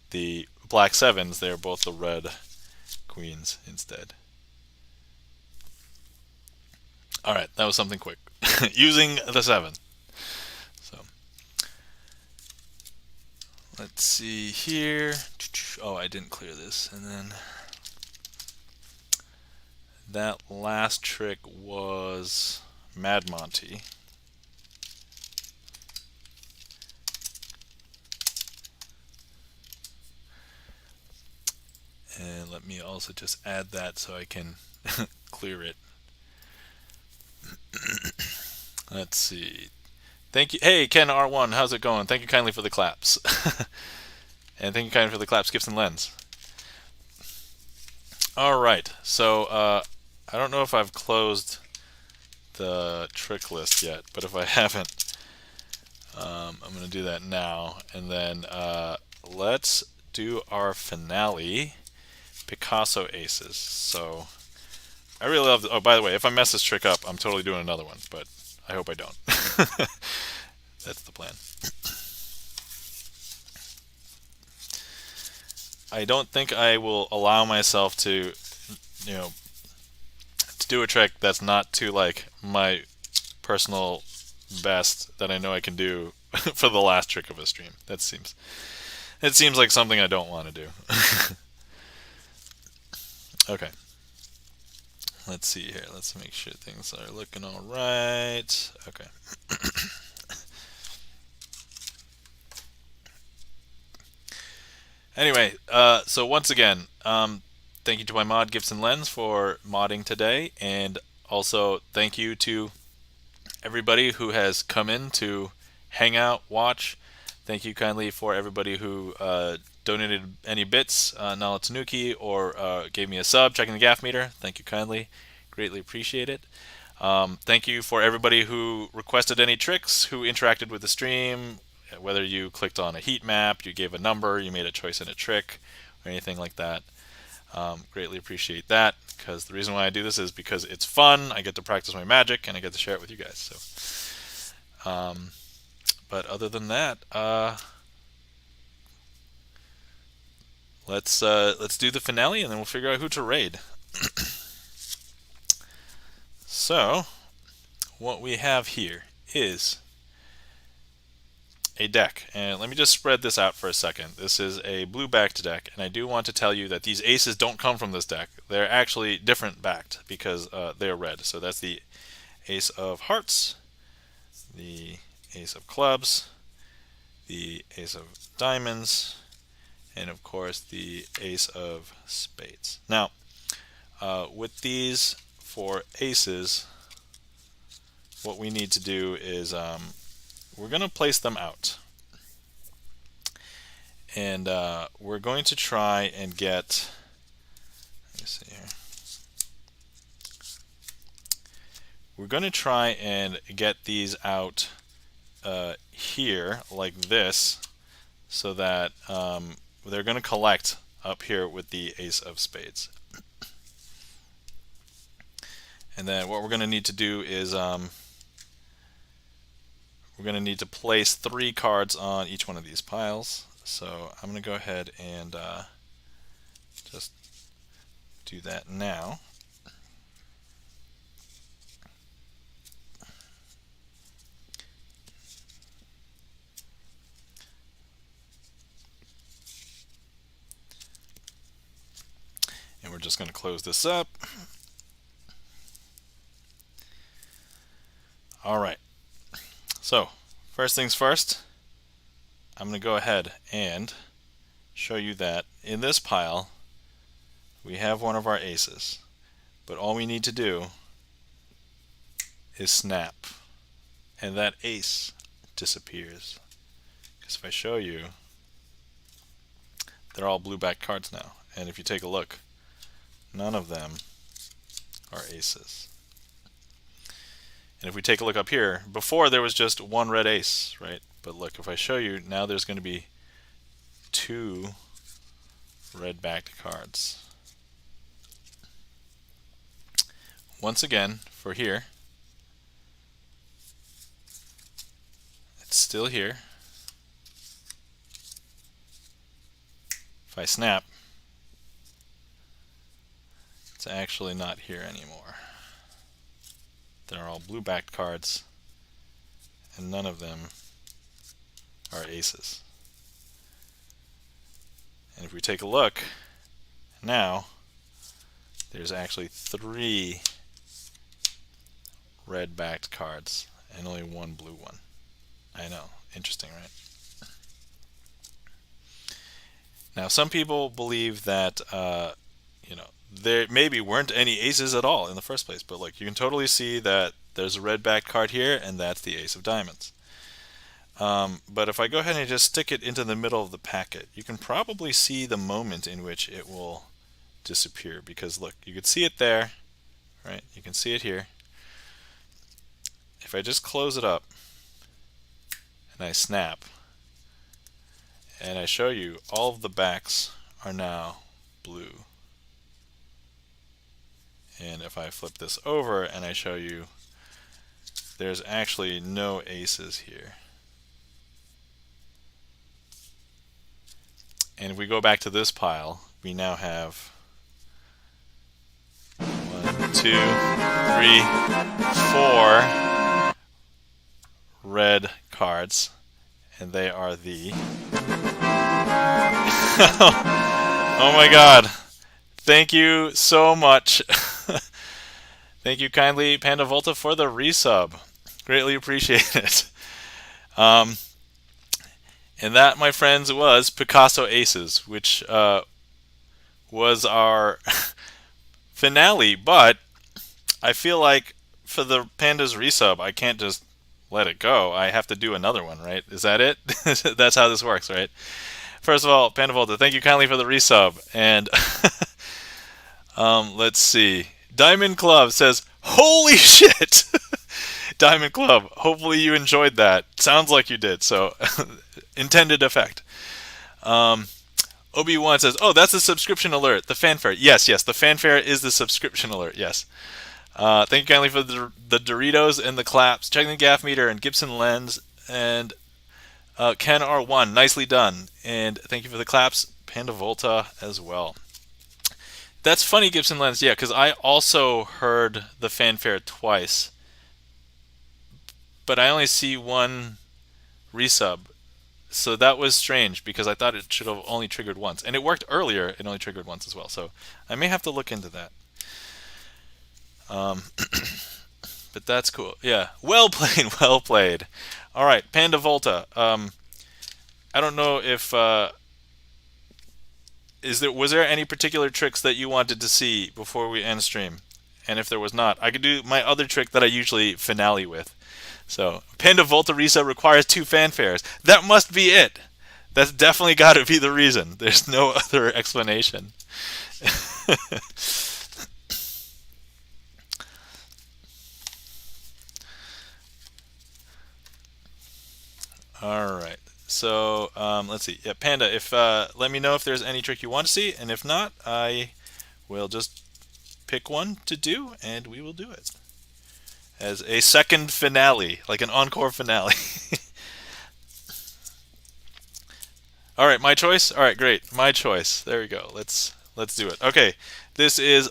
the black 7s, they're both the red queens instead. Alright, that was something quick. Using the 7. So let's see here. Oh, I didn't clear this. And then that last trick was Mad Monty. And let me also just add that so I can clear it. Let's see. Thank you. Hey, Ken R1, how's it going? Thank you kindly for the claps. And thank you kindly for the claps, Gibson Lens. Alright, so I don't know if I've closed the trick list yet, but if I haven't, I'm going to do that now. And then let's do our finale, Picasso Aces. So I really love oh, by the way, if I mess this trick up, I'm totally doing another one, but I hope I don't. That's the plan. I don't think I will allow myself to, to do a trick that's not to like my personal best that I know I can do for the last trick of a stream. It seems like something I don't want to do. Okay. Let's see here. Let's make sure things are looking all right. Okay. Anyway, so once again, thank you to my mod Gibson Lens for modding today, and also thank you to everybody who has come in to hang out, watch. Thank you kindly for everybody who donated any bits, Nala Tanuki, or gave me a sub, checking the gaff meter. Thank you kindly. Greatly appreciate it. Thank you for everybody who requested any tricks, who interacted with the stream, whether you clicked on a heat map, you gave a number, you made a choice in a trick, or anything like that. Greatly appreciate that, because the reason why I do this is because it's fun, I get to practice my magic, and I get to share it with you guys. So, but other than that, let's do the finale, and then we'll figure out who to raid. So, what we have here is a deck, and let me just spread this out for a second. This is a blue backed deck, and I do want to tell you that these aces don't come from this deck. They're actually different backed because they're red. So that's the ace of hearts, the ace of clubs, the ace of diamonds, and of course the ace of spades. Now, with these four aces, what we need to do is we're going to place them out. And we're going to try and get, let me see here. We're going to try and get these out here like this, so that they're going to collect up here with the ace of spades. And then what we're going to need to do is we're going to need to place 3 cards on each one of these piles. So I'm going to go ahead and just do that now. And we're just going to close this up. All right. So, first things first, I'm going to go ahead and show you that in this pile we have one of our aces, but all we need to do is snap, and that ace disappears. Because if I show you, they're all blue back cards now, and if you take a look, none of them are aces. And if we take a look up here, before there was just one red ace, right? But look, if I show you, now there's going to be 2 red-backed cards. Once again, for here, it's still here. If I snap, it's actually not here anymore. They're all blue-backed cards, and none of them are aces. And if we take a look, now there's actually 3 red-backed cards and only 1 blue one. I know, interesting, right? Now, some people believe that there maybe weren't any aces at all in the first place, but look, you can totally see that there's a red-backed card here, and that's the ace of diamonds. But if I go ahead and just stick it into the middle of the packet, you can probably see the moment in which it will disappear, because look, you can see it there, right? You can see it here. If I just close it up and I snap and I show you, all of the backs are now blue. And if I flip this over and I show you, there's actually no aces here. And if we go back to this pile, we now have 1, 2, 3, 4 red cards, and they are the oh my god, thank you so much. Thank you kindly, Panda Volta, for the resub. Greatly appreciate it. And that, my friends, was Picasso Aces, which was our finale. But I feel like for the Panda's resub, I can't just let it go. I have to do another one, right? Is that it? That's how this works, right? First of all, Panda Volta, thank you kindly for the resub. And let's see. Diamond Club says, Holy shit! Diamond Club. Hopefully you enjoyed that. Sounds like you did. So, intended effect. Obi-Wan says, "Oh, that's a subscription alert. The fanfare. Yes, yes. The fanfare is the subscription alert. Yes. Thank you kindly for the Doritos and the claps. Checking the gaff meter and Gibson lens and Ken R1. Nicely done. And thank you for the claps, Panda Volta as well." That's funny, Gibson lens. Yeah, because I also heard the fanfare twice, but I only see one resub. So that was strange because I thought it should have only triggered once. And it worked earlier, it only triggered once as well. So I may have to look into that. But that's cool. Yeah. Well played, well played. All right, Panda Volta. I don't know if was there any particular tricks that you wanted to see before we end stream? And if there was not, I could do my other trick that I usually finale with. So, Panda Volta Reset requires 2 fanfares. That must be it. That's definitely got to be the reason. There's no other explanation. All right. So, let's see. Yeah, Panda, if let me know if there's any trick you want to see, and if not, I will just pick one to do, and we will do it as a second finale, like an encore finale. All right, my choice. All right, great, my choice. There we go. Let's do it. Okay, this is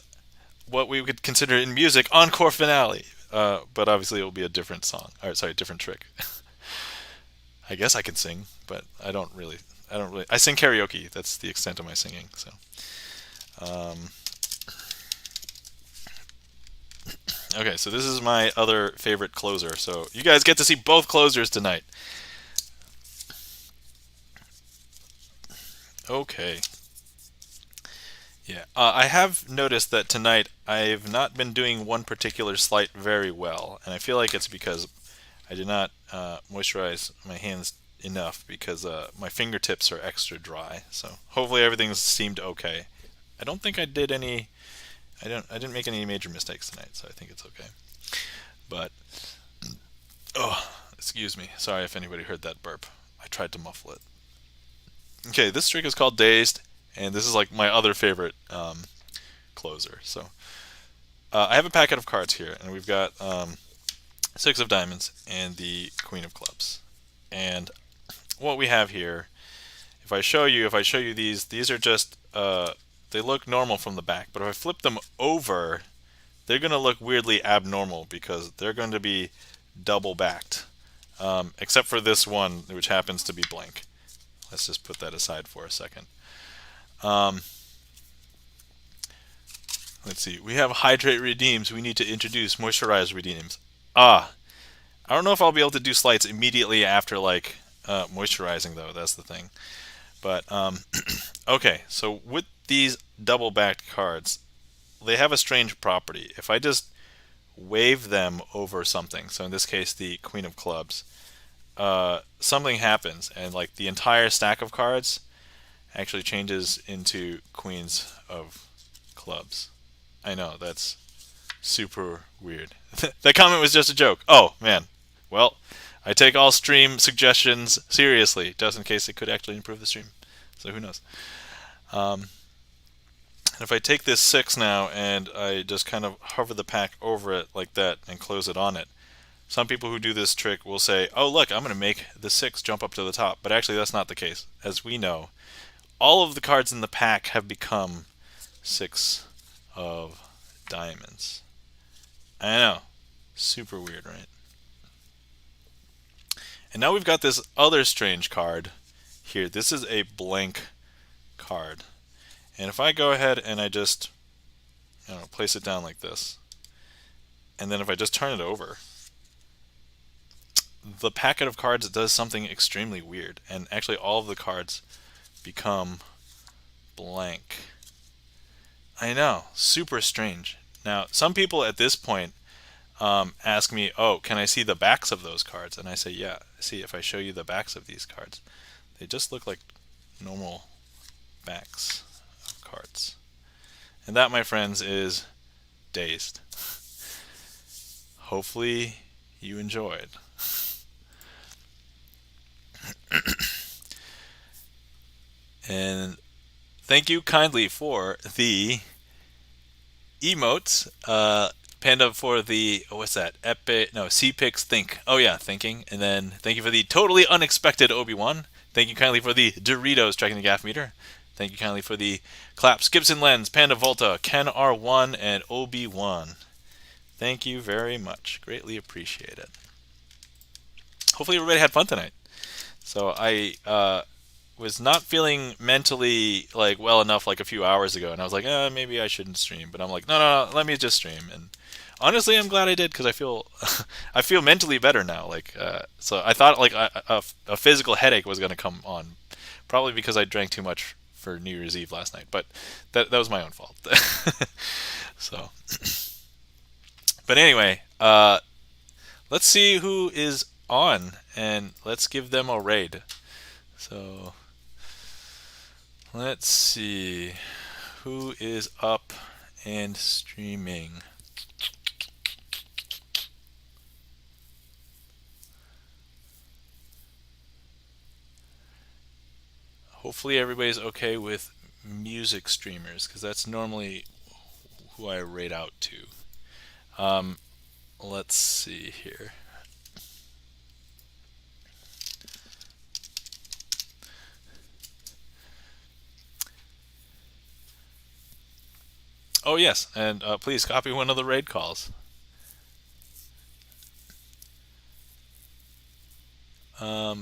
what we would consider in music encore finale, but obviously it will be a different song. All right, sorry, different trick. I guess I can sing, but I don't really. I sing karaoke. That's the extent of my singing. So. Okay, so this is my other favorite closer. So you guys get to see both closers tonight. Okay. Yeah, I have noticed that tonight I've not been doing one particular Sleight very well, and I feel like it's because I did not moisturize my hands enough because my fingertips are extra dry. So hopefully everything seemed okay. I don't think I did any. I didn't make any major mistakes tonight, so I think it's okay. But oh, excuse me. Sorry if anybody heard that burp. I tried to muffle it. Okay, this trick is called Dazed, and this is like my other favorite closer. So I have a packet of cards here, and we've got 6 of diamonds and the Queen of clubs. And what we have here, if I show you these are just they look normal from the back, but if I flip them over, they're going to look weirdly abnormal because they're going to be double backed, except for this one, which happens to be blank. Let's just put that aside for a second. Let's see. We have hydrate redeems. We need to introduce moisturize redeems. I don't know if I'll be able to do sleights immediately after like moisturizing though. That's the thing. But okay. So with these double-backed cards, they have a strange property. If I just wave them over something, so in this case the Queen of clubs, something happens, and like the entire stack of cards actually changes into Queens of clubs. I know, that's super weird. That comment was just a joke. Oh, man. Well, I take all stream suggestions seriously, just in case it could actually improve the stream. So who knows. And if I take this 6 now and I just kind of hover the pack over it like that and close it on it, some people who do this trick will say, oh look, I'm going to make the 6 jump up to the top. But actually that's not the case. As we know, all of the cards in the pack have become 6 of diamonds. I know. Super weird, right? And now we've got this other strange card here. This is a blank card. And if I go ahead and I just place it down like this, and then if I just turn it over, the packet of cards does something extremely weird. And actually all of the cards become blank. I know, super strange. Now, some people at this point ask me, oh, can I see the backs of those cards? And I say, yeah, see, if I show you the backs of these cards, they just look like normal backs of cards. And that, my friends, is Dazed. hopefully you enjoyed. And thank you kindly for the emotes. Panda for the, what's that? Epic, no, C-Pix Think. Oh yeah, thinking. And then thank you for the totally unexpected Obi-Wan. Thank you kindly for the Doritos tracking the gaff meter. Thank you kindly for the claps, Gibson Lens, Panda Volta, Ken R1, and Obi-Wan. Thank you very much. Greatly appreciate it. Hopefully everybody had fun tonight. So I was not feeling mentally like well enough like a few hours ago, and I was like, maybe I shouldn't stream. But I'm like, no, let me just stream. And honestly, I'm glad I did because I feel I feel mentally better now. Like, so I thought like a physical headache was going to come on, probably because I drank too much for New Year's Eve last night. But that was my own fault. So, but anyway, let's see who is on, and let's give them a raid. So let's see who is up and streaming. Hopefully everybody's okay with music streamers, because that's normally who I raid out to. Let's see here. Oh yes, and please copy one of the raid calls.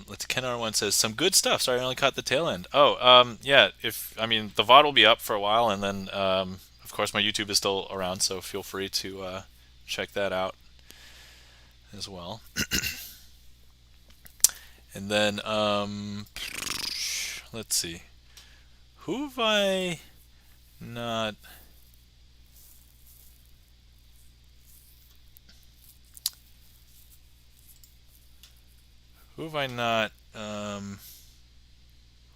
Let's Ken R1 says some good stuff. Sorry, I only caught the tail end. Oh, yeah. I mean, the VOD will be up for a while, and then of course my YouTube is still around, so feel free to check that out as well. And then let's see, who have I not? Who have I not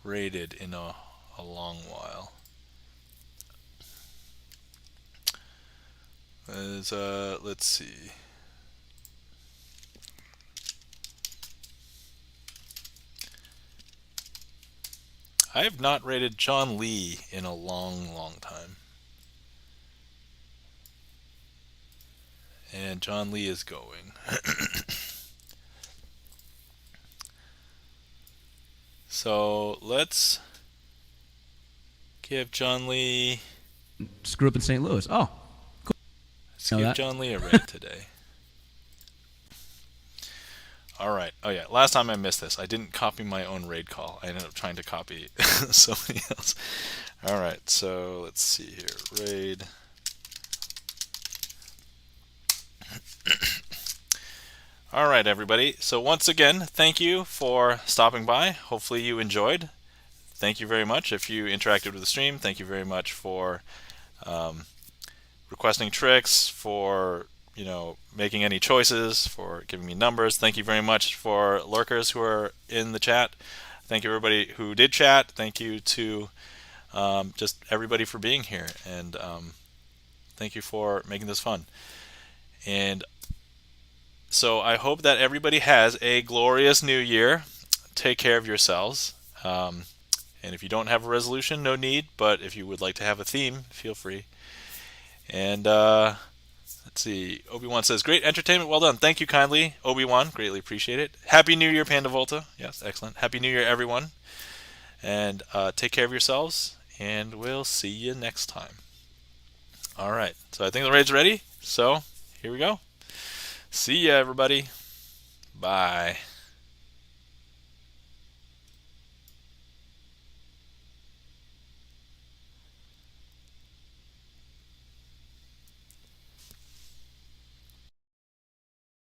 rated in a long while? Let's see. I have not rated John Lee in a long time. And John Lee is going. So let's give John Lee. Just grew up in St. Louis. Oh, cool. Let's give John Lee a raid today. All right. Oh yeah. Last time I missed this. I didn't copy my own raid call. I ended up trying to copy somebody else. All right. So let's see here. Raid. All right, everybody. So once again, thank you for stopping by. Hopefully you enjoyed. Thank you very much. If you interacted with the stream, thank you very much for requesting tricks, for making any choices, for giving me numbers. Thank you very much for lurkers who are in the chat. Thank you everybody who did chat. Thank you to just everybody for being here, and thank you for making this fun. And so I hope that everybody has a glorious new year. Take care of yourselves. And if you don't have a resolution, no need. But if you would like to have a theme, feel free. And let's see. Obi-Wan says, great entertainment. Well done. Thank you kindly, Obi-Wan. Greatly appreciate it. Happy New Year, Panda Volta. Yes, excellent. Happy New Year, everyone. And take care of yourselves. And we'll see you next time. All right. So I think the raid's ready. So here we go. See ya, everybody. Bye.